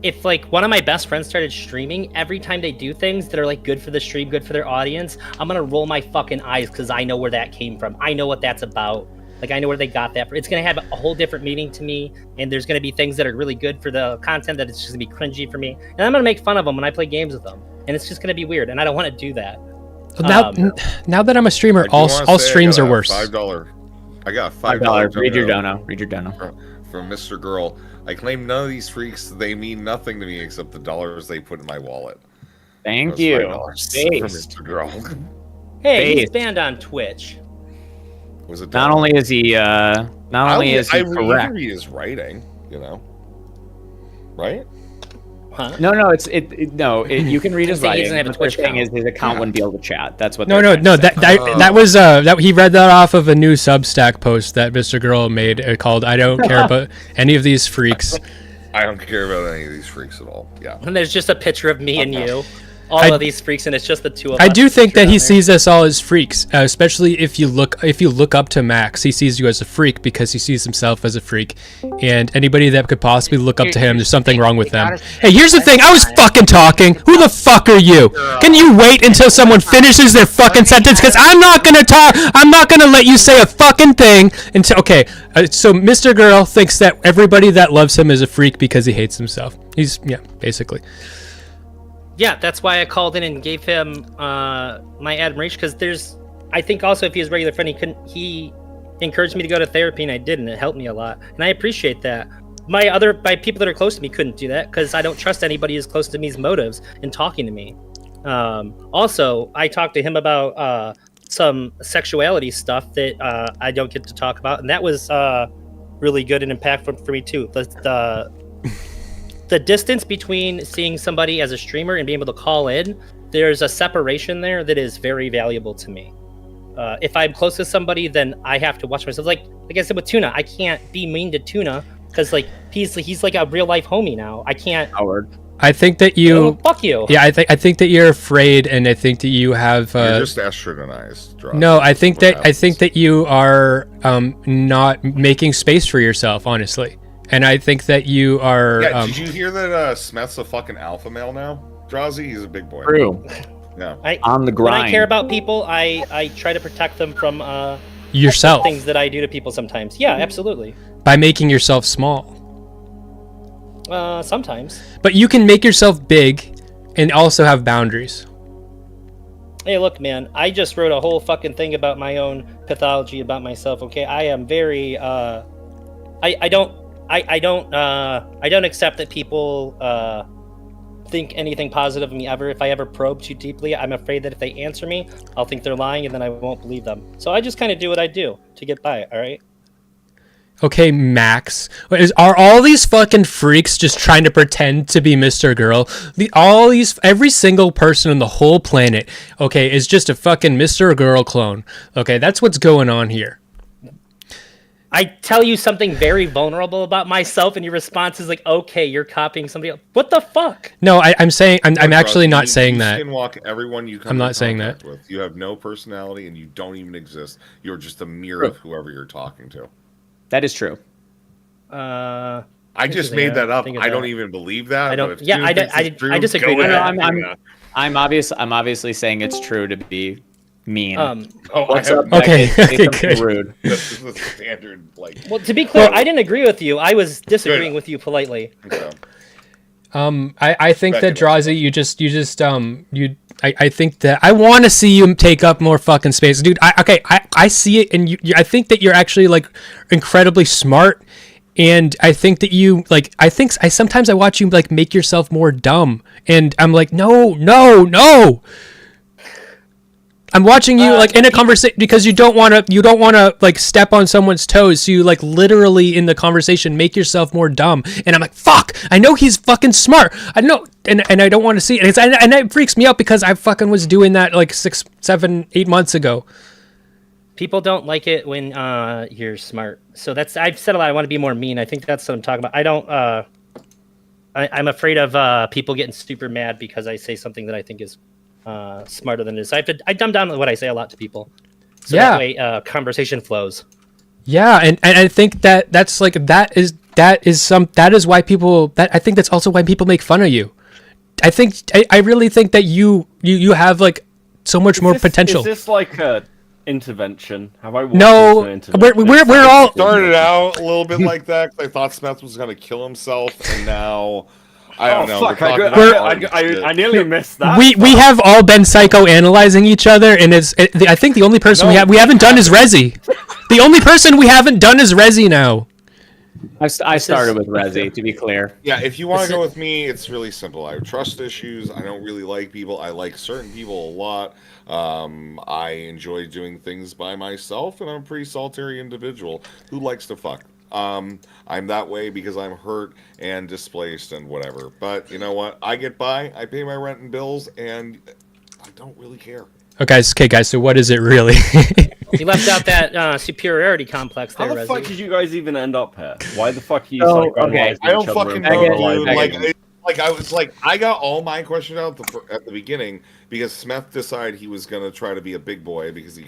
If like one of my best friends started streaming, every time they do things that are like good for the stream, good for their audience, I'm gonna roll my fucking eyes because I know where that came from. I know what that's about. Like I know where they got that from. It's gonna have a whole different meaning to me, and there's gonna be things that are really good for the content that it's just gonna be cringy for me, and I'm gonna make fun of them when I play games with them, and it's just gonna be weird, and I don't want to do that. Now that I'm a streamer, all streams are worse. $5. I got $5. Read your dono. From Mr. Girl. I claim none of these freaks. They mean nothing to me except the dollars they put in my wallet. Thank you. From Mr. Girl. Hey, he's banned on Twitch. Was it? Not only is he correct. I read his writing. You know, right? Huh? No, you can read his writing. He doesn't have a Twitch thing. His account wouldn't be able to chat. That's what. No. That was that he read that off of a new Substack post that Mr. Girl made called "I don't care about any of these freaks." I don't care about any of these freaks at all. Yeah. And there's just a picture of me and you. All of these freaks, and it's just the two of us. I do think that he sees us all as freaks, especially if you look up to Max. He sees you as a freak because he sees himself as a freak, and anybody that could possibly look up to him, there's something wrong with them. Hey, here's the thing. I was fucking talking. Who the fuck are you? Can you wait until someone finishes their fucking sentence? Because I'm not gonna talk. I'm not gonna let you say a fucking thing until. Okay. So Mr. Girl thinks that everybody that loves him is a freak because he hates himself. Basically. Yeah, that's why I called in and gave him my admiration, because I think also if he was a regular friend, he encouraged me to go to therapy, and I did, and it helped me a lot, and I appreciate that. My people that are close to me couldn't do that because I don't trust anybody as close to me's motives in talking to me. Also, I talked to him about some sexuality stuff that I don't get to talk about, and that was really good and impactful for me too. The distance between seeing somebody as a streamer and being able to call in, there's a separation there that is very valuable to me. If I'm close to somebody, then I have to watch myself. Like I said with Tuna, I can't be mean to Tuna because like he's like a real life homie now. I can't. Howard. I think that you. Fuck you. Yeah, I think that you're afraid, and I think that you have. You're just estrogenized. No, I think that you are not making space for yourself, honestly. And I think that you are. Yeah, did you hear that Smeth's a fucking alpha male now? Drazi, he's a big boy. True. Yeah. On the grind. When I care about people, I try to protect them from yourself. Things that I do to people sometimes. Yeah, absolutely. By making yourself small. Sometimes. But you can make yourself big and also have boundaries. Hey, look, man, I just wrote a whole fucking thing about my own pathology about myself, okay? I am very I don't accept that people think anything positive of me ever. If I ever probe too deeply, I'm afraid that if they answer me, I'll think they're lying and then I won't believe them. So I just kind of do what I do to get by, all right? Okay, Max. Are all these fucking freaks just trying to pretend to be Mr. Girl? Every single person on the whole planet, okay, is just a fucking Mr. Girl clone. Okay, that's what's going on here. I tell you something very vulnerable about myself, and your response is like, "Okay, you're copying somebody else." What the fuck? No, I'm saying I'm actually not saying that. You skinwalk everyone you come I'm not saying that. with. You have no personality, and you don't even exist. You're just a mirror of whoever you're talking to. That is true. I just made that up. I don't even believe that. I don't. Yeah, I disagree with that. I'm obviously saying it's true to be mean. What's up? Okay, Beckett? Say something good. rude. This is the standard, like. Well, to be clear, I didn't agree with you. I was disagreeing with you politely. So. I think that Speculation. Drazi, I think that I want to see you take up more fucking space, dude. I see it, and I think that you're actually like incredibly smart, and I think that you like. I sometimes I watch you like make yourself more dumb, and I'm like, no. I'm watching you like in a conversation because you don't want to like step on someone's toes. So you like literally in the conversation make yourself more dumb. And I'm like, fuck, I know he's fucking smart. I know. And I don't want to see it. And it freaks me out because I fucking was doing that like 6, 7, 8 months ago. People don't like it when you're smart. So I've said a lot. I want to be more mean. I think that's what I'm talking about. I don't, I'm afraid of people getting super mad because I say something that I think is smarter than it is. I dumb down what I say a lot to people, so that way conversation flows. Yeah, and I think that's like that is why people I think that's also why people make fun of you. I really think that you have like so much more potential. Is this like a intervention? Have I watched No, an intervention? we're all Started out a little bit like that 'cause I thought Smeth was going to kill himself, and now I don't know. Fuck, we're I nearly missed that. we have all been psychoanalyzing each other, and I think the only person we haven't done is Rezzi. The only person we haven't done is Rezzi now. I started with Rezzi, to be clear. Yeah, if you want to go with me, it's really simple. I have trust issues. I don't really like people. I like certain people a lot. I enjoy doing things by myself, and I'm a pretty solitary individual who likes to fuck. I'm that way because I'm hurt and displaced and whatever. But you know what? I get by. I pay my rent and bills, and I don't really care. Okay, guys. So what is it really? You left out that superiority complex there, How the fuck Rezzi. did you guys even end up here? Why the fuck are you okay, I don't fucking know, dude. I I was like, I got all my questions out at the beginning because Smeth decided he was gonna try to be a big boy because he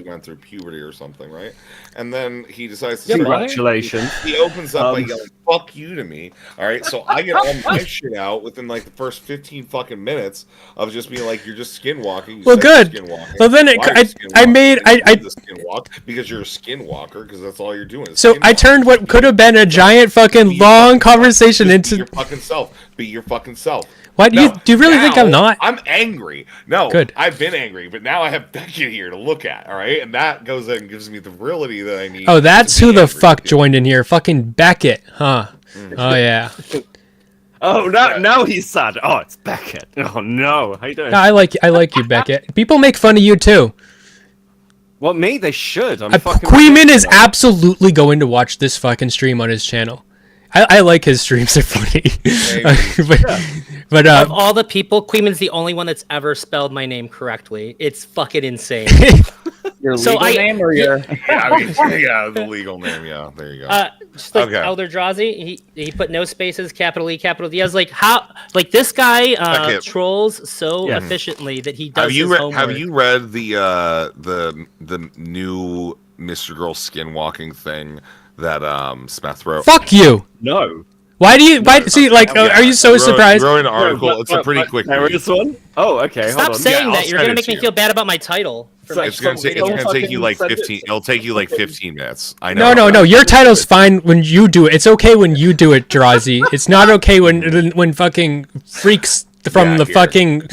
went through puberty or something, right? And then he decides to Congratulations. He opens up by yelling "fuck you" to me. All right, so I get all my shit out within like the first 15 fucking minutes of just being like, "You're just skinwalking." Well, good. Well, then I made the skinwalk because you're a skinwalker because that's all you're doing. So I turned what could have been a giant fucking long conversation into your fucking self. Be your fucking self. Why do you really think I'm not? I'm angry. No, good. I've been angry, but now I have Beckett here to look at. All right, and that goes in and gives me the virility that I need. Oh, that's who the fuck joined in here. Fucking Beckett, huh? Oh yeah. Oh, now he's sad. Oh, it's Beckett. Oh no, how you doing? No, I like you, Beckett. People make fun of you too. Well, me, they should. Queeman is absolutely going to watch this fucking stream on his channel. I like his streams; they're funny. but of all the people, Queeman's the only one that's ever spelled my name correctly. It's fucking insane. Your legal name or your? Yeah, the legal name. Yeah, there you go. Just like Elder Drazi, he put no spaces, capital E, capital D. I was like, how? Like this guy trolls so efficiently that he does his homework. Have you read the new Mr. Girl skinwalking thing that Smeth wrote? Fuck you. No. Why see, like, are you so surprised? He wrote an article. It's a pretty quick read. This one? Oh, okay. Stop saying that. You're gonna make me feel bad about my title. It's gonna take you like 15. It'll take you like 15 minutes. I know. No. Your title's fine when you do it. It's okay when you do it, Drazi. It's not okay when fucking freaks from the fucking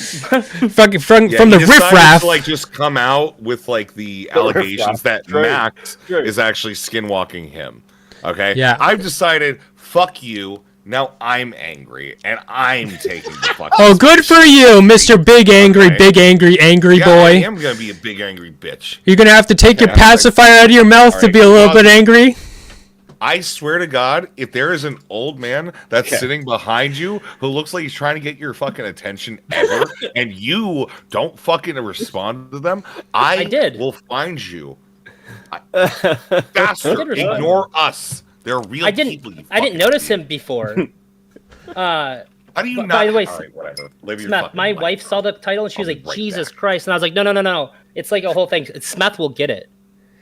from the riffraff like just come out with like the allegations that Max is actually skinwalking him. Okay. Yeah. I've decided. Fuck you. Now I'm angry, and I'm taking the fuck. Oh, good for you, Mr. Big Angry boy. I am gonna be a big angry bitch. You're gonna have to take your pacifier out of your mouth to be a little bit angry. I swear to God, if there is an old man that's sitting behind you who looks like he's trying to get your fucking attention ever, and you don't fucking respond to them, I will find you. Faster. Ignore us. They're real people. I didn't notice him before. How do you not? By the way, all right, whatever. Live your Smeth, my wife saw the title and she was like, "Jesus Christ!" And I was like, "No. It's like a whole thing. Smeth will get it."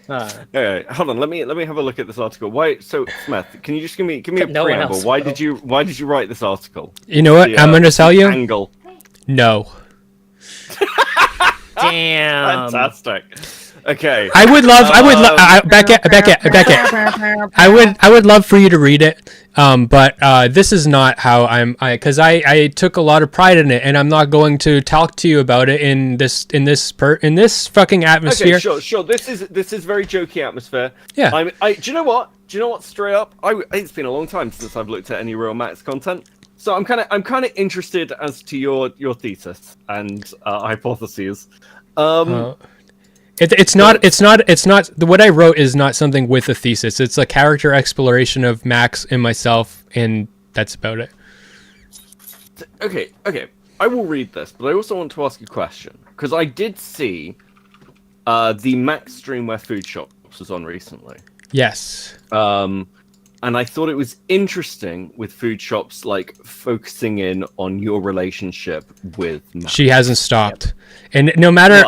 Yeah, hold on. Let me have a look at this article. Why? So, Smeth, can you just give me a preamble? Why did you write this article? You know what? I'm gonna tell you. Angle. No. Damn. Fantastic. Okay. I would love Beckett. I would love for you to read it. But this is not how because I took a lot of pride in it, and I'm not going to talk to you about it in this fucking atmosphere. Okay, sure. This is very jokey atmosphere. Yeah. Do you know what? Straight up, it's been a long time since I've looked at any real Max content, so I'm kind of interested as to your thesis and hypotheses. It's not what I wrote is not something with a thesis. It's a character exploration of Max and myself, and that's about it. Okay. I will read this, but I also want to ask a question, because I did see the Max stream where Food Shops was on recently. Yes. And I thought it was interesting with Food Shops, like, focusing in on your relationship with Max. She hasn't stopped. And no matter...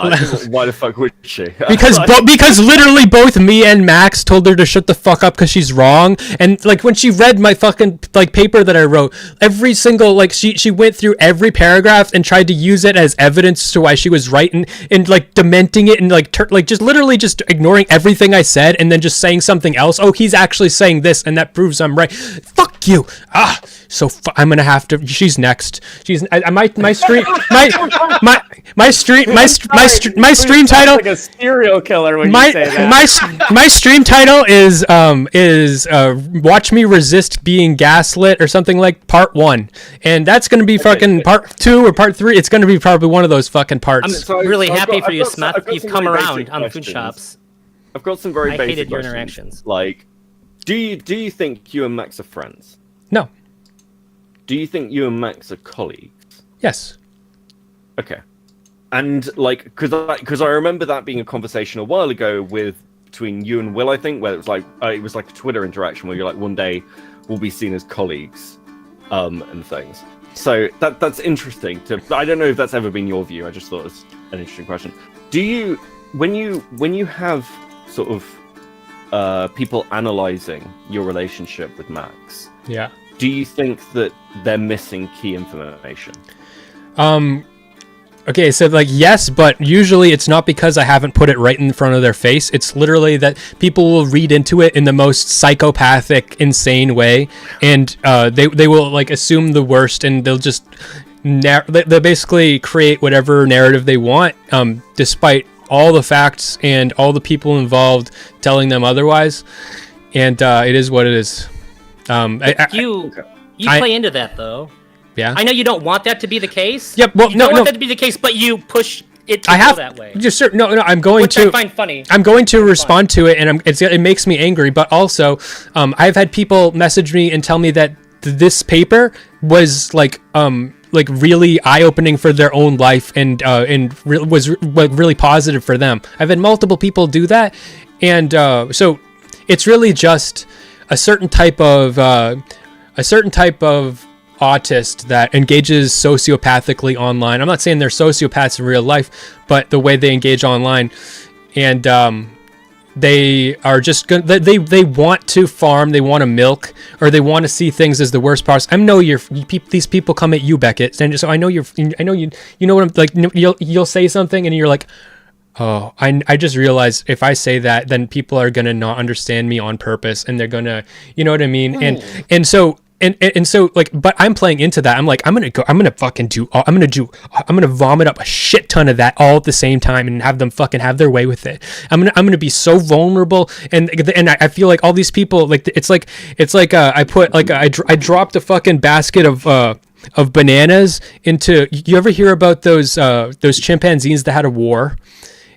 Why the fuck would she? Because literally both me and Max told her to shut the fuck up because she's wrong. And, like, when she read my fucking, like, paper that I wrote, every single, like, she went through every paragraph and tried to use it as evidence to why she was right, and like, dementing it and, like, just literally just ignoring everything I said and then just saying something else. Oh, he's actually saying this, and that proves I'm right. Fuck you. I'm gonna have to. She's next. My stream title. Like a serial killer when you say that. My stream title is watch me resist being gaslit or something, like part 1, and that's gonna be fucking part 2 or part 3. It's gonna be probably one of those fucking parts. I'm really happy for you, Smeth. You've come around on Food Shops. I've got some very basic questions. I hated your interactions. Like, do you think you and Max are friends? No. Do you think you and Max are colleagues? Yes. Okay. And, like, because I remember that being a conversation a while ago between you and Will, I think, where it was like a Twitter interaction where you're like, one day we'll be seen as colleagues, and things. So that's interesting. I don't know if that's ever been your view. I just thought it was an interesting question. Do you, when you have sort of people analyzing your relationship with Max, yeah, do you think that they're missing key information? Okay, so, like, yes, but usually it's not because I haven't put it right in front of their face. It's literally that people will read into it in the most psychopathic, insane way, and they will, like, assume the worst, and they'll just they'll basically create whatever narrative they want, despite all the facts and all the people involved telling them otherwise. And it is what it is. You play into that, though. Yeah. I know you don't want that to be the case. Yep. Well, you don't want that to be the case, but you push it to go that way. Just no. I'm going Which to. I find funny. I'm going to respond to it, and it makes me angry. But also, I've had people message me and tell me that this paper was like really eye-opening for their own life, and was really positive for them. I've had multiple people do that, and so it's really just a certain type of autist that engages sociopathically online. I'm not saying they're sociopaths in real life, but the way they engage online, and they are just they want to farm, they want to milk, or they want to see things as the worst parts. I know these people come at you, Beckett, and so I know you know what I'm like. You'll say something and you're like, oh, I just realized if I say that, then people are gonna not understand me on purpose, and they're gonna, you know what I mean? And so like, but I'm playing into that. I'm like, I'm gonna vomit up a shit ton of that all at the same time and have them fucking have their way with it. I'm gonna be so vulnerable, and I feel like all these people, like, it's like I dropped a fucking basket of bananas into. You ever hear about those chimpanzees that had a war?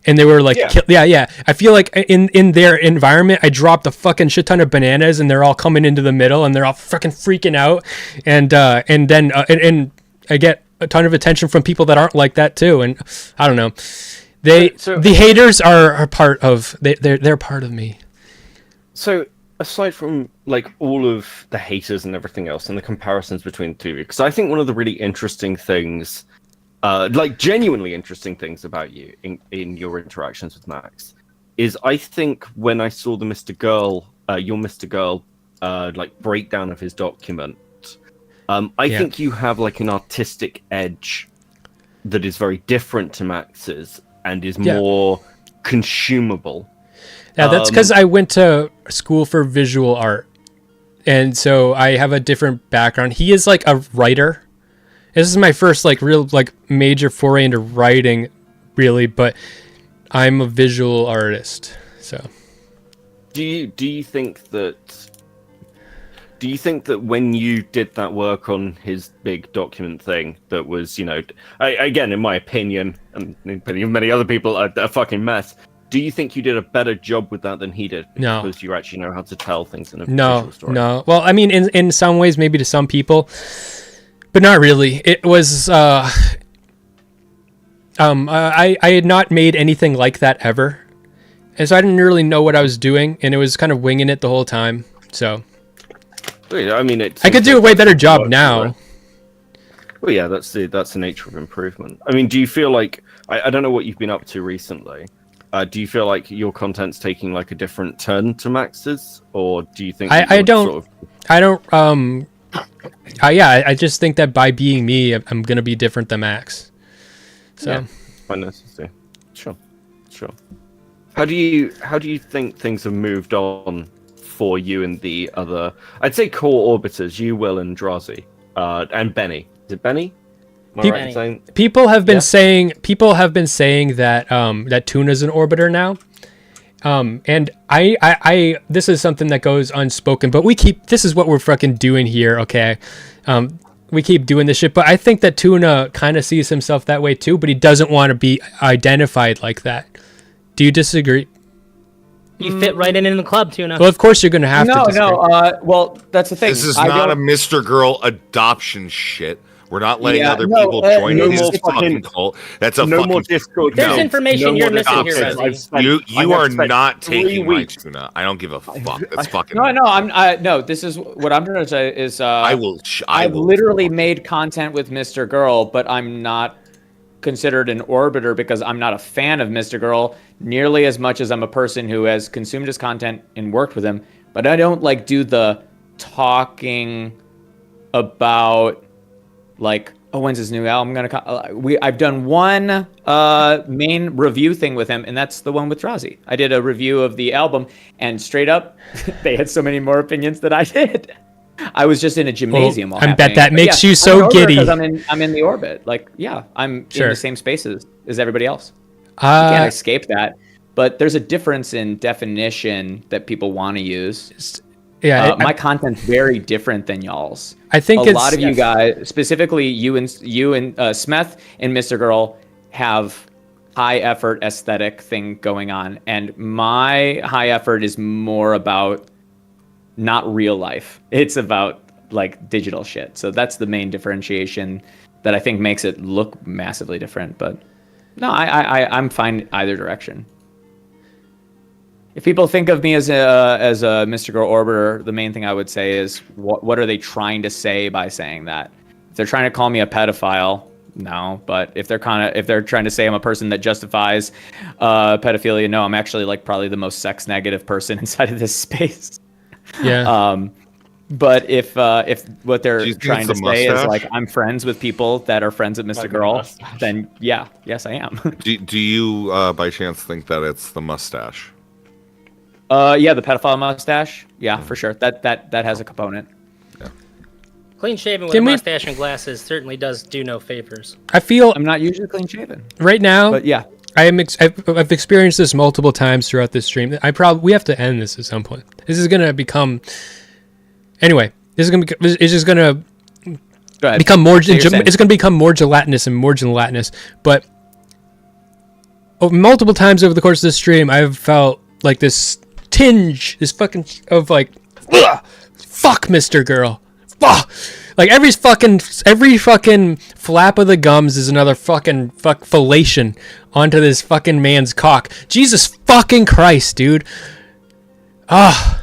And they were like, yeah. I feel like in their environment, I dropped a fucking shit ton of bananas, and they're all coming into the middle, and they're all fucking freaking out, and then I get a ton of attention from people that aren't like that too, and I don't know. The haters are part of they're part of me. So aside from, like, all of the haters and everything else, and the comparisons between the two of you, because I think one of the really interesting things, like genuinely interesting things about you in your interactions with Max, is I think when I saw the your Mr. Girl, like, breakdown of his document, I think you have, like, an artistic edge that is very different to Max's, and is more consumable. Yeah, that's because I went to school for visual art, and so I have a different background. He is like a writer. This is my first like real like major foray into writing, really, but I'm a visual artist. So, do you think that when you did that work on his big document thing, that was, again, in my opinion, and in the opinion of many other people, a fucking mess. Do you think you did a better job with that than he did? No. Because you actually know how to tell things in a visual story. No. Well, I mean, in some ways, maybe to some people, but not really. It was, I had not made anything like that ever. And so I didn't really know what I was doing, and it was kind of winging it the whole time. So, I mean, I could do a way better job now. Right? Well, yeah, that's the nature of improvement. I mean, do you feel like I don't know what you've been up to recently? Do you feel like your content's taking like a different turn to Max's, or do you think I just think that by being me, I'm gonna be different than Max. So, yeah, quite necessary. Sure. How do you think things have moved on for you and the other? I'd say core orbiters, you, Will, and Drazi, and Benny. Is it Benny? Am I right in saying? People have been saying that that Tuna's an orbiter now, and I this is something that goes unspoken, but this is what we're fucking doing here, okay? We keep doing this shit, but I think that Tuna kind of sees himself that way too, but he doesn't want to be identified like that. Do you disagree? You fit right in the club, Tuna. Well, of course you're gonna have to. No. Well, that's the thing. This is not a Mr. Girl adoption shit. We're not letting other people join his fucking cult. That's a no fucking more Discord. There's information you're missing here, Rezzy. You are not taking my Tuna. I don't give a fuck. It's fucking. No. This is what I'm trying to say is. I've literally made content with Mr. Girl, but I'm not considered an orbiter because I'm not a fan of Mr. Girl nearly as much as I'm a person who has consumed his content and worked with him. But I don't like do the talking about like, oh, when's his new album gonna come? I've done one main review thing with him, and that's the one with Drazi. I did a review of the album, and straight up, they had so many more opinions than I did. I was just in a gymnasium. I bet that makes you so giddy. Because I'm in the orbit. Like, yeah, I'm in the same spaces as everybody else. You can't escape that. But there's a difference in definition that people want to use. Yeah, my content's very different than y'all's. I think a lot of you guys, specifically you and Smeth and Mr. Girl, have high effort aesthetic thing going on, and my high effort is more about not real life. It's about like digital shit. So that's the main differentiation that I think makes it look massively different. But no, I'm fine either direction. If people think of me as a Mr. Girl orbiter, the main thing I would say is what are they trying to say by saying that? If they're trying to call me a pedophile, no. But if they're trying to say I'm a person that justifies pedophilia, no. I'm actually like probably the most sex negative person inside of this space. Yeah. But if what they're trying to say is like I'm friends with people that are friends with Mr. Girl, then yes, I am. Do you by chance think that it's the mustache? Yeah, the pedophile mustache. Yeah, for sure. That has a component. Yeah. Clean shaven with a mustache and glasses certainly does do no favors. I feel I'm not usually clean shaven right now. But yeah, I've experienced this multiple times throughout this stream. We have to end this at some point. This is gonna become. Anyway, it's just gonna become more. It's gonna become more gelatinous and more gelatinous. But multiple times over the course of this stream, I've felt like this tinge, this fucking of like, fuck Mr. Girl, fuck. Like every fucking flap of the gums is another fucking fellation onto this fucking man's cock. Jesus fucking Christ, dude. What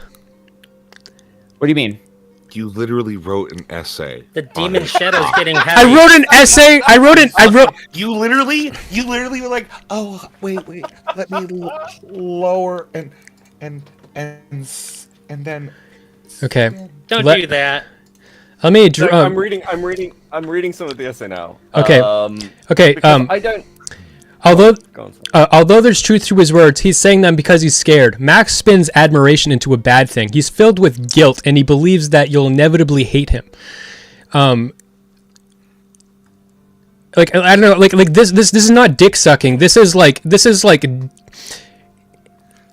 do you mean? You literally wrote an essay. The demon shadow's getting heavy. I wrote an essay. I wrote. You literally were like, oh wait, let me lower and then. Okay. Don't do that. Let me. I'm reading some of the essay now. Okay. Okay. I don't. Although there's truth to his words, he's saying them because he's scared. Max spins admiration into a bad thing. He's filled with guilt, and he believes that you'll inevitably hate him. Like I don't know, like this is not dick sucking. This is like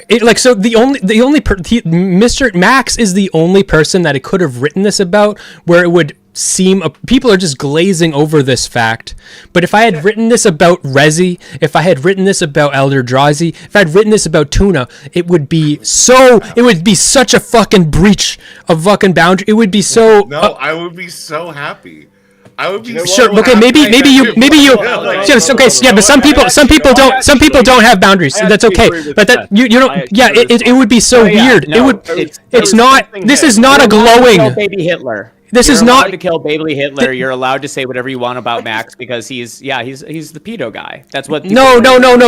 it, like, so Mr. Max is the only person that it could have written this about, where it would seem people are just glazing over this fact. But if I had written this about Rezzy, if I had written this about Eldrazi, if I had written this about Tuna, it would be such a fucking breach of fucking boundary. It would be so. I would be so happy. I would be sure. Okay, maybe you. Yeah, but some people don't have boundaries. So that's okay. But that you don't. Yeah, it would be so weird. It's not. This is not a glowing. Baby Hitler. This You're is not allowed to kill baby Hitler. You're allowed to say whatever you want about Max because he's the pedo guy. That's what. No.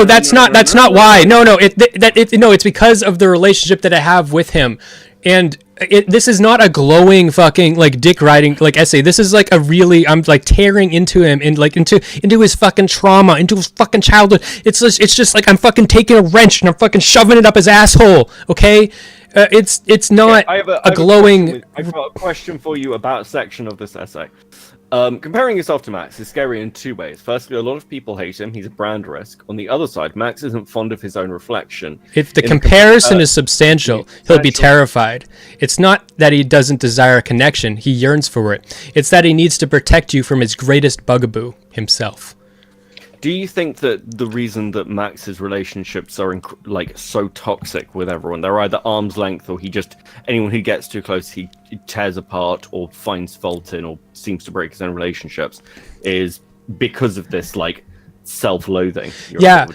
That's not why. No. It's because of the relationship that I have with him, and this is not a glowing fucking like dick riding like essay. This is like a really, I'm like tearing into him and like into his fucking trauma, into his fucking childhood. It's just like I'm fucking taking a wrench and I'm fucking shoving it up his asshole. Okay. It's not a glowing. I've got a question for you about a section of this essay. Comparing yourself to Max is scary in two ways. Firstly, a lot of people hate him. He's a brand risk. On the other side, Max isn't fond of his own reflection. If the comparison is substantial, he'll be terrified. It's not that he doesn't desire a connection. He yearns for it. It's that he needs to protect you from his greatest bugaboo, himself. Do you think that the reason that Max's relationships are like so toxic with everyone, they're either arm's length or anyone who gets too close, he tears apart or finds fault in or seems to break his own relationships, is because of this like self-loathing? Yeah.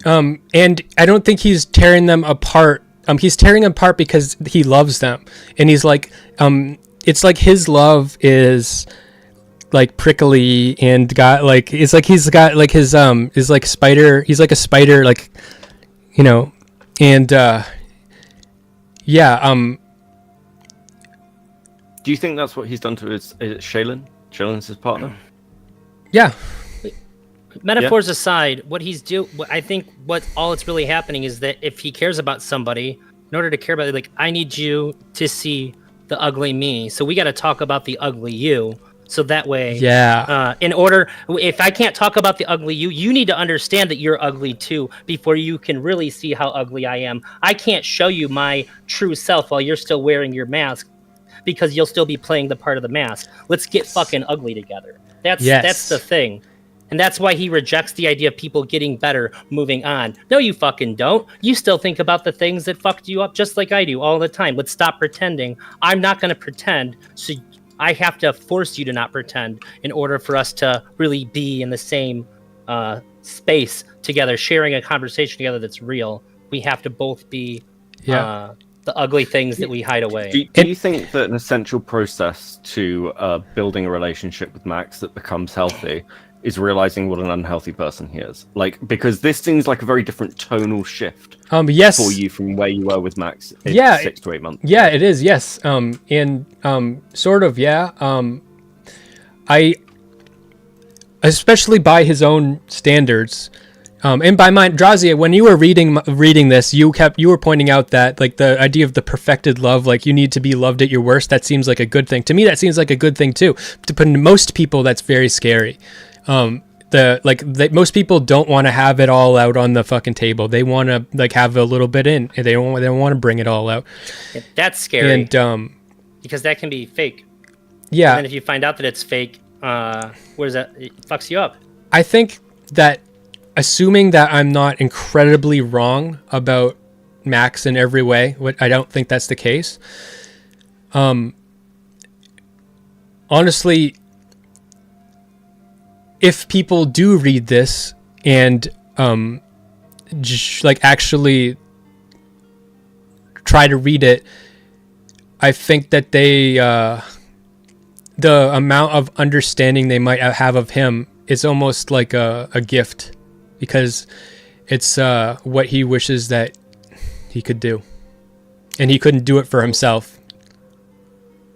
And I don't think he's tearing them apart. He's tearing them apart because he loves them, and he's like, it's like his love is like prickly and got like, it's like he's got like his is like spider, he's like a spider, like, you know, and yeah. Do you think that's what he's done to his Shaylin? Shaylin's his partner? Yeah. Metaphors aside, I think what all it's really happening is that if he cares about somebody, in order to care about it, like, I need you to see the ugly me, so we got to talk about the ugly you. So that way, if I can't talk about the ugly you need to understand that you're ugly too before you can really see how ugly I am. I can't show you my true self while you're still wearing your mask, because you'll still be playing the part of the mask. Let's get fucking ugly together. That's the thing. And that's why he rejects the idea of people getting better, moving on. No, you fucking don't. You still think about the things that fucked you up just like I do all the time. Let's stop pretending. I'm not going to pretend, so I have to force you to not pretend in order for us to really be in the same space together, sharing a conversation together that's real. We have to both be the ugly things that we hide away. Do you think that an essential process to building a relationship with Max that becomes healthy is realizing what an unhealthy person he is? Like, because this seems like a very different tonal shift yes, for you from where you were with Max 6 to 8 months. Yeah, it is, yes. And sort of, yeah. I, especially by his own standards, and by mine, Drazia, when you were reading this, you were pointing out that like the idea of the perfected love, like you need to be loved at your worst, that seems like a good thing. To me, that seems like a good thing too. But most people, that's very scary. Most people don't want to have it all out on the fucking table. They want to like have a little bit in, and they don't want to bring it all out. That's scary. And because that can be fake. Yeah. And if you find out that it's fake, what is that? It fucks you up. I think that, assuming that I'm not incredibly wrong about Max in every way, I don't think that's the case. Honestly, if people do read this and like actually try to read it, I think that they the amount of understanding they might have of him is almost like a gift, because it's what he wishes that he could do, and he couldn't do it for himself.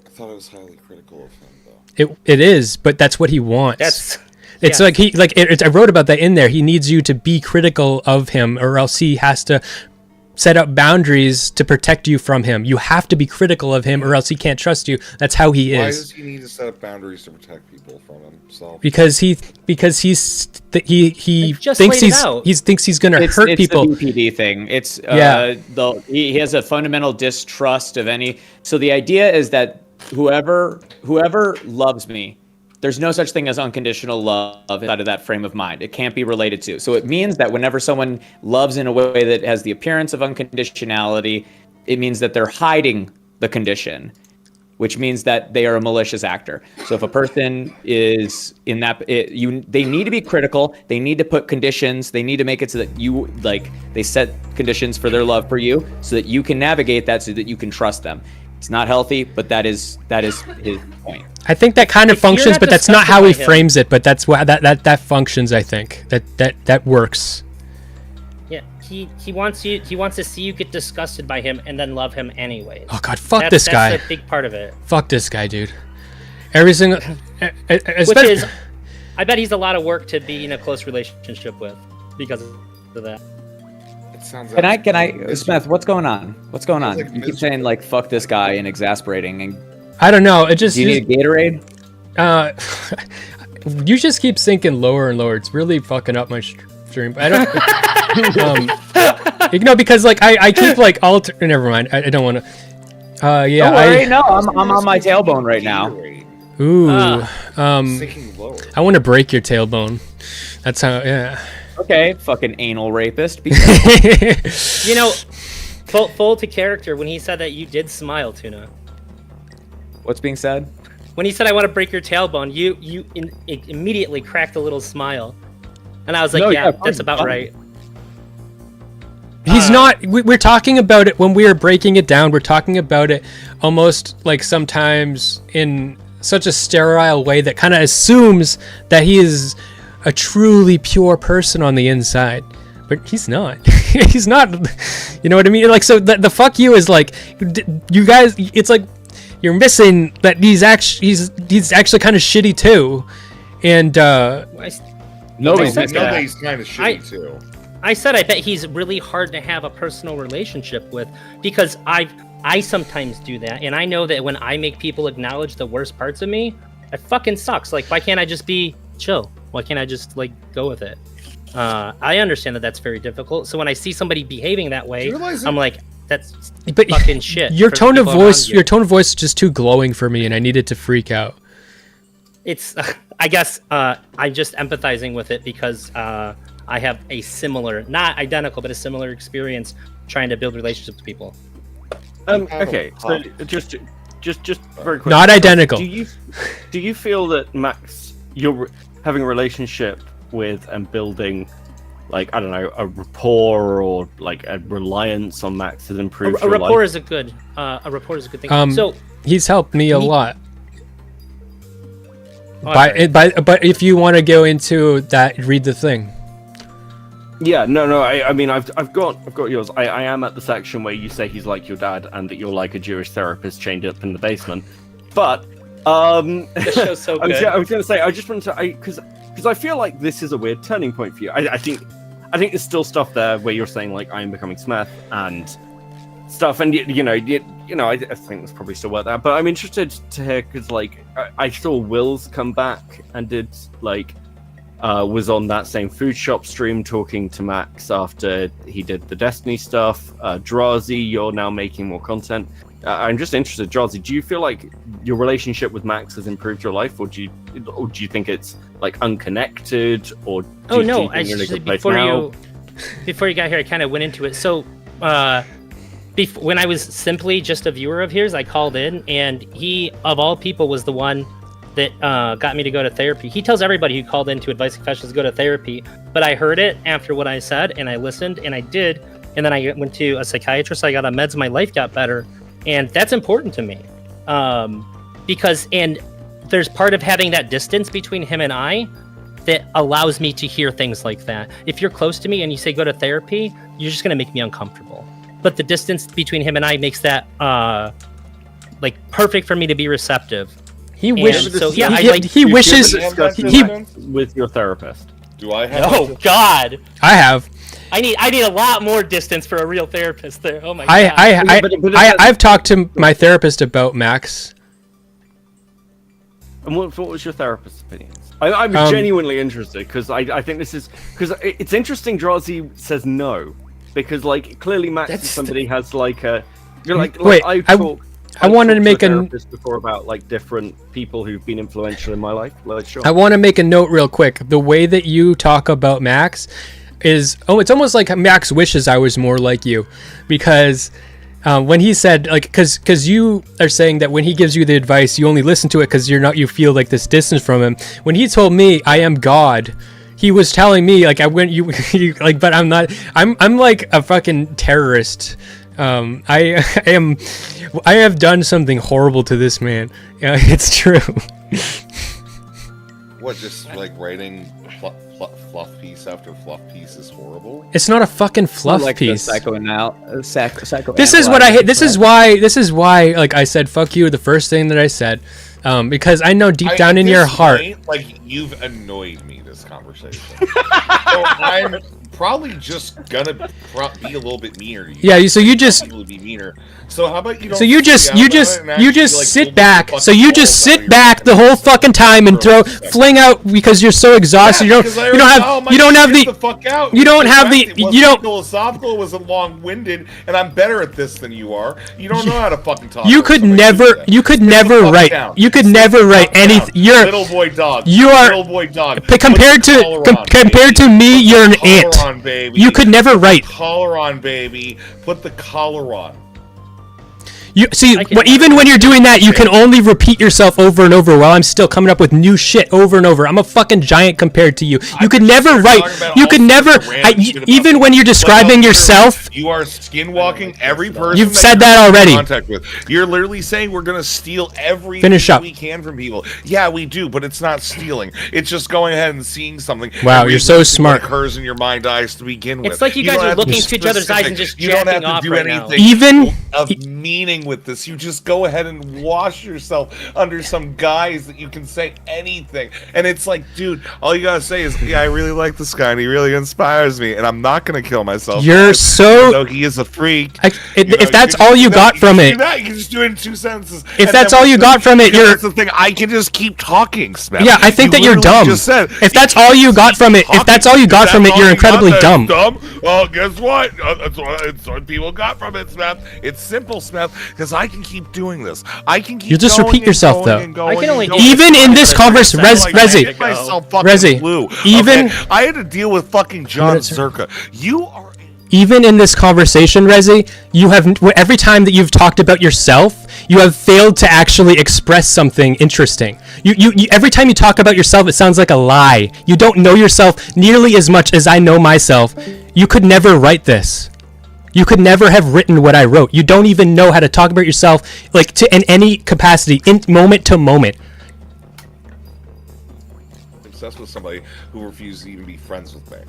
I thought it was highly critical of him, though. It is, but that's what he wants. It's like I wrote about that in there. He needs you to be critical of him, or else he has to set up boundaries to protect you from him. You have to be critical of him, or else he can't trust you. That's how he Why is. does he need to set up boundaries to protect people from himself? Because he thinks he's gonna hurt people. It's the BPD thing. It's he has a fundamental distrust of any. So the idea is that whoever loves me, there's no such thing as unconditional love out of that frame of mind. It can't be related to. So it means that whenever someone loves in a way that has the appearance of unconditionality, it means that they're hiding the condition, which means that they are a malicious actor. So if a person is in that, they need to be critical. They need to put conditions. They need to make it so that they set conditions for their love for you, so that you can navigate that, so that you can trust them. It's not healthy, but that is his point. I think that kind of functions, but that's not how he frames it. But that's why that functions. I think that works. Yeah, he wants to see you get disgusted by him and then love him anyways. Oh God, fuck this guy. That's a big part of it. Fuck this guy, dude. Every single, which is, I bet he's a lot of work to be in a close relationship with because of that. Can I, Smeth? What's going on? What's going on? You keep saying like "fuck this guy" and exasperating, and I don't know. It just. Do you need a Gatorade? You just keep sinking lower and lower. It's really fucking up my stream. I don't. Because like I keep like never mind. I don't want to. Yeah. Don't worry. No, I'm on my tailbone right now. Ooh. Sinking lower. I want to break your tailbone. That's how. Yeah. Okay, fucking anal rapist. You know, full to character when he said that you did smile, Tuna. What's being said? When he said, "I want to break your tailbone," you immediately cracked a little smile, and I was like, "Yeah, that's about right." He's not. We're talking about it when we are breaking it down. We're talking about it almost like sometimes in such a sterile way that kind of assumes that he is a truly pure person on the inside, but he's not. He's not. You know what I mean? Like, so the fuck you is like, you guys. It's like you're missing that he's actually kind of shitty too, and nobody's kind of shitty too. I said I bet he's really hard to have a personal relationship with because I sometimes do that, and I know that when I make people acknowledge the worst parts of me, it fucking sucks. Like, why can't I just be chill? Why can't I just like go with it? I understand that that's very difficult. So when I see somebody behaving that way, I'm like, that's fucking shit. Your tone of voice is just too glowing for me, and I needed to freak out. It's, I guess, I'm just empathizing with it because I have a similar, not identical, but a similar experience trying to build relationships with people. Okay, so just very quick. Not identical. Do you feel that Max, you're having a relationship with and building, like, I don't know, a rapport or like a reliance on Max has improved? A rapport is a good thing. So he's helped me a lot. But if you want to go into that, read the thing. Yeah, no. I mean, I've got yours. I am at the section where you say he's like your dad and that you're like a Jewish therapist chained up in the basement. But this show's so good. I was going to say, I just wanted to, because I feel like this is a weird turning point for you. I think there's still stuff there where you're saying like I am becoming Smeth and stuff, and I think it's probably still worth that. But I'm interested to hear because like I saw Will's come back and did like. Was on that same food shop stream talking to Max after he did the Destiny stuff. Drazi, you're now making more content. I'm just interested, Drazi, do you feel like your relationship with Max has improved your life, or do you think it's like unconnected, or do you think you're in a good place now? Before you got here, I kind of went into it. So when I was simply just a viewer of his, I called in, and he, of all people, was the one that got me to go to therapy. He tells everybody who called into Advice Confessions to go to therapy, but I heard it after what I said, and I listened, and I did, and then I went to a psychiatrist, I got on meds, my life got better, and that's important to me. Because there's part of having that distance between him and I that allows me to hear things like that. If you're close to me and you say go to therapy, you're just gonna make me uncomfortable. But the distance between him and I makes that like perfect for me to be receptive. He wishes. So yeah, he wishes. He with your therapist. Do I have? Oh God. I have. I need a lot more distance for a real therapist there. Oh my God. I've talked to my therapist about Max. And what was your therapist's opinions? I'm genuinely interested because I think this is because it's interesting. Drazi says no because like clearly Max is somebody has like a. You're like wait. I wanted to make a therapist before about like different people who've been influential in my life. Like, sure. I want to make a note real quick. The way that you talk about Max is it's almost like Max wishes I was more like you, because when he said like because you are saying that when he gives you the advice you only listen to it because you feel like this distance from him. When he told me I am God, he was telling me like I went you like, but I'm not. I'm like a fucking terrorist. I have done something horrible to this man. It's true. What, just like writing fluff piece after fluff piece is horrible? It's not a fucking fluff like piece. This is what I hate. This is why like I said fuck you the first thing that I said, because I know deep down in your heart, like you've annoyed me this conversation. So I'm probably just gonna be a little bit meaner to you. Yeah, so you just be meaner. So how about you don't So you just sit back. So you just sit back the whole fucking time and fling out because you're so exhausted. You don't have the philosophical wasn't long-winded, and I'm better at this than you are. You don't know how to fucking talk. You could never write anything. You're little boy dog. You are little boy dog. Compared to me, you're an ant. Baby. You could never write. Collar on, baby. Put the collar on. You see, even when you're doing that, you can only repeat yourself over and over while I'm still coming up with new shit over and over. I'm a fucking giant compared to you. You could never write. You could never. Even when you're describing yourself, you are skinwalking every person. You've said that already. Contact with. You're literally saying we're gonna steal everything we can from people. Yeah, we do, but it's not stealing. It's just going ahead and seeing something. Wow, you're so smart. Occurs in your mind eyes to begin with. It's like you guys are looking into each other's eyes and just jacking off right now. Even of meaning with this, you just go ahead and wash yourself under some guise that you can say anything, and it's like, dude, all you gotta say is, yeah, I really like this guy and he really inspires me, and I'm not gonna kill myself. You're so he is a freak. If that's all you got from it, you can just do it in 2 sentences. If that's all you got from it, that's the thing. I can just keep talking, Smeth. Yeah, I think that you're dumb. If that's all you got from it, you're incredibly dumb. Well, guess what? That's what people got from it, Smeth. It's simple, Smeth, because I can keep doing this. I can keep. You just repeat yourself, though. I can only even in this conversation, Rezzi. Even I had to deal with fucking John Zerka. You are. Even in this conversation, Rezzi, you have every time that you've talked about yourself, you have failed to actually express something interesting. You every time you talk about yourself, it sounds like a lie. You don't know yourself nearly as much as I know myself. You could never write this. You could never have written what I wrote. You don't even know how to talk about yourself, like in any capacity, in moment to moment. I'm obsessed with somebody who refuses to even be friends with me.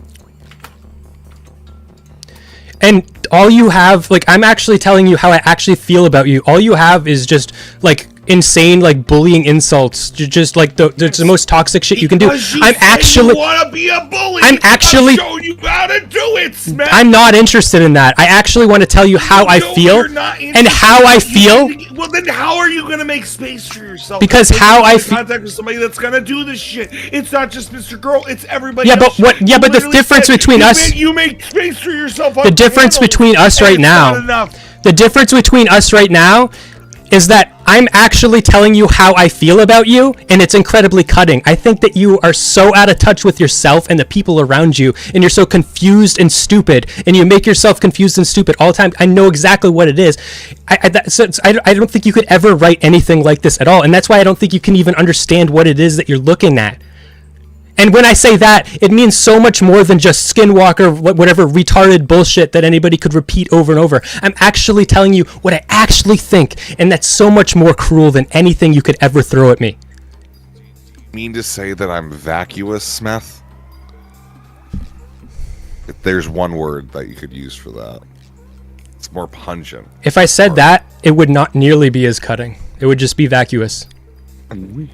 And all you have, like, I'm actually telling you how I actually feel about you. All you have is just, like, insane, like, bullying insults. Just, like, the most toxic shit you can do. I'm actually... You want to be a bully! I'm actually... showing you how to do it, Smith! I'm not interested in that. I actually want to tell you how I feel. And how I feel... Well, then how are you going to make space for yourself? Because how I feel... contact with somebody that's going to do this shit. It's not just Mr. Girl, it's everybody else. But the difference between us... You make space for yourself. The difference between us right now... The difference between us right now is that I'm actually telling you how I feel about you, and it's incredibly cutting. I think that you are so out of touch with yourself and the people around you, and you're so confused and stupid, and you make yourself confused and stupid all the time. I know exactly what it is. I don't think you could ever write anything like this at all, and that's why I don't think you can even understand what it is that you're looking at. And when I say that, it means so much more than just Skinwalker, whatever retarded bullshit that anybody could repeat over and over. I'm actually telling you what I actually think, and that's so much more cruel than anything you could ever throw at me. You mean to say that I'm vacuous, Smeth? If there's one word that you could use for that. It's more pungent. If I said that, it would not nearly be as cutting. It would just be vacuous. fucking weak.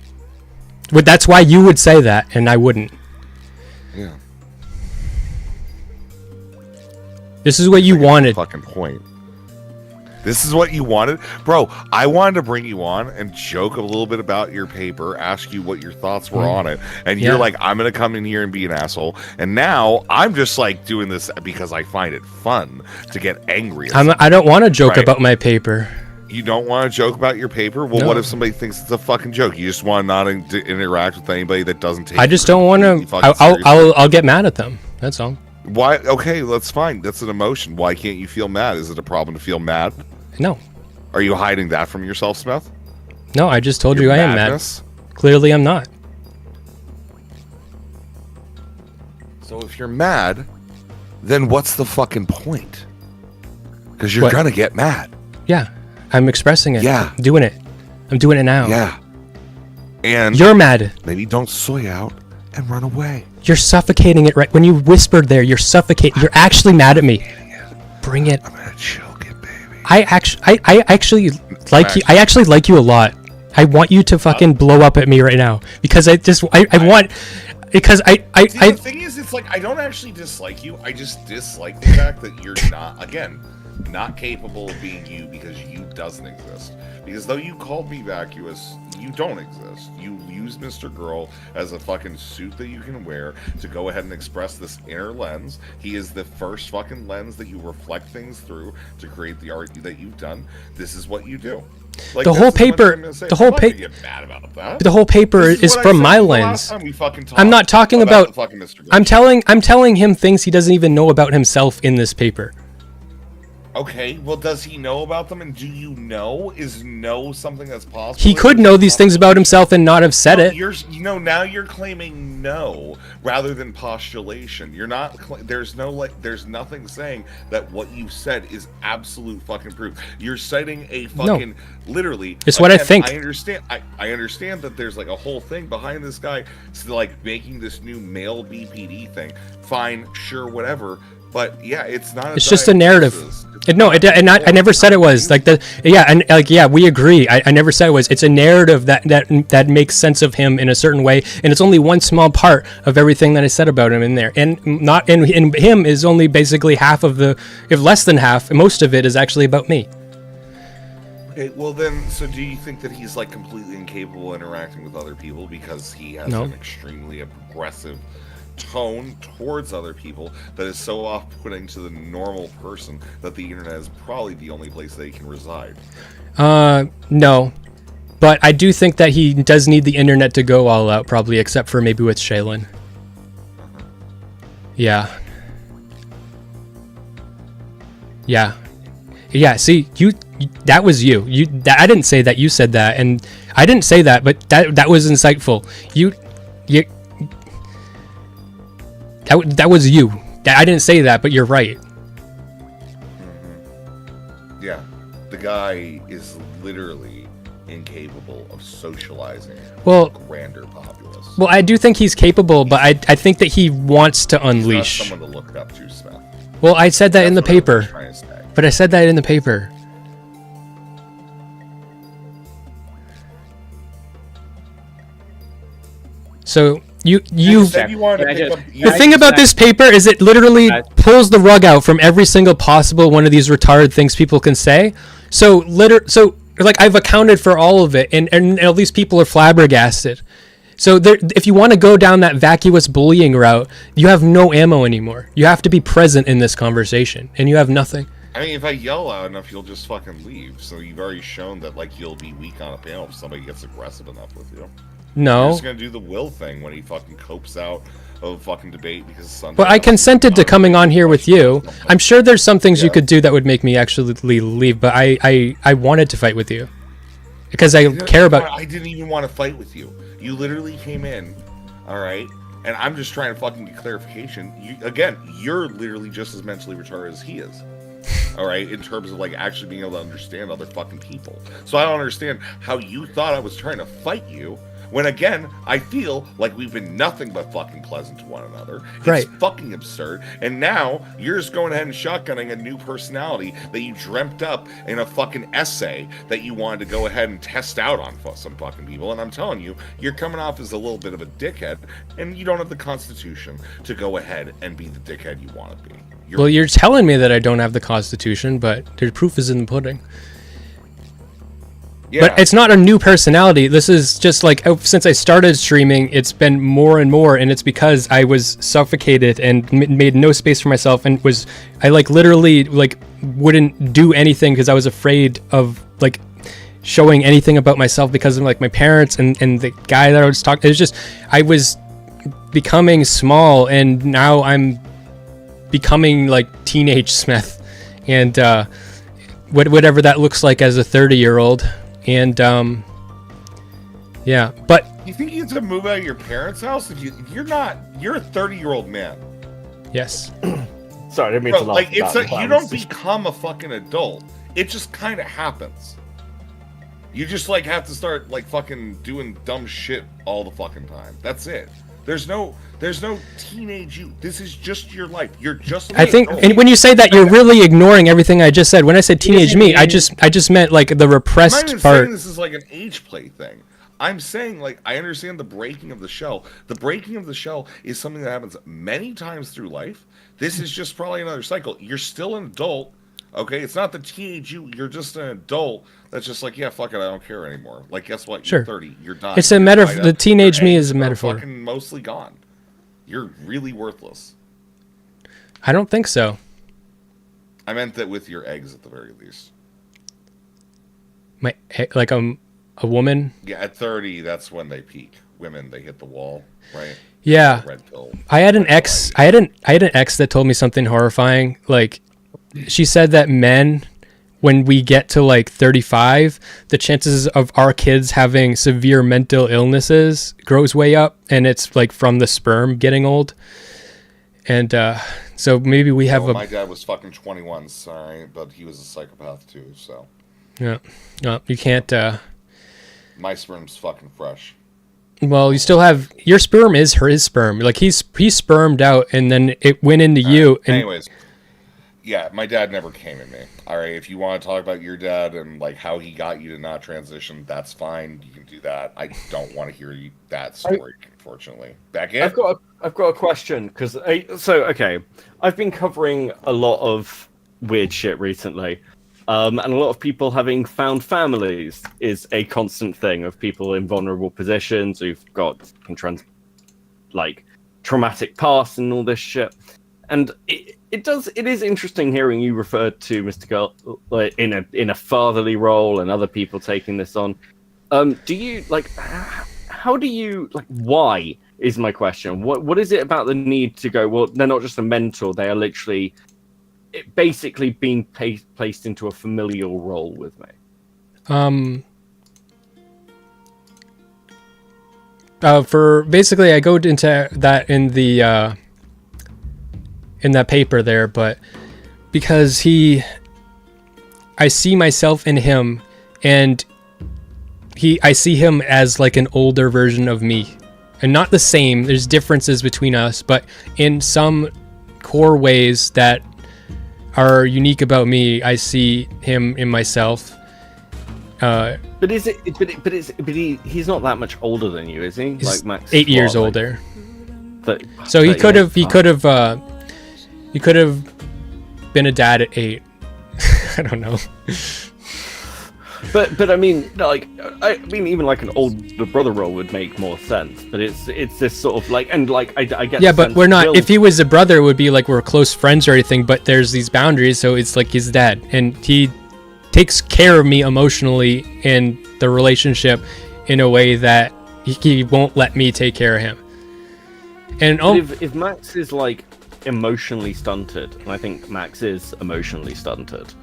But that's why you would say that, and I wouldn't. Yeah. This is what you wanted. Fucking point. This is what you wanted? Bro, I wanted to bring you on and joke a little bit about your paper, ask you what your thoughts were on it. And you're like, I'm going to come in here and be an asshole. And now I'm just like doing this because I find it fun to get angry. I don't want to joke about my paper. You don't want to joke about your paper? Well, what if somebody thinks it's a fucking joke? You just want not to interact with anybody that doesn't take I just don't want to. I'll get mad at them. That's all. Why? Okay, that's fine. That's an emotion. Why can't you feel mad? Is it a problem to feel mad? No. Are you hiding that from yourself, Smeth? No, I just told you I am mad. Madness? Clearly, I'm not. So if you're mad, then what's the fucking point? Because you're gonna get mad. Yeah, I'm expressing it. Yeah. I'm doing it. I'm doing it now. Yeah. And you're mad. Maybe don't soy out and run away. You're suffocating it right when you whispered there. You're suffocating. You're actually mad at me. Bring it. I'm gonna choke it, baby. I actually like you. I actually like you a lot. I want you to fucking blow up at me right now because I want because I the thing is, it's like I don't actually dislike you. I just dislike the fact that you're not capable of being you because you doesn't exist. Because though you called me vacuous, you don't exist. You use Mr. Girl as a fucking suit that you can wear to go ahead and express this inner lens. He is the first fucking lens that you reflect things through to create the art that you've done. This is what you do. Like, the whole paper, the whole paper, the whole paper is from my lens. I'm not talking about. I'm telling him things he doesn't even know about himself in this paper. Okay, well, does he know about them, and do you know? Is know something that's possible? He could know these things about himself and not have said it. Now you're claiming no rather than postulation. You're not. There's nothing saying that what you said is absolute fucking proof. You're citing a fucking literally. It's what I think. I understand. I understand that there's like a whole thing behind this guy, like making this new male BPD thing. Fine, sure, whatever. But yeah, it's not. It's just a narrative. I never said it was like the. Yeah, and like we agree. I never said it was. It's a narrative that makes sense of him in a certain way, and it's only one small part of everything that I said about him in there. And not in him is only basically half of the, if less than half. Most of it is actually about me. Okay, well then, so do you think that he's like completely incapable of interacting with other people because he has an extremely aggressive tone towards other people that is so off-putting to the normal person that the internet is probably the only place they can reside? No, but I do think that he does need the internet to go all out, probably, except for maybe with Shaylin. Yeah. See, that was you. I didn't say that. You said that, and I didn't say that, but that was insightful. That was you. I didn't say that, but you're right. Mm-hmm. Yeah, the guy is literally incapable of socializing with a grander populace. Well, I do think he's capable, but I think that he wants to unleash. He's not someone to look up to, Smeth. Well, I said that in the paper. But I said that in the paper. So the thing about this paper is it literally pulls the rug out from every single possible one of these retarded things people can say. So like I've accounted for all of it, and all these people are flabbergasted. So if you want to go down that vacuous bullying route, you have no ammo anymore. You have to be present in this conversation, and you have nothing. I mean, if I yell loud enough, you'll just fucking leave. So you've already shown that like you'll be weak on a panel if somebody gets aggressive enough with you. No. You're just gonna do the Will thing when he fucking copes out of a fucking debate because Sunday. But I consented to coming on here with you. I'm sure there's some things you could do that would make me actually leave, but I wanted to fight with you because I care about. I didn't even want to fight with you. You literally came in, all right, and I'm just trying to fucking get clarification. You're literally just as mentally retarded as he is. All right, in terms of like actually being able to understand other fucking people. So I don't understand how you thought I was trying to fight you When again, I feel like we've been nothing but fucking pleasant to one another. It's Right. fucking absurd. And now you're just going ahead and shotgunning a new personality that you dreamt up in a fucking essay that you wanted to go ahead and test out on some fucking people. And I'm telling you, you're coming off as a little bit of a dickhead, and you don't have the constitution to go ahead and be the dickhead you want to be. Well, you're telling me that I don't have the constitution, but the proof is in the pudding. Yeah. But it's not a new personality. This is just like, since I started streaming, it's been more and more, and it's because I was suffocated and made no space for myself, and I like literally like wouldn't do anything because I was afraid of like showing anything about myself because of like my parents and the guy that I was talking. It was just, I was becoming small, and now I'm becoming like teenage Smeth, and whatever that looks like as a 30-year-old. And yeah, but you think you have to move out of your parents' house if you're not? You're a 30-year-old man. Yes. Sorry, I didn't mean Bro, to laugh. like it's about you don't become a fucking adult. It just kind of happens. You just like have to start like fucking doing dumb shit all the fucking time. That's it. There's no teenage you. This is just your life. You're just. I think, and when you say that, you're really ignoring everything I just said. When I said teenage me, I just meant like the repressed I'm not even part. saying this is like an age play thing. I'm saying like I understand the breaking of the shell. The breaking of the shell is something that happens many times through life. This is just probably another cycle. You're still an adult. Okay, it's not the teenage you. You're just an adult that's just like, yeah, fuck it, I don't care anymore. Like, guess what? You're Sure. 30. You're done. It's a metaphor. The teenage me is a metaphor. Fucking mostly gone. You're really worthless. I don't think so. I meant that with your eggs at the very least. Like a woman. Yeah, at 30, that's when they peak. Women, they hit the wall, right? Yeah. Red pill. I had an ex. I had an ex that told me something horrifying. Like, she said that men, when we get to like 35, the chances of our kids having severe mental illnesses grows way up, and it's like from the sperm getting old. And so maybe we have my dad was fucking 21, sorry, but he was a psychopath too, so. Yeah. No, you can't. My sperm's fucking fresh. Well, you still have your sperm is his sperm. Like he spermed out, and then it went into you. And anyways, yeah, my dad never came in me. All right, if you want to talk about your dad and like how he got you to not transition, that's fine. You can do that. I don't want to hear that story, unfortunately. Back in. I've got a question because okay, I've been covering a lot of weird shit recently, and a lot of people having found families is a constant thing of people in vulnerable positions who've got traumatic past and all this shit, and it is interesting hearing you refer to Mr. Girl in a fatherly role and other people taking this on. Do you how do you why is my question? What is it about the need to go, well, they're not just a mentor, they are literally basically being placed into a familial role with me? For basically, I go into that in the in that paper there, but because I see myself in him, and I see him as like an older version of me, and not the same. There's differences between us, but in some core ways that are unique about me, I see him in myself. But he's not that much older than you, is he? He's like Max 8 years older. So 30, he could have been a dad at 8. I don't know. But I mean, even like an older brother role would make more sense. But it's this sort of I get. Yeah, but we're not. If he was a brother, it would be like we're close friends or anything. But there's these boundaries, so it's like his dad, and he takes care of me emotionally in the relationship in a way that he won't let me take care of him. And if Max is like emotionally stunted, and I think Max is emotionally stunted,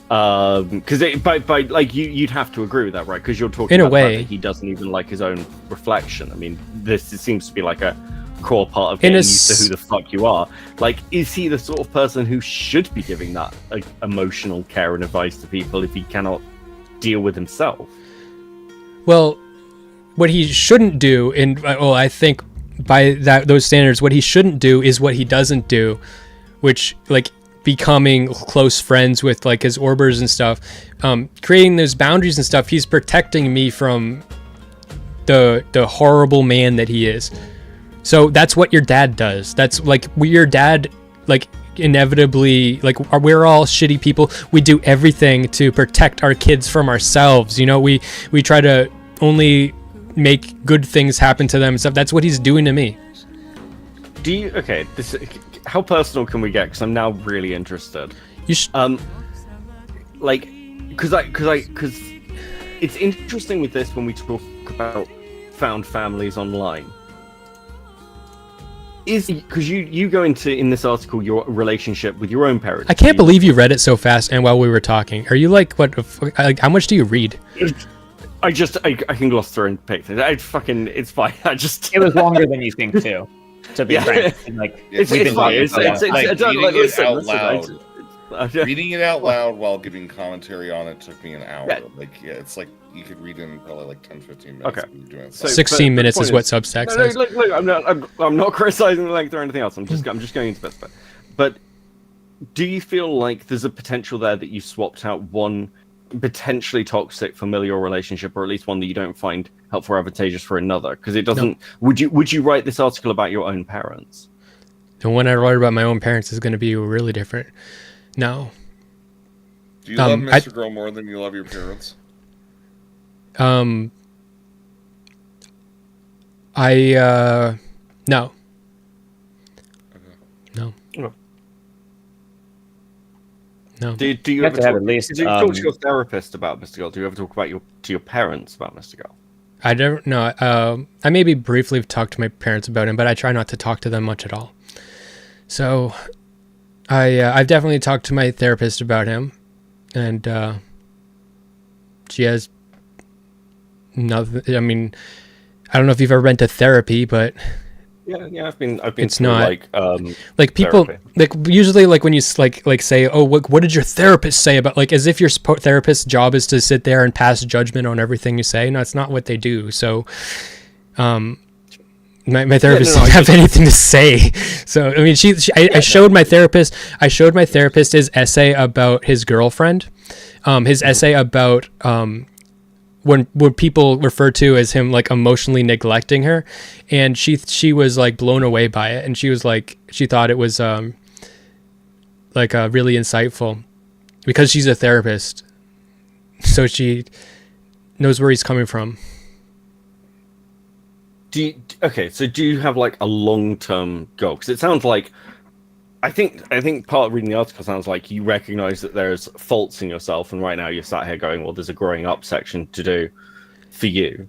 because you'd have to agree with that, right? Because you're talking in about a way the fact that he doesn't even like his own reflection. I mean, this seems to be like a core part of getting used to who the fuck you are. Like, is he the sort of person who should be giving that emotional care and advice to people if he cannot deal with himself? Well, what he shouldn't do, and well, I think by those standards, what he shouldn't do is what he doesn't do, which like becoming close friends with like his orbers and stuff, creating those boundaries and stuff. He's protecting me from the horrible man that he is. So that's what your dad does. That's like your dad, like inevitably, like we're all shitty people. We do everything to protect our kids from ourselves. You know, we try to only make good things happen to them and stuff. That's what he's doing to me. Do you? Okay, this. How personal can we get? Because I'm now really interested. Like, because it's interesting with this when we talk about found families online. Is because you go into in this article your relationship with your own parents. I can't believe you read it so fast and while we were talking. Are you like what? Like, how much do you read? I can gloss through and pick things. It's fine. It was longer than you think too. To be frank, like It's we've been fine. talking about Reading it out loud while giving commentary on it took me an hour. Yeah. Like, yeah, it's like you could read in probably like 10-15 minutes. Okay. Doing it. So, 16 minutes is what Substack says. Look, I'm not criticizing the length or anything else. I'm just going into this bit. But do you feel like there's a potential there that you swapped out one potentially toxic familial relationship, or at least one that you don't find helpful or advantageous, for another? Because it doesn't. No. Would you write this article about your own parents? The one I write about my own parents is going to be really different. No. Do you love Mr. Girl more than you love your parents? No. No. No. Do you ever talk, at least, do you talk to your therapist about Mr. Girl? Do you ever talk about to your parents about Mr. Girl? I never. No. I maybe briefly talked to my parents about him, but I try not to talk to them much at all. So, I've definitely talked to my therapist about him, and she has nothing. I mean, I don't know if you've ever been to therapy, but yeah, I've been. It's not like people therapy. like usually like when you like say, oh, what did your therapist say about, like, as if your therapist's job is to sit there and pass judgment on everything you say. No, it's not what they do. So, my therapist didn't have anything to say. So I mean, I showed my therapist his essay about his girlfriend, his essay about when people refer to as him like emotionally neglecting her, and she was like blown away by it, and she was like, she thought it was like really insightful because she's a therapist, so she knows where he's coming from. So do you have like a long-term goal? Because it sounds like I think part of reading the article sounds like you recognize that there's faults in yourself, and right now you're sat here going, well, there's a growing up section to do for you.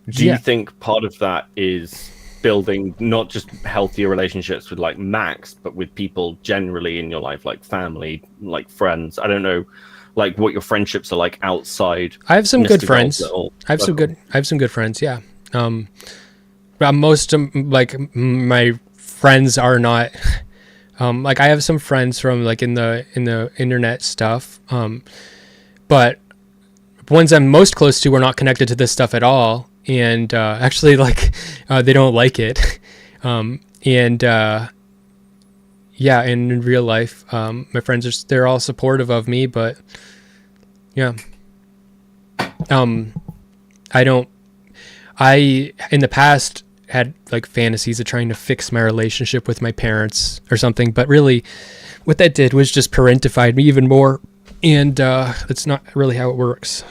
Do you think part of that is building not just healthier relationships with like Max, but with people generally in your life, like family, like friends? I don't know, like what your friendships are like outside. I have some good friends. I have some good friends. Yeah. But most of like my friends are not. Like I have some friends from like in the internet stuff, but ones I'm most close to are not connected to this stuff at all, and actually like they don't like it, and yeah, and in real life, my friends they're all supportive of me, but yeah, I in the past had like fantasies of trying to fix my relationship with my parents or something, but really what that did was just parentified me even more, and that's not really how it works.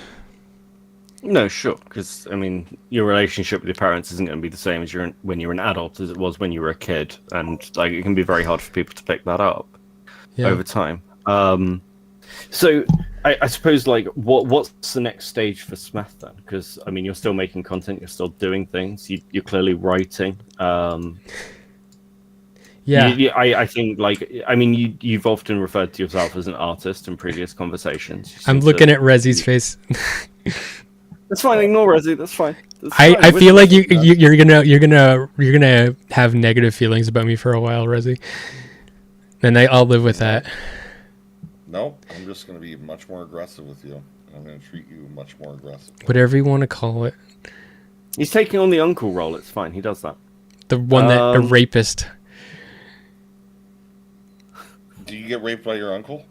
No, sure, because I mean your relationship with your parents isn't going to be the same as when you're an adult as it was when you were a kid, and like it can be very hard for people to pick that up over time. So I suppose like what's the next stage for Smeth then? Because I mean you're still making content, you're still doing things, you're clearly writing. I think like I mean you've often referred to yourself as an artist in previous conversations. I'm looking at Rezzi's face. That's fine. Ignore Rezzi. That's fine. I feel like you're gonna have negative feelings about me for a while, Rezzi, and I'll live with that. No, I'm just going to be much more aggressive with you. I'm going to treat you much more aggressive. Whatever you want to call it. He's taking on the uncle role. It's fine. He does that. The one that a rapist. Do you get raped by your uncle?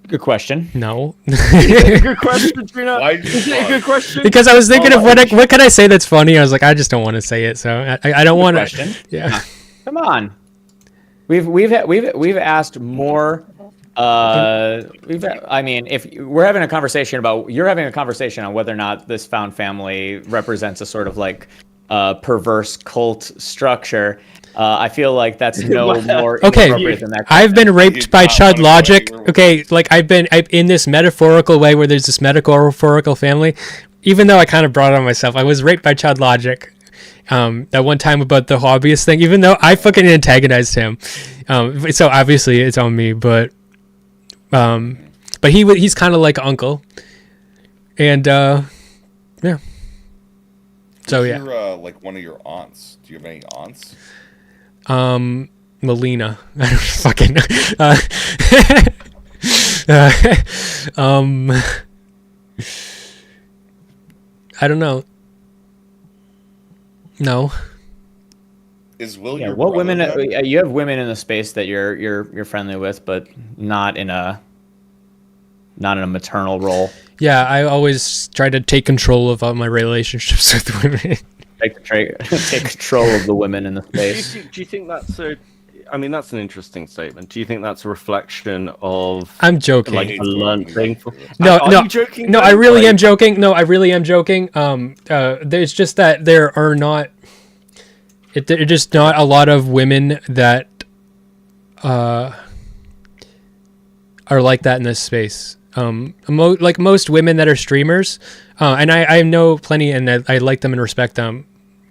Good question. No. Good question, Trina. Why Is it a good question? Because I was thinking of what can I say that's funny. I was like, I just don't want to say it, so I don't want to. Yeah. Come on. We've asked more. I mean, if we're having a conversation about, you're having a conversation on whether or not this found family represents a sort of like perverse cult structure. I feel like that's no more inappropriate than that. I've been raped by Chud Logic. Okay, like I'm in this metaphorical way where there's this metaphorical family. Even though I kind of brought it on myself, I was raped by Chud Logic. That one time about the hobbyist thing, even though I fucking antagonized him. So obviously it's on me, but he's kind of like uncle. And yeah. So yeah. You're like one of your aunts. Do you have any aunts? Melina. I don't fucking I don't know. No. Is Will Yeah, your what brother women? then? You have women in the space that you're friendly with, but not in a maternal role. Yeah, I always try to take control of all my relationships with women. Take control of the women in the space. Do you think that's a? I mean, that's an interesting statement. Do you think that's a reflection of? I'm joking. Like a learned thing. No, Are no, you joking? no. though? I really Like- am joking. No, I really am joking. There's just that there are not. There are just not a lot of women that are like that in this space. Like most women that are streamers, and I know plenty, and I like them and respect them.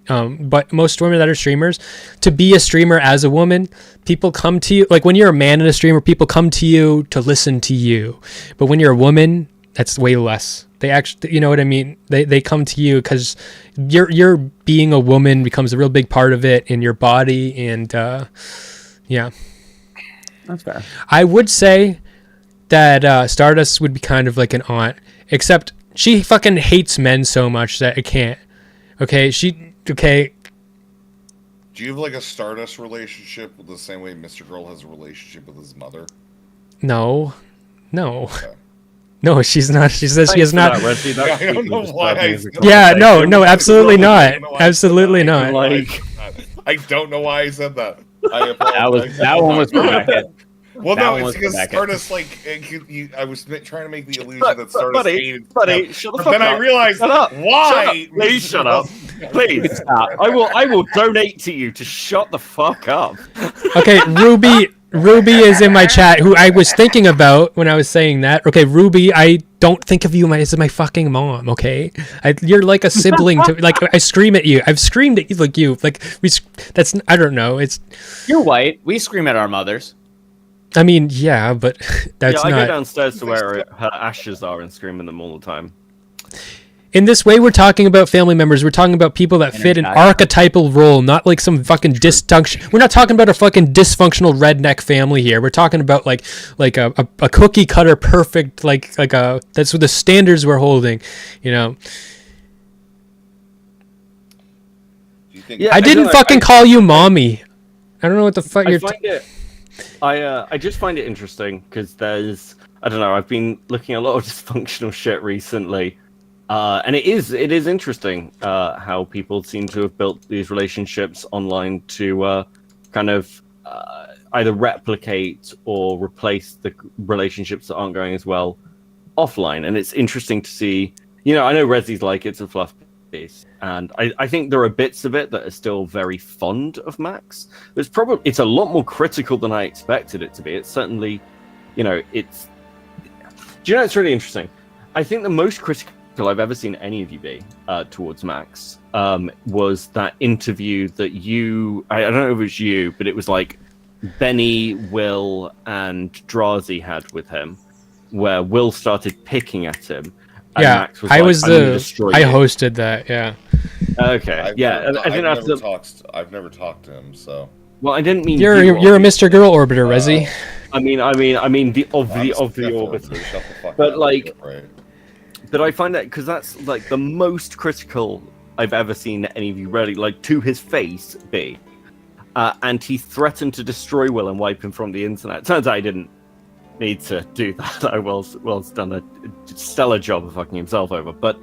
But most women that are streamers, to be a streamer as a woman, people come to you, like when you're a man and a streamer, people come to you to listen to you. But when you're a woman, that's way less. They actually, you know what I mean? They come to you because you're being a woman becomes a real big part of it in your body. And yeah. That's fair. I would say that Stardust would be kind of like an aunt, except she fucking hates men so much that it can't. Okay, okay. Do you have like a Stardust relationship with the same way Mr. Girl has a relationship with his mother? No. Okay. No, she's not. She says she is not. I don't know why I said Yeah, that. no, absolutely not. I don't know why I Absolutely said that. not. I don't know why I said that. I apologize. That one was for Beckett. Well, That no, one it's was for because Beckett. Stardust, like, I was trying to make the illusion that Stardust hated buddy, them. shut the But fuck then up. I realized Shut up. why. Please shut up. Please stop. I will donate to you to shut the fuck up. Okay, Ruby is in my chat, who I was thinking about when I was saying that. Okay, Ruby, I don't think of you as my fucking mom. Okay, you're like a sibling to. Like I scream at you. I've screamed at you like you. Like that's. I don't know. It's. You're white. We scream at our mothers. I mean, yeah, but that's I not. go downstairs to where her ashes are and scream at them all the time. In this way, we're talking about family members. We're talking about people that fit an archetypal role, not like some fucking dysfunction. We're not talking about a fucking dysfunctional redneck family here. We're talking about like a cookie cutter perfect like a that's what the standards we're holding, you know. I didn't fucking call you mommy. I don't know what the fuck you're. I just find it interesting because there's I don't know. I've been looking at a lot of dysfunctional shit recently. And it is interesting how people seem to have built these relationships online to kind of either replicate or replace the relationships that aren't going as well offline. And it's interesting to see, you know, I know Rezzi's like it's a fluff piece, and I think there are bits of it that are still very fond of Max. It's a lot more critical than I expected it to be. It's certainly, you know, do you know, it's really interesting. I think the most critical I've ever seen any of you be towards Max was that interview that I don't know if it was you, but it was like Benny, Will, and Drazi had with him, where Will started picking at him. And Yeah, Max was I like, was "I'm gonna destroy I you." hosted that. Yeah. Okay. I've never talked to him, so. Well, I didn't mean You're a Mr. Girl orbiter, Rezzy. I mean the orbiter. But like, But I find that because that's like the most critical I've ever seen any of you really, like, to his face be. And he threatened to destroy Will and wipe him from the internet. Turns out he didn't need to do that. Will's done a stellar job of fucking himself over. But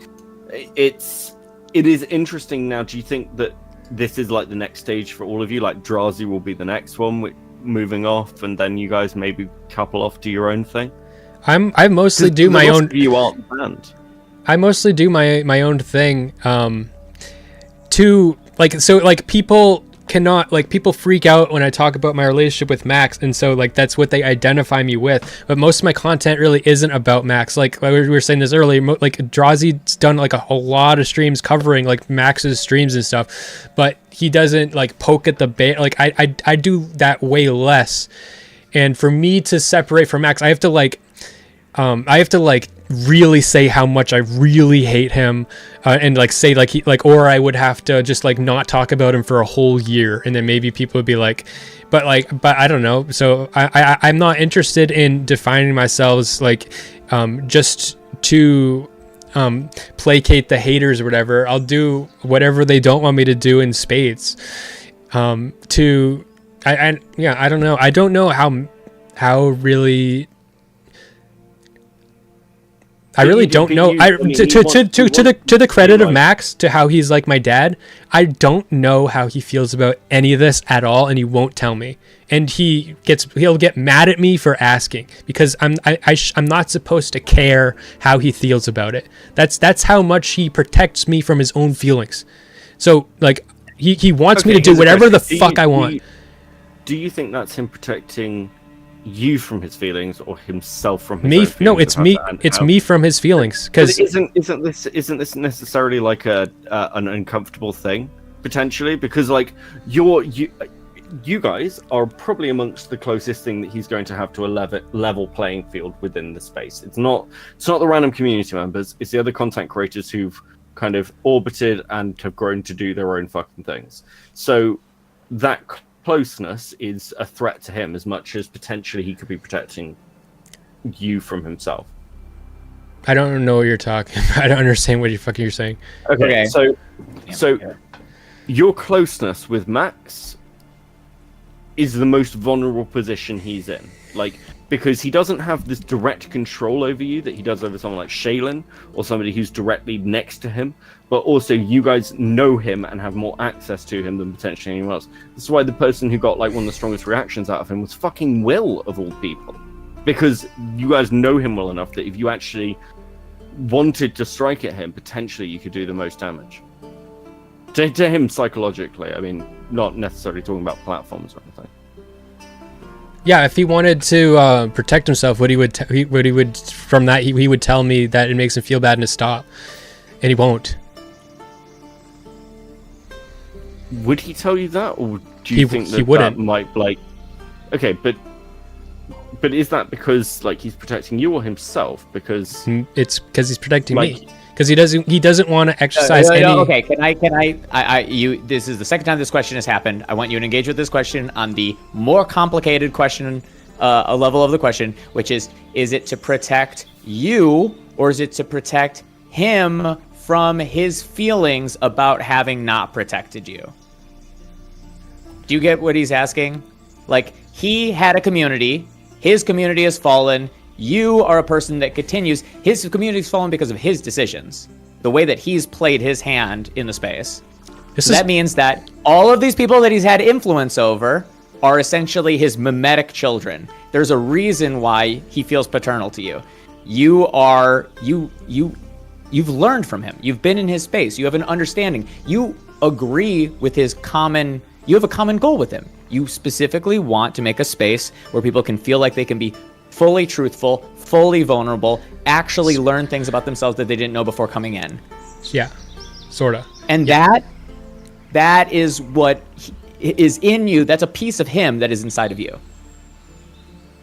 it is interesting now. Do you think that this is like the next stage for all of you? Like Drazi will be the next one, moving off, and then you guys maybe couple off, do your own thing? I mostly do my own. You aren't the band. I mostly do my own thing. People cannot, like, people freak out when I talk about my relationship with Max, and so like that's what they identify me with. But most of my content really isn't about Max. Like we were saying this earlier, like Drazi's done like a whole lot of streams covering like Max's streams and stuff, but he doesn't like poke at the bait. Like I do that way less. And for me to separate from Max, I have to really say how much I really hate him, and like say like he like, or I would have to just like not talk about him for a whole year, and then maybe people would be like, but I don't know. So I'm not interested in defining myself like just to placate the haters or whatever. I'll do whatever they don't want me to do in spades. I don't know. I don't know how really. I really don't know. To the credit of Max, to how he's like my dad, I don't know how he feels about any of this at all, and he won't tell me. And he'll get mad at me for asking, because I'm not supposed to care how he feels about it. That's how much he protects me from his own feelings. So like he wants me to do whatever the fuck I want. Do you think that's him protecting you from his feelings, or himself from his own feelings? No, it's me. It's me from his feelings. Because isn't this necessarily like an uncomfortable thing potentially? Because like you guys are probably amongst the closest thing that he's going to have to a level playing field within the space. It's not the random community members. It's the other content creators who've kind of orbited and have grown to do their own fucking things. So that closeness is a threat to him as much as potentially he could be protecting you from himself. I don't know what you're talking about. I don't understand what you're saying. Okay. So your closeness with Max is the most vulnerable position he's in. Like, because he doesn't have this direct control over you that he does over someone like Shaylin or somebody who's directly next to him, but also you guys know him and have more access to him than potentially anyone else. That's why the person who got like one of the strongest reactions out of him was fucking Will, of all people. Because you guys know him well enough that if you actually wanted to strike at him, potentially you could do the most damage. To him psychologically, I mean, not necessarily talking about platforms or anything. Yeah, if he wanted to protect himself, he would tell me that it makes him feel bad and to stop, and he won't. Would he tell you that, or do you think that wouldn't? That might like? Okay, but is that because like he's protecting you or himself? Because it's because he's protecting me. Because he doesn't want to exercise any. Okay, can I? This is the second time this question has happened. I want you to engage with this question on the more complicated question, a level of the question, which is it to protect you or is it to protect him from his feelings about having not protected you? Do you get what he's asking? Like, he had a community, his community has fallen. You are a person that continues. His community's fallen because of his decisions, the way that he's played his hand in the space. That means that all of these people that he's had influence over are essentially his mimetic children. There's a reason why he feels paternal to you. You've learned from him. You've been in his space. You have an understanding. You agree with you have a common goal with him. You specifically want to make a space where people can feel like they can be fully truthful, fully vulnerable, actually learn things about themselves that they didn't know before coming in. Yeah, sorta. And that is what is in you. That's a piece of him that is inside of you.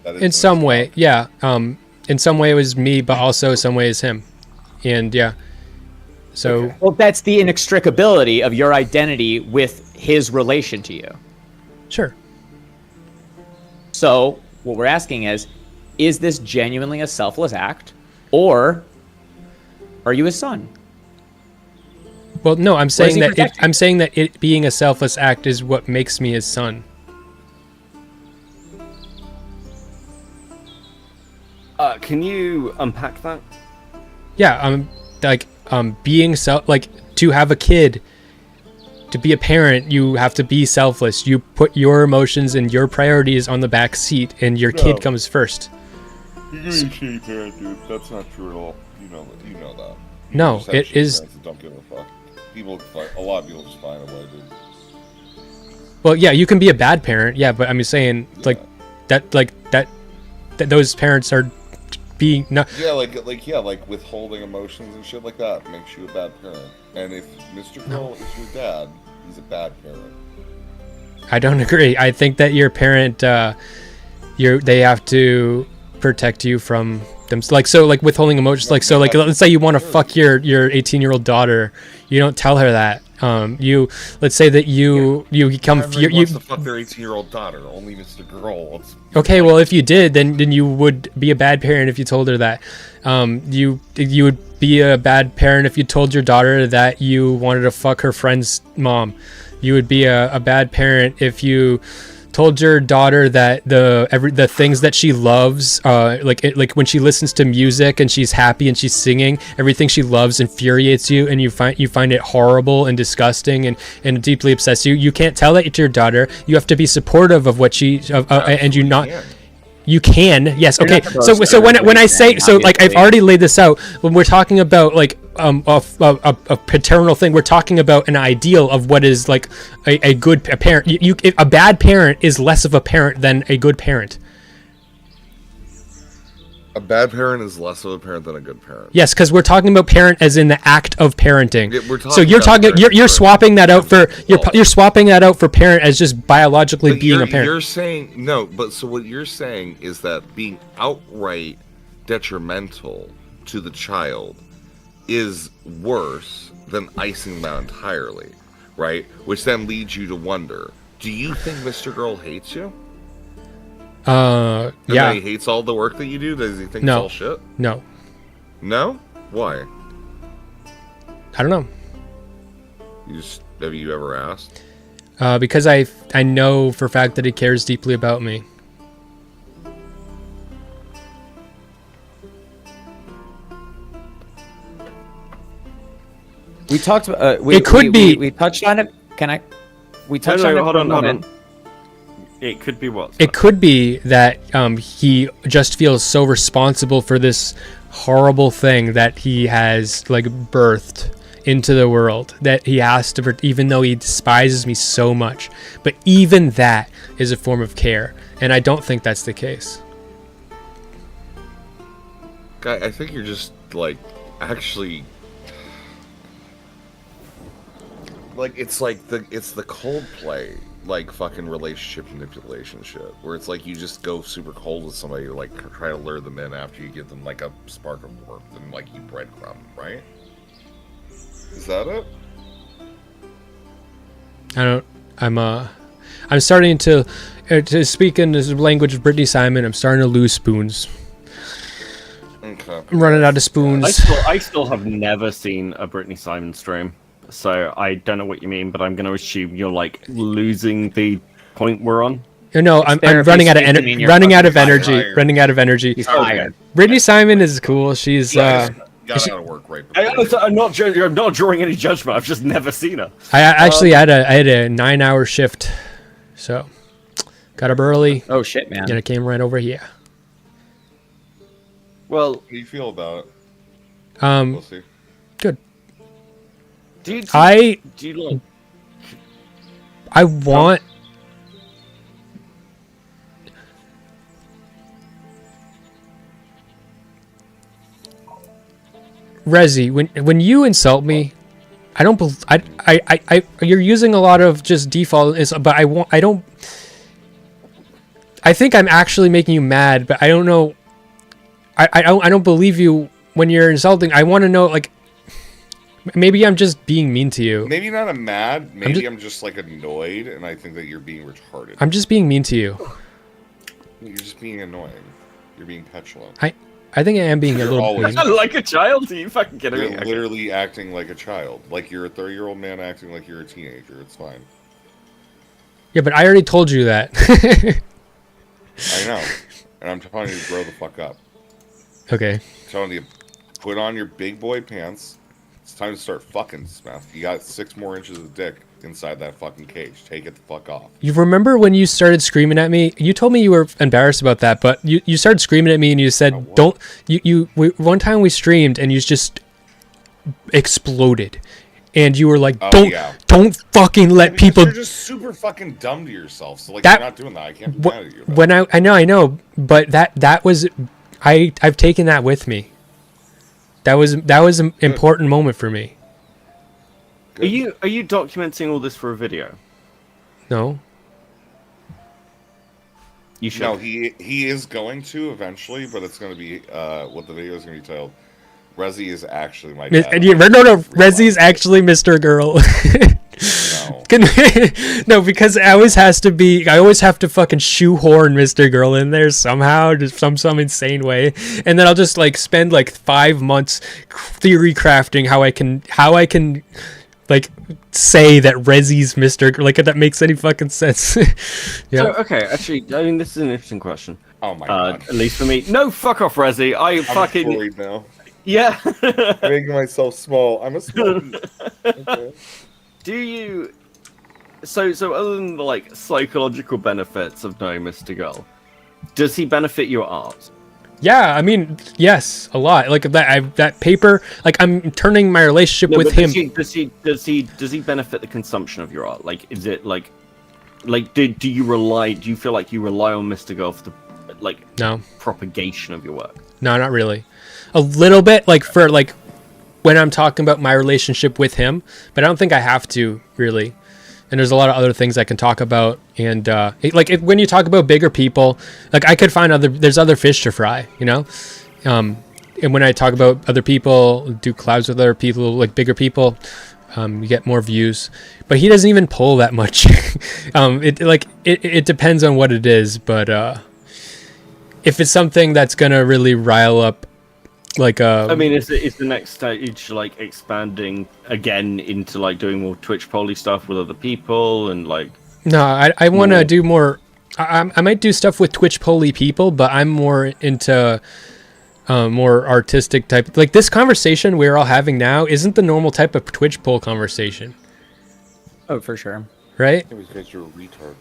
In some way, yeah. In some way it was me, but also some way it's him. And yeah. So. Okay. Well, that's the inextricability of your identity with his relation to you. Sure. So what we're asking is this genuinely a selfless act, or Are you his son? Well, no, I'm is saying he that protecting? I'm saying that it being a selfless act is what makes me his son. Can you unpack that? Yeah, being to have a kid, to be a parent, you have to be selfless. You put your emotions and your priorities on the back seat, and your kid comes first. You're gonna be a shitty parent, dude. That's not true at all. You know that. You No, just have it shitty is. parents that don't give a fuck. A lot of people just find a way, dude. Well, yeah, you can be a bad parent, yeah, but I'm just saying, that those parents are being not. Yeah, like withholding emotions and shit like that makes you a bad parent. And if Mr. Girl is your dad, he's a bad parent. I don't agree. I think that your parent, they have to protect you from them. Like withholding emotions. Let's say you want to fuck your 18-year-old daughter, you don't tell her that. Let's say that you become Everyone wants to fuck their 18-year-old daughter. Only Mr. Girl. Okay, well, if you did, then you would be a bad parent if you told her that. You would be a bad parent if you told your daughter that you wanted to fuck her friend's mom. You would be a bad parent if you told your daughter that the things that she loves, like when she listens to music and she's happy and she's singing, everything she loves infuriates you, and you find it horrible and disgusting and deeply upsets you. You can't tell that to your daughter. You have to be supportive of what and you not. You can, yes, okay. So when I say so, like I've already laid this out. When we're talking about like a paternal thing, we're talking about an ideal of what is like a good parent. A bad parent is less of a parent than a good parent. A bad parent is less of a parent than a good parent. Yes, because we're talking about parent as in the act of parenting. Yeah, so you're swapping that out for you're swapping that out for parent as just biologically being a parent. You're saying no, but so what you're saying is that being outright detrimental to the child is worse than icing them out entirely, right? Which then leads you to wonder: do you think Mr. Girl hates you? Yeah. He hates all the work that you do? Does he think it's all shit? No. No? Why? I don't know. Have you ever asked? Because I know for a fact that he cares deeply about me. We talked about. We touched on it. We touched on it. Hold on. It could be what? It could be that he just feels so responsible for this horrible thing that he has like birthed into the world, that he has to, even though he despises me so much. But even that is a form of care, and I don't think that's the case. Guy, I think you're just like actually. Like it's the Coldplay like fucking relationship manipulation shit, where it's like you just go super cold with somebody, like try to lure them in after you give them like a spark of warmth and like you breadcrumb, right? Is that it? I'm starting to speak in the language of Brittany Simon. I'm starting to lose spoons. Okay. I'm running out of spoons. I still have never seen a Brittany Simon stream. So I don't know what you mean, but I'm going to assume you're like losing the point we're on. No, I'm running out of energy. Running out of energy. He's tired. Brittany Simon is cool. She's got out of work right before. I'm not drawing any judgment. I've just never seen her. I actually had a 9-hour shift, so got up early. Oh shit, man! And I came right over here. Well, how do you feel about it? We'll see. Good. I want. Rezzy, when you insult me, I don't you're using a lot of just default, but I don't. I think I'm actually making you mad, but I don't know. I don't believe you when you're insulting. I want to know, like, maybe I'm just being mean to you. Maybe not I'm mad. Maybe I'm just like annoyed, and I think that you're being retarded. I'm just being mean to you. You're just being annoying. You're being petulant. I I think I am being a You're little always- mean. Like a child? Are you fucking kidding You're me? Okay. literally acting like a child. Like you're a 30-year-old man acting like you're a teenager. It's fine. Yeah, but I already told you that. I know. And I'm telling you to grow the fuck up. Okay. I'm telling you, put on your big boy pants. It's time to start fucking, Smith. You got 6 more inches of dick inside that fucking cage. Take it the fuck off. You remember when you started screaming at me? You told me you were embarrassed about that, but you started screaming at me and you said, "Don't." One time we streamed and you just exploded, and you were like, "Don't fucking let people." You're just super fucking dumb to yourself. So like, That- you're not doing that. I can't be mad at you. When I know, but that was, I've taken that with me. That was an important moment for me. Are you documenting all this for a video? No. You should. No, he is going to eventually, but it's going to be what the video is going to be titled. Rezzy is actually my dad. No, Rezzy is actually Mr. Girl. No, because I always have to fucking shoehorn Mr. Girl in there somehow, just some insane way, and then I'll just like spend like 5 months theory crafting how I can like say that Rezzy's Mr. Girl, like if that makes any fucking sense. Yeah. So, okay, actually, I mean, this is an interesting question. Oh my god. At least for me. No, fuck off, Rezzy. I'm fucking worried now. Yeah. I'm making myself small. I'm a small. Okay. Do you? So other than the like psychological benefits of knowing Mr. Girl, does he benefit your art? Yeah, I mean, yes, a lot. Like that paper, like I'm turning my relationship with him. Does he benefit the consumption of your art? Like, is it like do you feel like you rely on Mr. Girl for the propagation of your work? No, not really. A little bit, like for like when I'm talking about my relationship with him, but I don't think I have to really. And there's a lot of other things I can talk about, and when you talk about bigger people, like I could find there's other fish to fry, you know. And when I talk about other people, do collabs with other people, like bigger people, you get more views. But he doesn't even pull that much. It depends on what it is, but if it's something that's gonna really rile up, like I mean, is the next stage like expanding again into like doing more Twitch poly stuff with other people and like? No, I want to do more. I might do stuff with Twitch poly people, but I'm more into more artistic type. Like this conversation we're all having now isn't the normal type of Twitch poll conversation. Oh, for sure. Right? It was because you're a retard.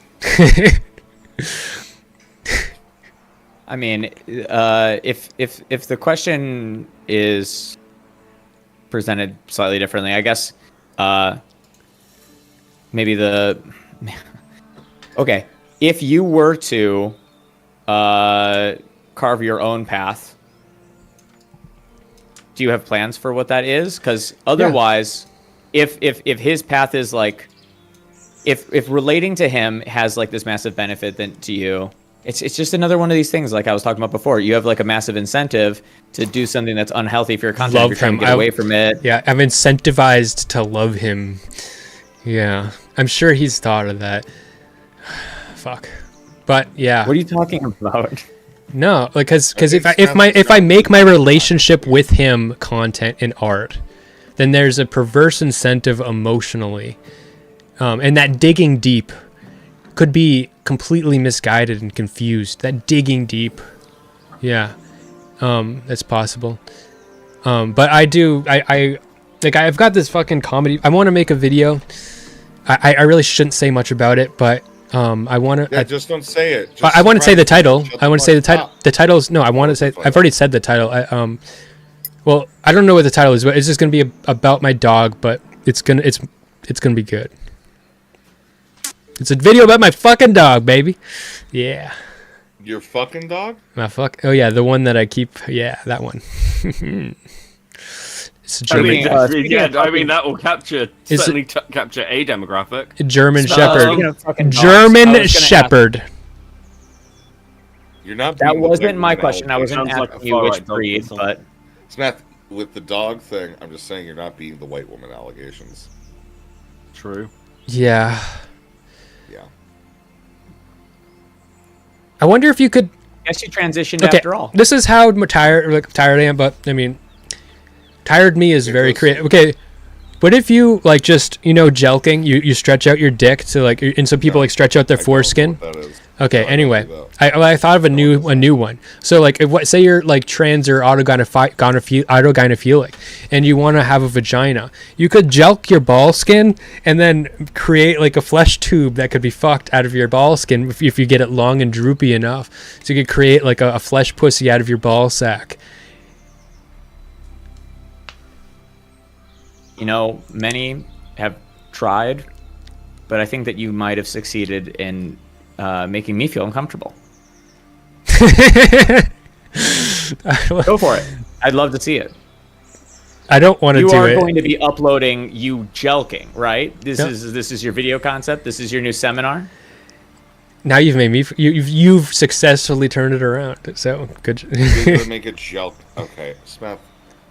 I mean, if the question is presented slightly differently, I guess maybe okay, if you were to carve your own path, do you have plans for what that is? Because otherwise, if his path is like, if relating to him has like this massive benefit then to you. It's just another one of these things like I was talking about before. You have like a massive incentive to do something that's unhealthy for your content. Love You're trying him. to get away from it. Yeah, I'm incentivized to love him. Yeah, I'm sure he's thought of that. Fuck. But yeah. What are you talking about? No, like because if I make my relationship with him content and art, then there's a perverse incentive emotionally, and that digging deep could be completely misguided and confused. That digging deep, yeah, that's possible. But I've got this fucking comedy. I want to make a video. I really shouldn't say much about it, but I want to. Yeah, just don't say it. I want to say the title. I want to say the title. The title's no. I want to say. I've already said the title. Well, I don't know what the title is, but it's just gonna be about my dog. But it's gonna be good. It's a video about my fucking dog, baby. Yeah. Your fucking dog? My fuck. Oh yeah, the one that I keep. Yeah, that one. It's a German. I mean that will capture capture a demographic. German Shepherd. German Shepherd. You're not. That wasn't my question. I wasn't asking you which breed, but Smeth, with the dog thing, I'm just saying you're not beating the white woman allegations. True. Yeah. Yeah. I wonder if you could guess you transitioned Okay, after all. this is how tired I am, but I mean, tired me is very creative. Okay, what if you like just jelking? You stretch out your dick to like, and some people like stretch out their foreskin. That is. Okay. No, Anyway, I I thought of a new one. So like, say you're like trans or autogynephilic, and you want to have a vagina, you could jelk your ball skin and then create like a flesh tube that could be fucked out of your ball skin if you get it long and droopy enough. So you could create like a flesh pussy out of your ball sack. Many have tried, but I think that you might have succeeded in making me feel uncomfortable. Go for it. I'd love to see it. I don't want to do it. You are going to be uploading you jelking, right? This is your video concept. This is your new seminar. Now you've made me. You've successfully turned it around. So good. You're gonna make a joke. Okay, Smeth,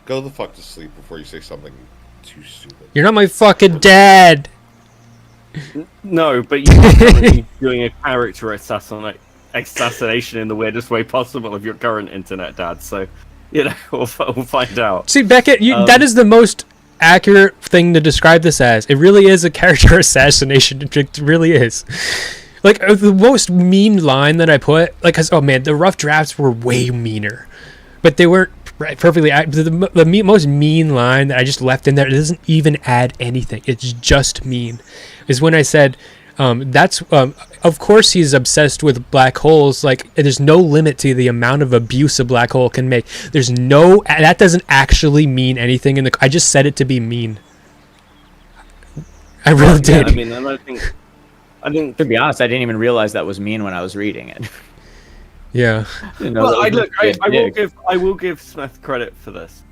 go the fuck to sleep before you say something too stupid. You're not my fucking dad. No, but you are currently doing a character assassination in the weirdest way possible of your current internet dad. So, we'll find out. See, Beckett, that is the most accurate thing to describe this as. It really is a character assassination. It really is. Like, the most mean line that I put, like, oh man, the rough drafts were way meaner. But they weren't perfectly. The most mean line that I just left in there, it doesn't even add anything. It's just mean. Is when I said, of course he's obsessed with black holes. Like, there's no limit to the amount of abuse a black hole can make. That doesn't actually mean anything I just said it to be mean. I really did. I mean, I think to be honest, I didn't even realize that was mean when I was reading it. Yeah. Well, I will give Smith credit for this.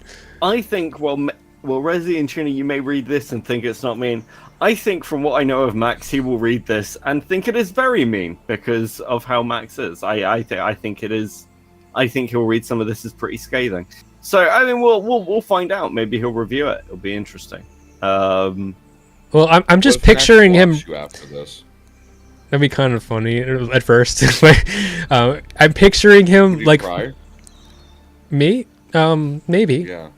I think Rezzy and Tuna, you may read this and think it's not mean. I think from what I know of Max, he will read this and think it is very mean because of how Max is. I think it is. I think he'll read some of this as pretty scathing. So I mean, we'll find out. Maybe he'll review it. It'll be interesting. Well, I'm just picturing him. After this. That'd be kind of funny at first. I'm picturing him like cry? Me. Maybe. Yeah.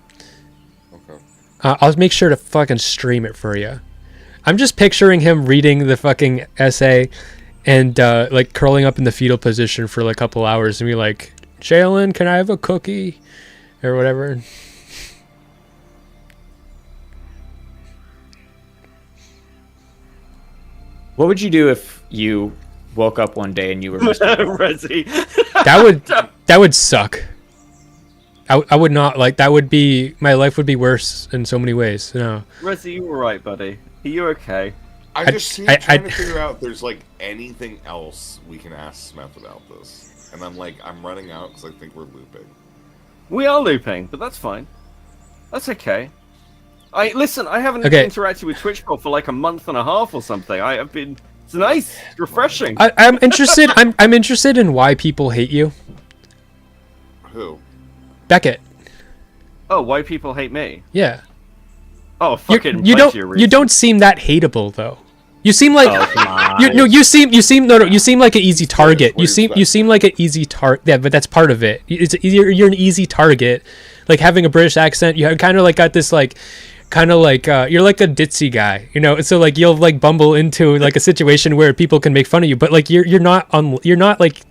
Okay. I'll make sure to fucking stream it for you. I'm just picturing him reading the fucking essay and like curling up in the fetal position for like a couple hours and be like, Jalen, can I have a cookie? Or whatever. What would you do if you woke up one day and you were Mr. Rezzy? That would suck. I would not like. That would be, my life would be worse in so many ways. No. Rezzy, you all right, buddy? Are you okay? I'm just trying to figure out if there's like anything else we can ask Smith about this, and I'm running out because I think we're looping. We are looping, but that's fine. That's okay. I haven't interacted with TwitchBot for like a month and a half or something. It's nice, it's refreshing. I'm interested. I'm interested in why people hate you. Who? Beckett. Oh, why people hate me? Yeah. Oh, fucking. You don't seem that hateable though. You seem like you seem like an easy target. You seem like an easy target. Yeah, but that's part of it. You're an easy target. Like having a British accent, you kind of like got this like. You're like a ditzy guy, so like you'll like bumble into like a situation where people can make fun of you, but like you're not like,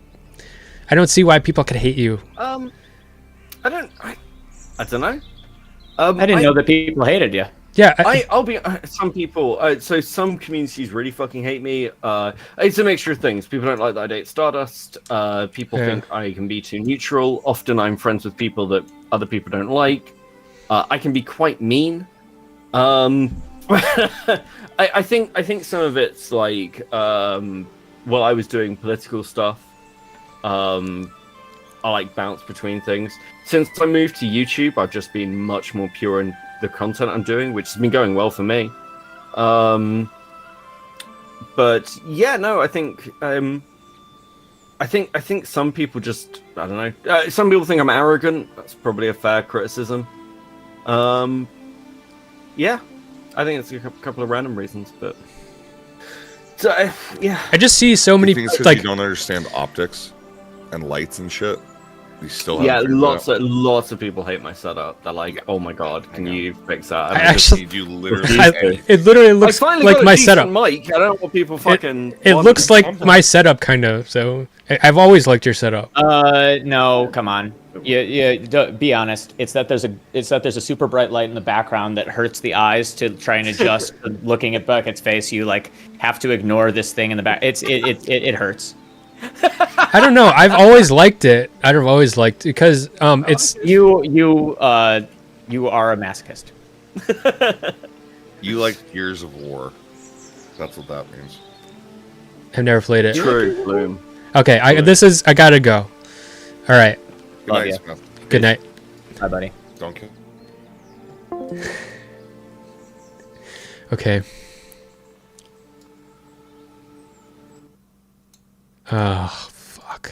I don't see why people could hate you. I don't know. I didn't know that people hated you. Yeah, I'll be some people. So some communities really fucking hate me. It's a mixture of things. People don't like that I date Stardust. People think I can be too neutral. Often I'm friends with people that other people don't like. I can be quite mean. I think some of it's like while I was doing political stuff, I like bounce between things. Since I moved to YouTube, I've just been much more pure in the content I'm doing, which has been going well for me. But yeah, no, I think some people just, I don't know. Some people think I'm arrogant. That's probably a fair criticism. Yeah, I think it's a couple of random reasons, but yeah. I just see so many you think it's like you don't understand optics. and lights and shit. You still haven't Yeah, figured it out? lots of people hate my setup. They're like, "Oh my god, can you fix that?" I actually- You literally. It literally I looks finally like got a my decent setup. mic. I don't know what people fucking. It want. looks like my setup, kind of. So I've always liked your setup. No, come on. Be honest. It's that there's a super bright light in the background that hurts the eyes to try and adjust to looking at Bucket's face. You like have to ignore this thing in the back. It hurts. I don't know. I've always liked it. I've always liked it because it's you are a masochist. You like Gears of War. That's what that means. I've never played it. True, Bloom. Okay, I gotta go. All right. Good Love night, ya. Smith. Good night. Bye, buddy. Don't kill. Okay. Oh, fuck.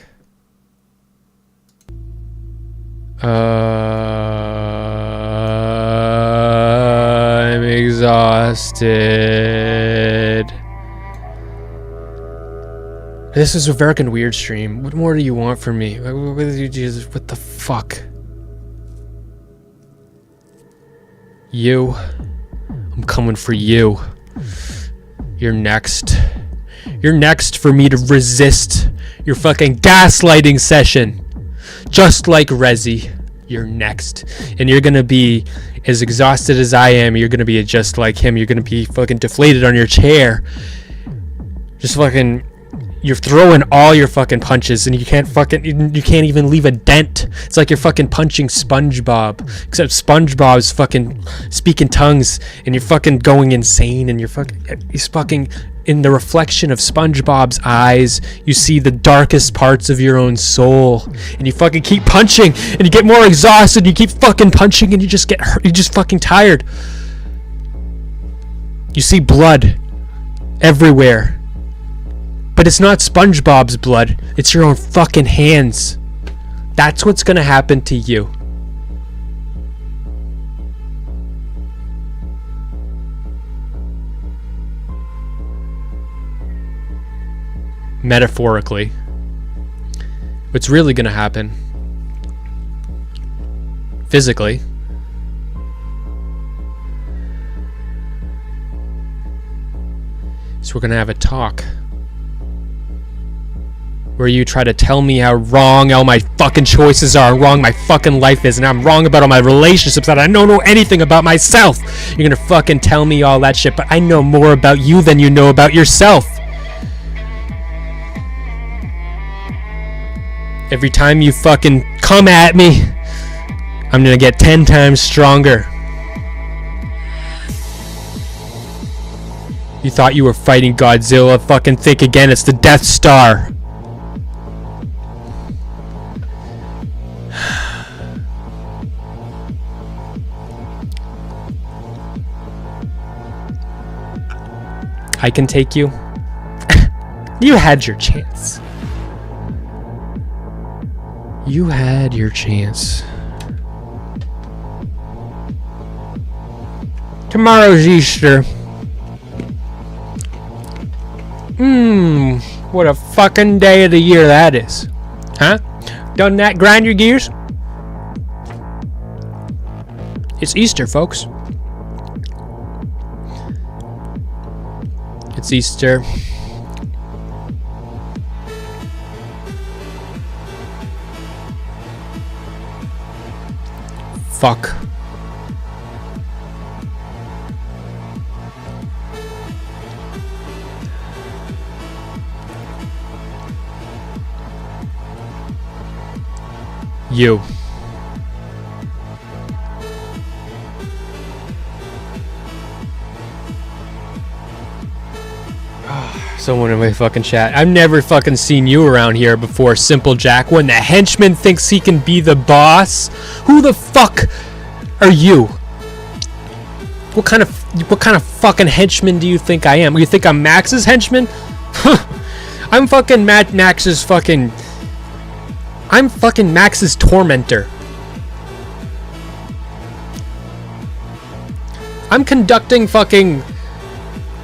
I'm exhausted. This is a fucking weird stream. What more do you want from me? What the fuck? You. I'm coming for you. You're next. You're next for me to resist your fucking gaslighting session. Just like Rezzy. You're next. And you're gonna be as exhausted as I am. You're gonna be just like him. You're gonna be fucking deflated on your chair. Just fucking... You're throwing all your fucking punches and you can't even leave a dent. It's like you're fucking punching SpongeBob. Except SpongeBob's fucking speaking tongues and you're fucking going insane and he's fucking in the reflection of SpongeBob's eyes, you see the darkest parts of your own soul. And you fucking keep punching and you get more exhausted, you keep fucking punching and you just get hurt, you're just fucking tired. You see blood everywhere. But it's not SpongeBob's blood. It's your own fucking hands. That's what's gonna happen to you. Metaphorically. What's really gonna happen? Physically. So we're gonna have a talk. Where you try to tell me how wrong all my fucking choices are, how wrong my fucking life is, and I'm wrong about all my relationships, that I don't know anything about myself. You're gonna fucking tell me all that shit, but I know more about you than you know about yourself. Every time you fucking come at me, I'm gonna get 10 times stronger. You thought you were fighting Godzilla, fucking think again, it's the Death Star. I can take you. You had your chance. You had your chance. Tomorrow's Easter. What a fucking day of the year that is. Huh? Done that, grind your gears? It's Easter, folks. It's Easter. Fuck. You. Someone in my fucking chat. I've never fucking seen you around here before, Simple Jack. When the henchman thinks he can be the boss, who the fuck are you? What kind of fucking henchman do you think I am? You think I'm Max's henchman? I'm fucking Max's fucking. I'm fucking Max's tormentor. I'm conducting fucking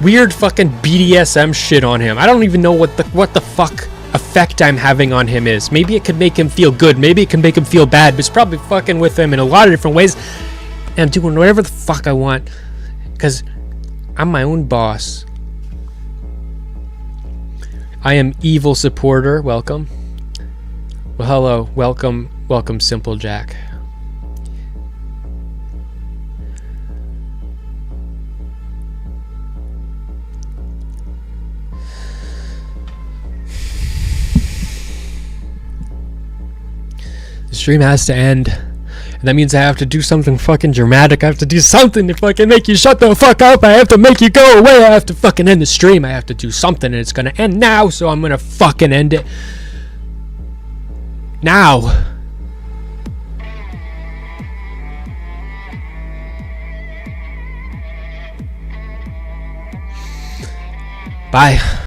weird fucking BDSM shit on him. I don't even know what the fuck a effect I'm having on him is. Maybe it could make him feel good. Maybe it can make him feel bad. But it's probably fucking with him in a lot of different ways. And I'm doing whatever the fuck I want. Because I'm my own boss. I am evil supporter. Welcome. Well, hello. Welcome. Welcome, Simple Jack. The stream has to end. And that means I have to do something fucking dramatic. I have to do something to fucking make you shut the fuck up. I have to make you go away. I have to fucking end the stream. I have to do something, and it's gonna end now, so I'm gonna fucking end it. Now. Bye.